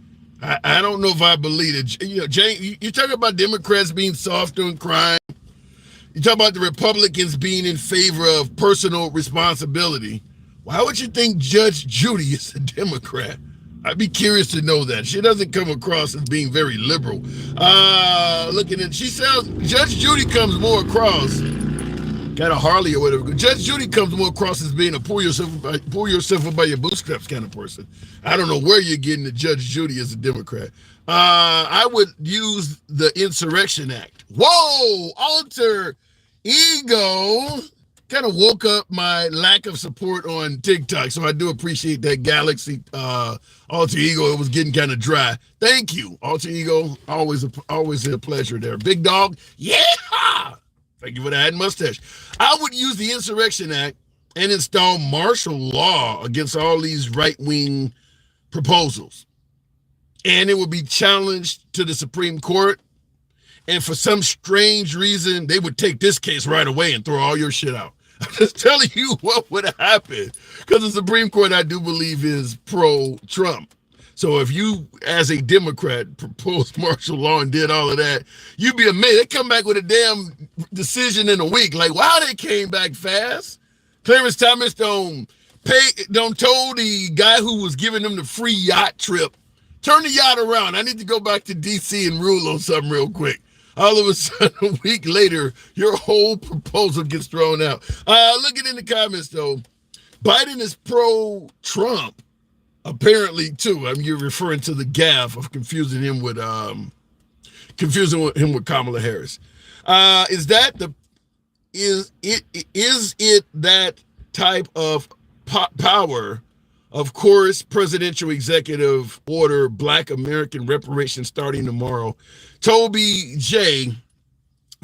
A: I don't know if I believe it. You know, Jane, you talk about Democrats being soft on crime. You talk about the Republicans being in favor of personal responsibility. Why would you think Judge Judy is a Democrat? I'd be curious to know that. She doesn't come across as being very liberal. Looking at, Judge Judy comes more across, got a Harley or whatever. Judge Judy comes more across as being a pull yourself up by your bootstraps kind of person. I don't know where you're getting the Judge Judy as a Democrat. I would use the Insurrection Act. Whoa, alter ego. Kind of woke up my lack of support on TikTok, so I do appreciate that. Galaxy alter ego. It was getting kind of dry. Thank you, alter ego. Always a pleasure there. Big dog, yeah. Thank you for that mustache. I would use the Insurrection Act and install martial law against all these right-wing proposals, and it would be challenged to the Supreme Court. And for some strange reason, they would take this case right away and throw all your shit out. I'm just telling you what would happen, because the Supreme Court, I do believe, is pro-Trump. So if you, as a Democrat, proposed martial law and did all of that, you'd be amazed. They come back with a damn decision in a week. Like, wow, they came back fast. Clarence Thomas don't told the guy who was giving them the free yacht trip, turn the yacht around. I need to go back to D.C. and rule on something real quick. All of a sudden, a week later, your whole proposal gets thrown out. Looking in the comments, though, Biden is pro-Trump, apparently, too. I mean, you're referring to the gaffe of confusing him with Kamala Harris. Is it that type of power? Of course, presidential executive order, Black American reparations starting tomorrow. Toby J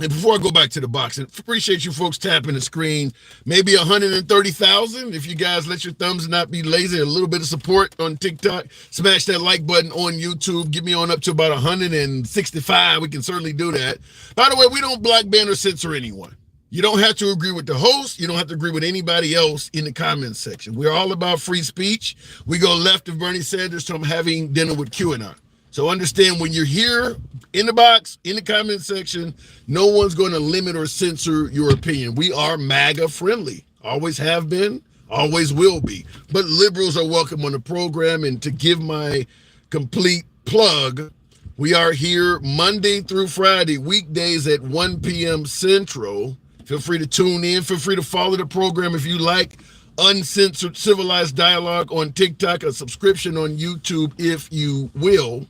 A: And before I go back to the box, appreciate you folks tapping the screen. Maybe 130,000. If you guys let your thumbs not be lazy, a little bit of support on TikTok. Smash that like button on YouTube. Get me on up to about 165. We can certainly do that. By the way, we don't block, ban, or censor anyone. You don't have to agree with the host. You don't have to agree with anybody else in the comments section. We're all about free speech. We go left of Bernie Sanders to having dinner with QAnon. So understand, when you're here in the box, in the comment section, no one's going to limit or censor your opinion. We are MAGA friendly. Always have been, always will be. But liberals are welcome on the program. And to give my complete plug, we are here Monday through Friday, weekdays at 1 p.m. Central. Feel free to tune in. Feel free to follow the program if you like. Uncensored Civilized Dialogue on TikTok, a subscription on YouTube if you will.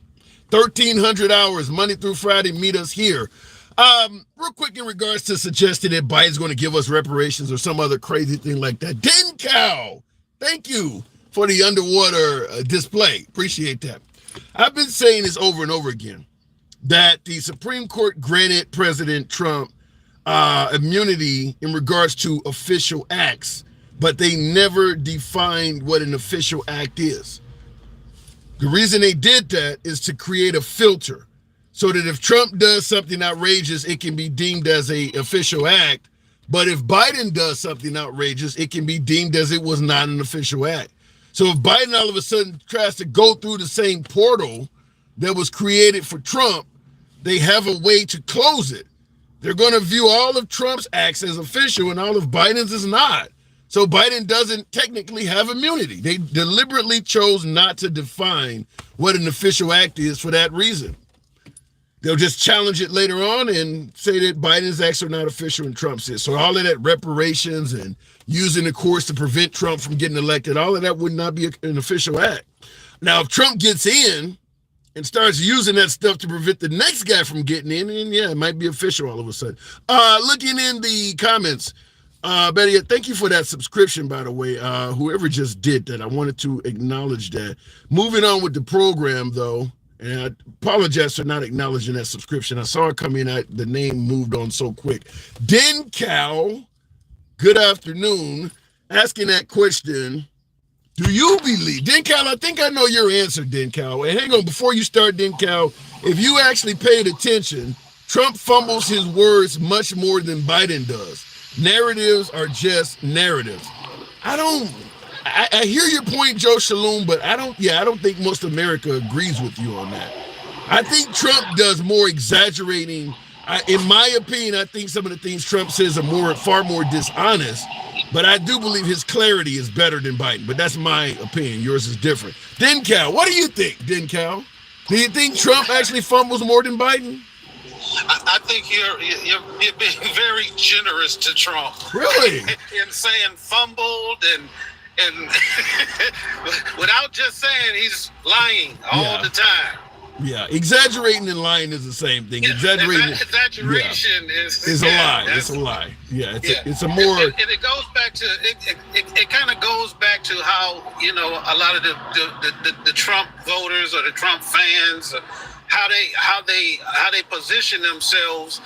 A: 1,300 hours, Monday through Friday, meet us here. Real quick, in regards to suggesting that Biden's going to give us reparations or some other crazy thing like that. Den Cow, thank you for the underwater display. Appreciate that. I've been saying this over and over again, that the Supreme Court granted President Trump immunity in regards to official acts, but they never defined what an official act is. The reason they did that is to create a filter so that if Trump does something outrageous, it can be deemed as an official act. But if Biden does something outrageous, it can be deemed as it was not an official act. So if Biden all of a sudden tries to go through the same portal that was created for Trump, they have a way to close it. They're going to view all of Trump's acts as official and all of Biden's is not. So Biden doesn't technically have immunity. They deliberately chose not to define what an official act is for that reason. They'll just challenge it later on and say that Biden's acts are not official and Trump's is. So all of that reparations and using the courts to prevent Trump from getting elected, all of that would not be an official act. Now, if Trump gets in and starts using that stuff to prevent the next guy from getting in, and yeah, it might be official all of a sudden. Looking in the comments, Betty, thank you for that subscription, by the way. Whoever just did that, I wanted to acknowledge that. Moving on with the program, though, and I apologize for not acknowledging that subscription. I saw it come in, the name moved on so quick. Den Cow, good afternoon, asking that question. Do you believe, Den Cow, I think I know your answer, Den Cow. And hang on, before you start, Den Cow, if you actually paid attention, Trump fumbles his words much more than Biden does. Narratives are just narratives. I hear your point, Joe Shalom, but I don't think most America agrees with you on that. I think Trump does more exaggerating. In my opinion, I think some of the things Trump says are far more dishonest, but I do believe his clarity is better than Biden. But that's my opinion. Yours is different. Den Cow, what do you think, Den Cow? Do you think Trump actually fumbles more than Biden?
J: I think you're being very generous to Trump.
A: Really?
J: In saying fumbled and without just saying he's lying all the time.
A: Yeah, exaggerating and lying is the same thing. Exaggerating is a lie. It's a lie. Yeah, it's a more.
J: And it goes back to it kind of goes back to how a lot of the Trump voters or the Trump fans, how they position themselves.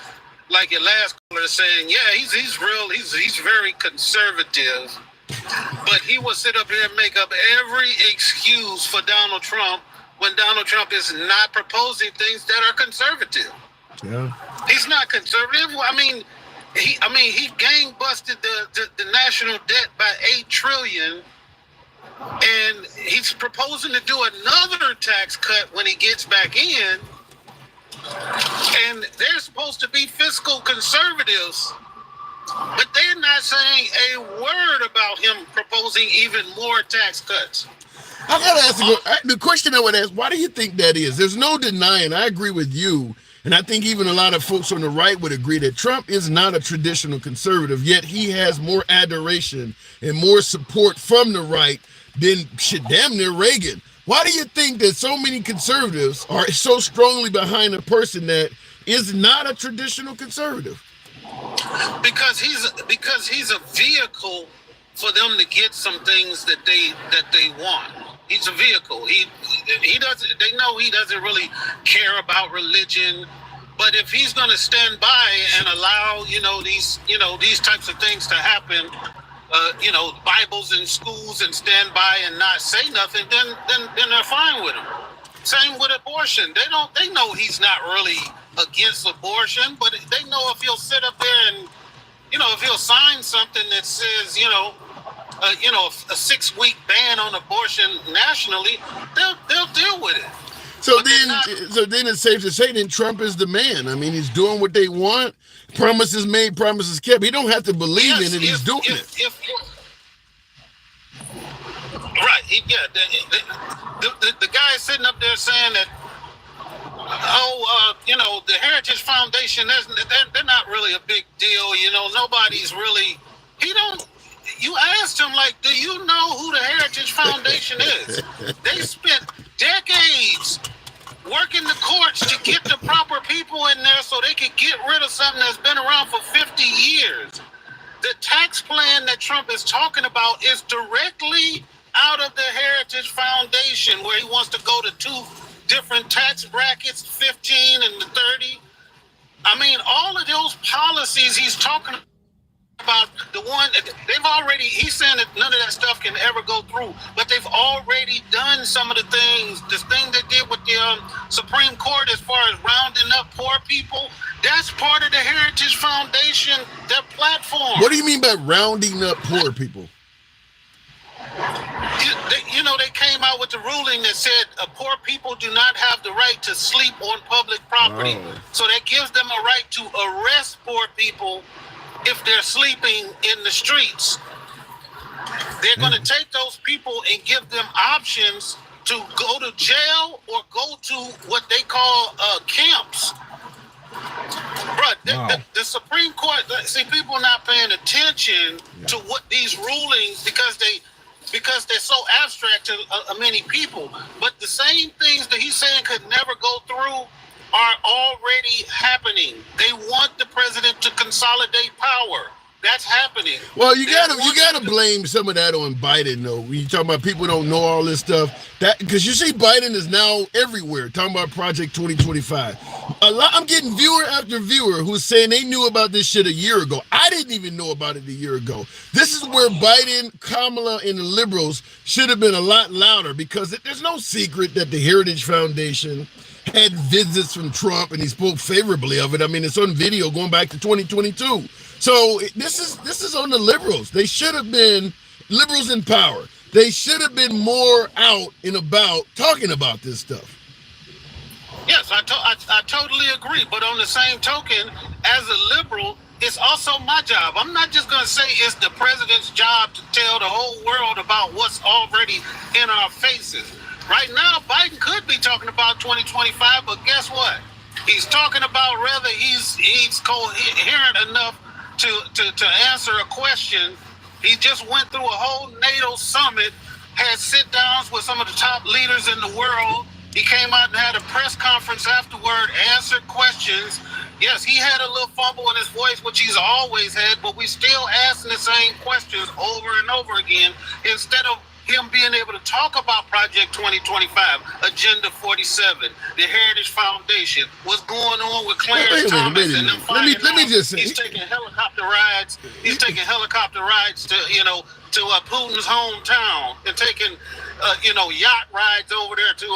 J: Like your last caller saying, yeah, he's very conservative, but he will sit up here and make up every excuse for Donald Trump when Donald Trump is not proposing things that are conservative.
A: Yeah,
J: he's not conservative. I mean, he gang busted the national debt by $8 trillion, and he's proposing to do another tax cut when he gets back in. And they're supposed to be fiscal conservatives, but they're not saying a word about him proposing even more tax cuts.
A: I gotta ask the question I would ask, why do you think that is? There's no denying, I agree with you, and I think even a lot of folks on the right would agree that Trump is not a traditional conservative, yet he has more adoration and more support from the right than damn near Reagan. Why do you think that so many conservatives are so strongly behind a person that is not a traditional conservative?
J: Because he's a vehicle for them to get some things that they want. He's a vehicle. He doesn't. They know he doesn't really care about religion, But if he's going to stand by and allow, these types of things to happen, Bibles in schools and stand by and not say nothing, then they're fine with him. Same with abortion. They know he's not really against abortion, but they know if he'll sit up there and, if he'll sign something that says, a 6-week ban on abortion nationally, they'll deal with it.
A: So then it's safe to say that Trump is the man. I mean, he's doing what they want. Promises made, promises kept. He don't have to believe in it. He's doing it.
J: Right. The guy is sitting up there saying that, the Heritage Foundation, they're not really a big deal. Nobody's really, you asked him, do you know who the Heritage Foundation is? They spent decades working the courts to get the proper people in there so they could get rid of something that's been around for 50 years. The tax plan that Trump is talking about is directly out of the Heritage Foundation, where he wants to go to 2 different tax brackets, 15 and the 30. I mean, all of those policies he's talking about, the one he's saying that none of that stuff can ever go through, but they've already done some of the things. This thing they did with the Supreme Court as far as rounding up poor people, that's part of the Heritage Foundation, their platform.
A: What do you mean by rounding up poor people?
J: They came out with the ruling that said poor people do not have the right to sleep on public property. Oh. So that gives them a right to arrest poor people if they're sleeping in the streets. They're going to take those people and give them options to go to jail or go to what they call camps. But the Supreme Court, people are not paying attention to what these rulings, because they're so abstract to many people. But the same things that he's saying could never go through are already happening. They want the president to consolidate power. That's happening.
A: Well, you gotta blame some of that on Biden, though. When you talking about people don't know all this stuff, that because you see Biden is now everywhere talking about Project 2025. I'm getting viewer after viewer who's saying they knew about this shit a year ago. I didn't even know about it a year ago. This is where Biden, Kamala, and the liberals should have been a lot louder, because there's no secret that the Heritage Foundation had visits from Trump and he spoke favorably of it. I mean, it's on video going back to 2022. So this is on the liberals. They should have been liberals in power. They should have been more out and about talking about this stuff.
J: Yes, I totally agree. But on the same token, as a liberal, it's also my job. I'm not just going to say it's the president's job to tell the whole world about what's already in our faces. Right now, Biden could be talking about 2025, but guess what? He's talking about whether he's coherent enough to answer a question. He just went through a whole NATO summit, had sit-downs with some of the top leaders in the world. He came out and had a press conference afterward, answered questions. Yes, he had a little fumble in his voice, which he's always had, but we still asking the same questions over and over again, instead of him being able to talk about Project 2025, Agenda 47, the Heritage Foundation, what's going on with Clarence Thomas, and them
A: let me just say,
J: he's taking helicopter rides. He's taking helicopter rides to Putin's hometown, and taking yacht rides over there to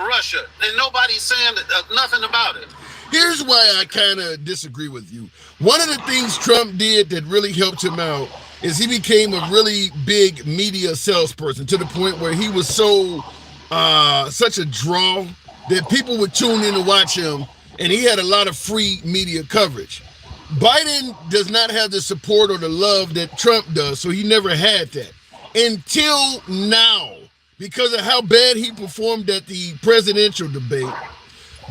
J: Russia, and nobody's saying nothing about it.
A: Here's why I kind of disagree with you. One of the things Trump did that really helped him out is he became a really big media salesperson, to the point where he was such a draw that people would tune in to watch him, and he had a lot of free media coverage. Biden does not have the support or the love that Trump does, so he never had that until now, because of how bad he performed at the presidential debate.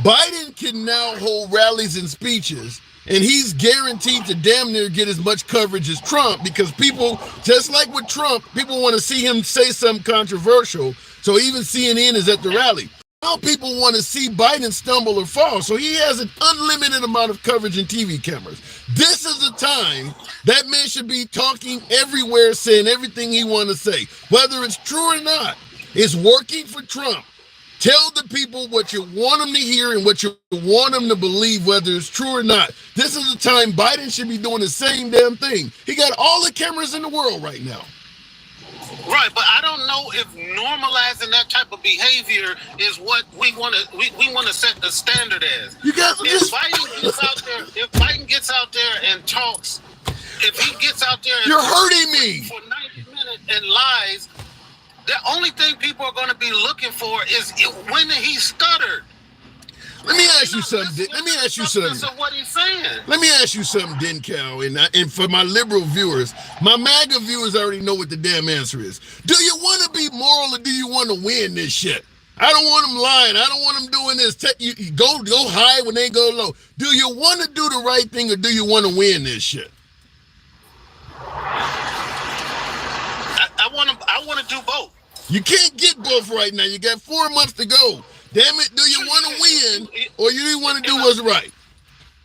A: Biden can now hold rallies and speeches, and he's guaranteed to damn near get as much coverage as Trump, because people, just like with Trump, people want to see him say something controversial. So even CNN is at the rally. Now people want to see Biden stumble or fall. So he has an unlimited amount of coverage and TV cameras. This is the time that man should be talking everywhere, saying everything he wants to say, whether it's true or not. It's working for Trump Tell the people what you want them to hear and what you want them to believe, whether it's true or not. This is the time Biden should be doing the same damn thing. He got all the cameras in the world right now.
J: Right, but I don't know if normalizing that type of behavior is what we want to set the standard as.
A: You guys are just...
J: If Biden gets out there and talks, if he gets out there and
A: you're hurting me
J: for 90 minutes and lies, the only thing people are going to be looking for is when he stuttered.
A: Let me ask you something. Let me ask you something.
J: Of what he's saying.
A: Let me ask you something, Dencal, and for my liberal viewers, my MAGA viewers already know what the damn answer is. Do you want to be moral or do you want to win this shit? I don't want them lying. I don't want them doing this. You go high when they go low. Do you want to do the right thing or do you want to win this shit?
J: I want to do both.
A: You can't get both right now. You got 4 months to go. Damn it, do you want to win or you want to do what's right?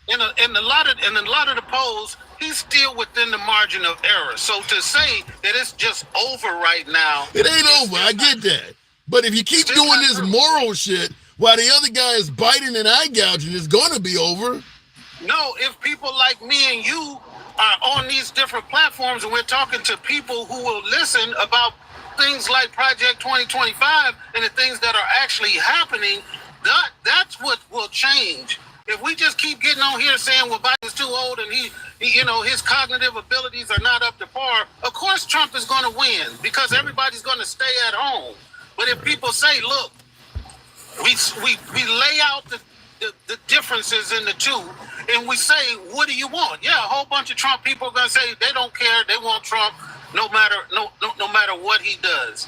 J: In a lot of the polls, he's still within the margin of error. So to say that it's just over right now,
A: it ain't over. I get that. But if you keep doing this moral shit while the other guy is biting and eye gouging, it's gonna be over.
J: No, if people like me and you are on these different platforms and we're talking to people who will listen about things like Project 2025 and the things that are actually happening, that's what will change. If we just keep getting on here saying, well, Biden's too old and he his cognitive abilities are not up to par, of course Trump is going to win because everybody's going to stay at home. But if people say, look, we lay out the differences in the two and we say, what do you want? Yeah, a whole bunch of Trump people are going to say they don't care, they want Trump. No matter what he does,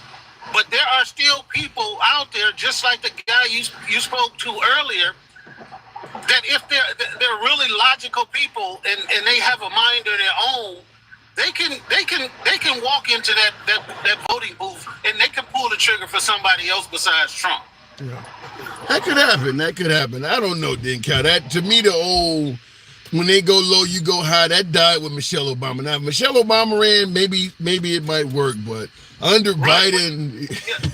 J: but there are still people out there, just like the guy you spoke to earlier, that if they're really logical people and they have a mind of their own, they can walk into that voting booth and they can pull the trigger for somebody else besides Trump.
A: Yeah, that could happen. I don't know, Dencal. That to me, the old. When they go low, you go high. That died with Michelle Obama. Now, if Michelle Obama ran, maybe it might work, but under Biden.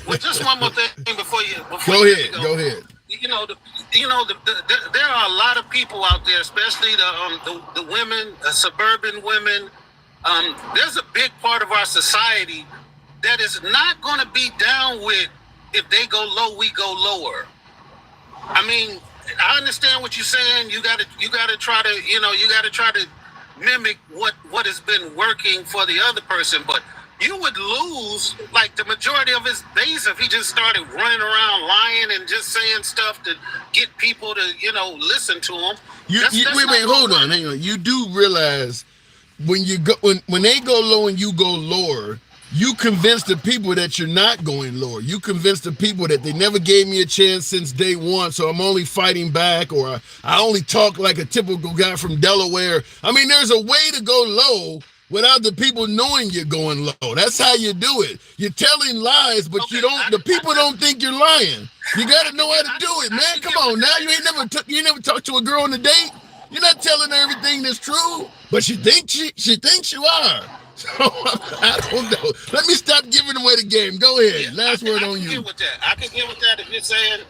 J: Well, just one more thing before you
A: go ahead. Go ahead.
J: There are a lot of people out there, especially the women, suburban women. There's a big part of our society that is not going to be down with if they go low, we go lower. I mean, I understand what you're saying. You got to try to mimic what has been working for the other person, but you would lose like the majority of his base if he just started running around lying and just saying stuff to get people to listen to him.
A: Wait, hold on, hang on. You do realize when you go when they go low and you go lower, you convince the people that you're not going lower. You convince the people that they never gave me a chance since day one, so I'm only fighting back, or I only talk like a typical guy from Delaware. I mean, there's a way to go low without the people knowing you're going low. That's how you do it. You're telling lies, but the people don't think you're lying. You got to know how to do it, man. Come on now. You never talked to a girl on a date. You're not telling her everything that's true, but she thinks you are. So I don't know. Let me stop giving away the game. Go ahead.
J: Yeah,
A: Last word on you.
J: I can get with that if you're saying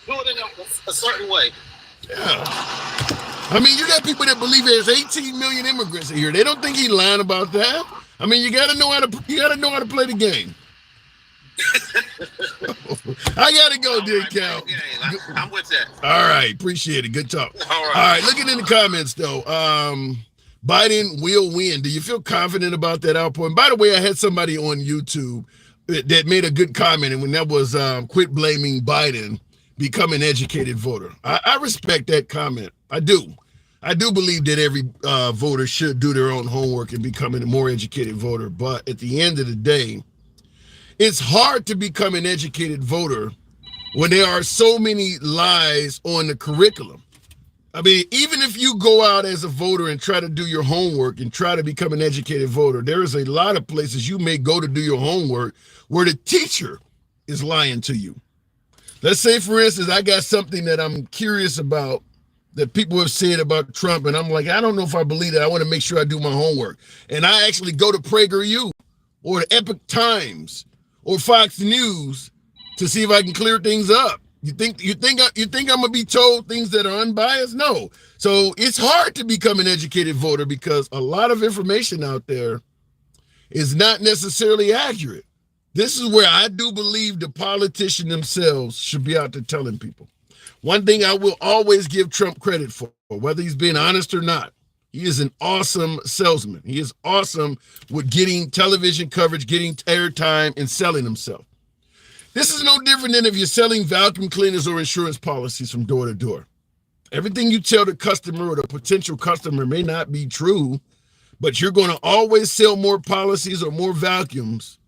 J: do it in a certain way.
A: Yeah. I mean, you got people that believe there's 18 million immigrants here. They don't think he's lying about that. I mean, you got to know how to play the game. I gotta go, Cal.
J: I'm with that.
A: All right, appreciate it. Good talk. All right, looking in the comments though. Biden will win. Do you feel confident about that output? And by the way, I had somebody on YouTube that made a good comment, and when that was quit blaming Biden, become an educated voter. I respect that comment. I do believe that every voter should do their own homework and become a more educated voter. But at the end of the day, it's hard to become an educated voter when there are so many lies on the curriculum. I mean, even if you go out as a voter and try to do your homework and try to become an educated voter, there is a lot of places you may go to do your homework where the teacher is lying to you. Let's say, for instance, I got something that I'm curious about that people have said about Trump, and I'm like, I don't know if I believe that. I want to make sure I do my homework. And I actually go to PragerU or the Epoch Times or Fox News to see if I can clear things up. You think I'm gonna be told things that are unbiased? No. So it's hard to become an educated voter because a lot of information out there is not necessarily accurate. This is where I do believe the politicians themselves should be out there telling people. One thing I will always give Trump credit for, whether he's being honest or not, he is an awesome salesman. He is awesome with getting television coverage, getting airtime, and selling himself. This is no different than if you're selling vacuum cleaners or insurance policies from door to door. Everything you tell the customer or the potential customer may not be true, but you're going to always sell more policies or more vacuums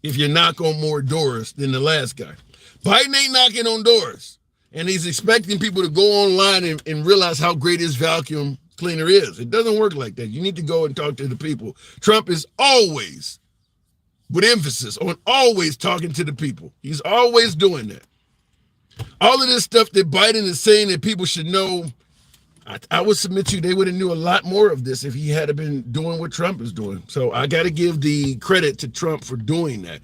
A: if you knock on more doors than the last guy. Biden ain't knocking on doors, and he's expecting people to go online and realize how great his vacuum cleaner is. It doesn't work like that. You need to go and talk to the people. Trump is always, with emphasis on always talking to the people. He's always doing that. All of this stuff that Biden is saying that people should know, I would submit to you, they would have knew a lot more of this if he had been doing what Trump is doing. So I got to give the credit to Trump for doing that.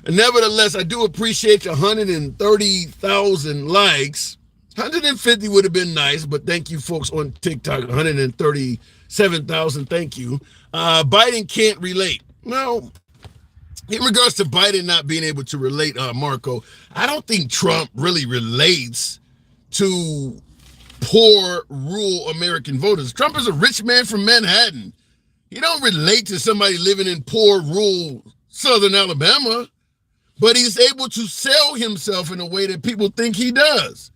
A: And nevertheless, I do appreciate the 130,000 likes. 150 would have been nice, but thank you folks on TikTok, 137,000, thank you. Biden can't relate. No, in regards to Biden not being able to relate, Marco, I don't think Trump really relates to poor rural American voters. Trump is a rich man from Manhattan. He don't relate to somebody living in poor rural Southern Alabama, but he's able to sell himself in a way that people think he does.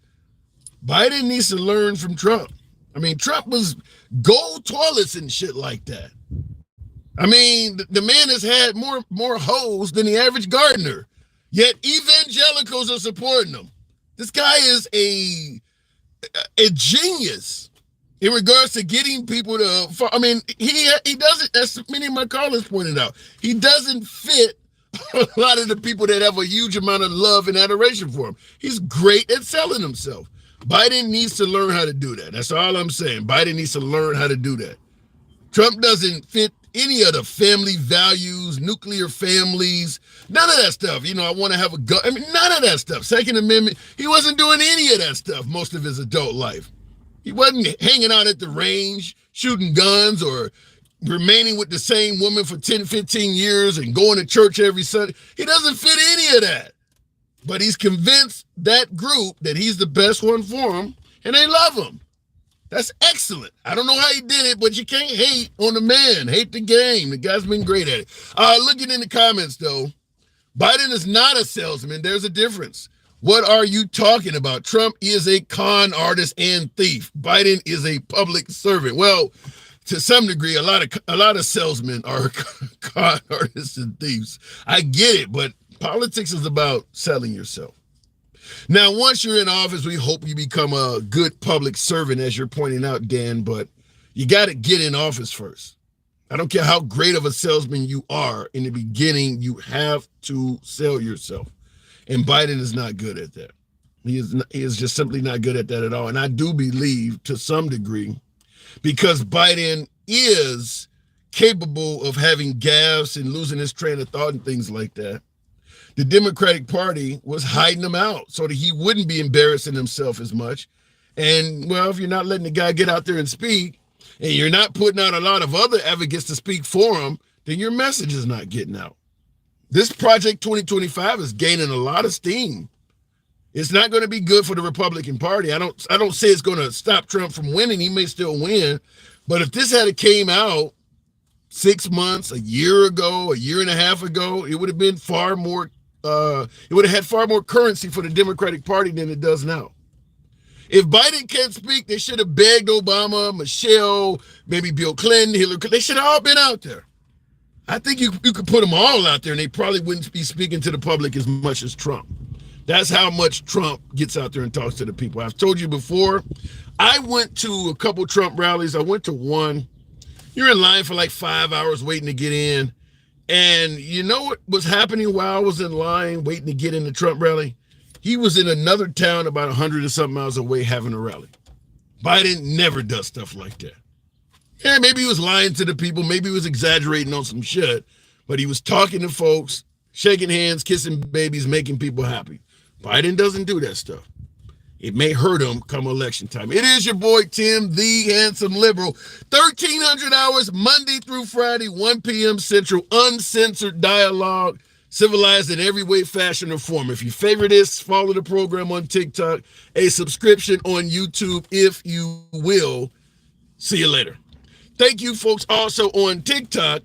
A: Biden needs to learn from Trump. I mean, Trump was gold toilets and shit like that. I mean, the man has had more hoes than the average gardener, yet evangelicals are supporting him. This guy is a genius in regards to getting people to, I mean, he doesn't, as many of my callers pointed out, he doesn't fit a lot of the people that have a huge amount of love and adoration for him. He's great at selling himself. Biden needs to learn how to do that. That's all I'm saying. Biden needs to learn how to do that. Trump doesn't fit any of the family values, nuclear families, none of that stuff. You know, I want to have a gun. I mean, none of that stuff. Second Amendment, he wasn't doing any of that stuff most of his adult life. He wasn't hanging out at the range, shooting guns, or remaining with the same woman for 10, 15 years and going to church every Sunday. He doesn't fit any of that. But he's convinced that group that he's the best one for him, and they love him. That's excellent. I don't know how he did it, but you can't hate on the man. Hate the game. The guy's been great at it. Looking in the comments, though, Biden is not a salesman. There's a difference. What are you talking about? Trump is a con artist and thief. Biden is a public servant. Well, to some degree, a lot of salesmen are con artists and thieves. I get it, but politics is about selling yourself. Now, once you're in office, we hope you become a good public servant, as you're pointing out, Dan, but you got to get in office first. I don't care how great of a salesman you are. In the beginning, you have to sell yourself. And Biden is not good at that. He is just simply not good at that at all. And I do believe, to some degree, because Biden is capable of having gaffes and losing his train of thought and things like that, the Democratic Party was hiding him out so that he wouldn't be embarrassing himself as much. And, well, if you're not letting the guy get out there and speak, and you're not putting out a lot of other advocates to speak for him, then your message is not getting out. This Project 2025 is gaining a lot of steam. It's not going to be good for the Republican Party. I don't say it's going to stop Trump from winning. He may still win. But if this had came out 6 months, a year ago, a year and a half ago, it would have been far more, it would have had far more currency for the Democratic Party than it does now. If Biden can't speak, they should have begged Obama, Michelle, maybe Bill Clinton, Hillary Clinton. They should have all been out there. I think you could put them all out there and they probably wouldn't be speaking to the public as much as Trump. That's how much Trump gets out there and talks to the people. I've told you before, I went to a couple Trump rallies. I went to one. You're in line for like 5 hours waiting to get in. And you know what was happening while I was in line waiting to get in the Trump rally? He was in another town about 100 or something miles away having a rally. Biden never does stuff like that. Yeah, maybe he was lying to the people. Maybe he was exaggerating on some shit. But he was talking to folks, shaking hands, kissing babies, making people happy. Biden doesn't do that stuff. It may hurt him come election time. It is your boy, Tim, the handsome liberal. 1,300 hours, Monday through Friday, 1 p.m. Central, uncensored dialogue, civilized in every way, fashion, or form. If you favor this, follow the program on TikTok, a subscription on YouTube, if you will. See you later. Thank you, folks, also on TikTok.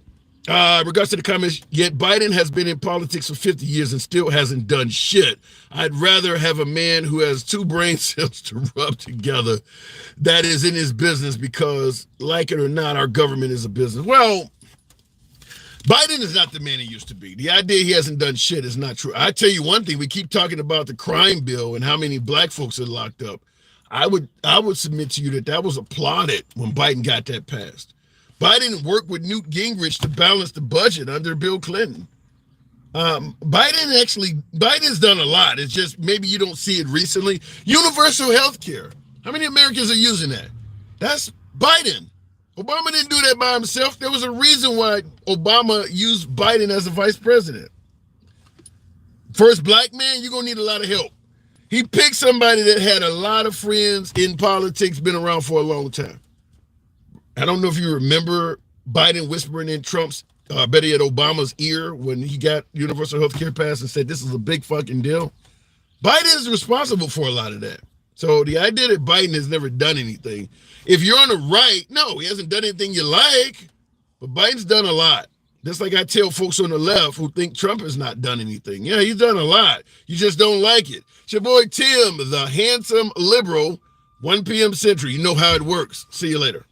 A: In regards to the comments, yet Biden has been in politics for 50 years and still hasn't done shit. I'd rather have a man who has 2 brain cells to rub together that is in his business because, like it or not, our government is a business. Well, Biden is not the man he used to be. The idea he hasn't done shit is not true. I tell you one thing, we keep talking about the crime bill and how many black folks are locked up. I would submit to you that was applauded when Biden got that passed. Biden worked with Newt Gingrich to balance the budget under Bill Clinton. Biden's done a lot. It's just maybe you don't see it recently. Universal health care. How many Americans are using that? That's Biden. Obama didn't do that by himself. There was a reason why Obama used Biden as a vice president. First black man, you're going to need a lot of help. He picked somebody that had a lot of friends in politics, been around for a long time. I don't know if you remember Biden whispering in Trump's, better yet, Obama's ear when he got universal health care passed and said, this is a big fucking deal. Biden is responsible for a lot of that. So the idea that Biden has never done anything, if you're on the right, no, he hasn't done anything you like, but Biden's done a lot. Just like I tell folks on the left who think Trump has not done anything. Yeah, he's done a lot. You just don't like it. It's your boy Tim, the handsome liberal, 1 p.m. Central. You know how it works. See you later.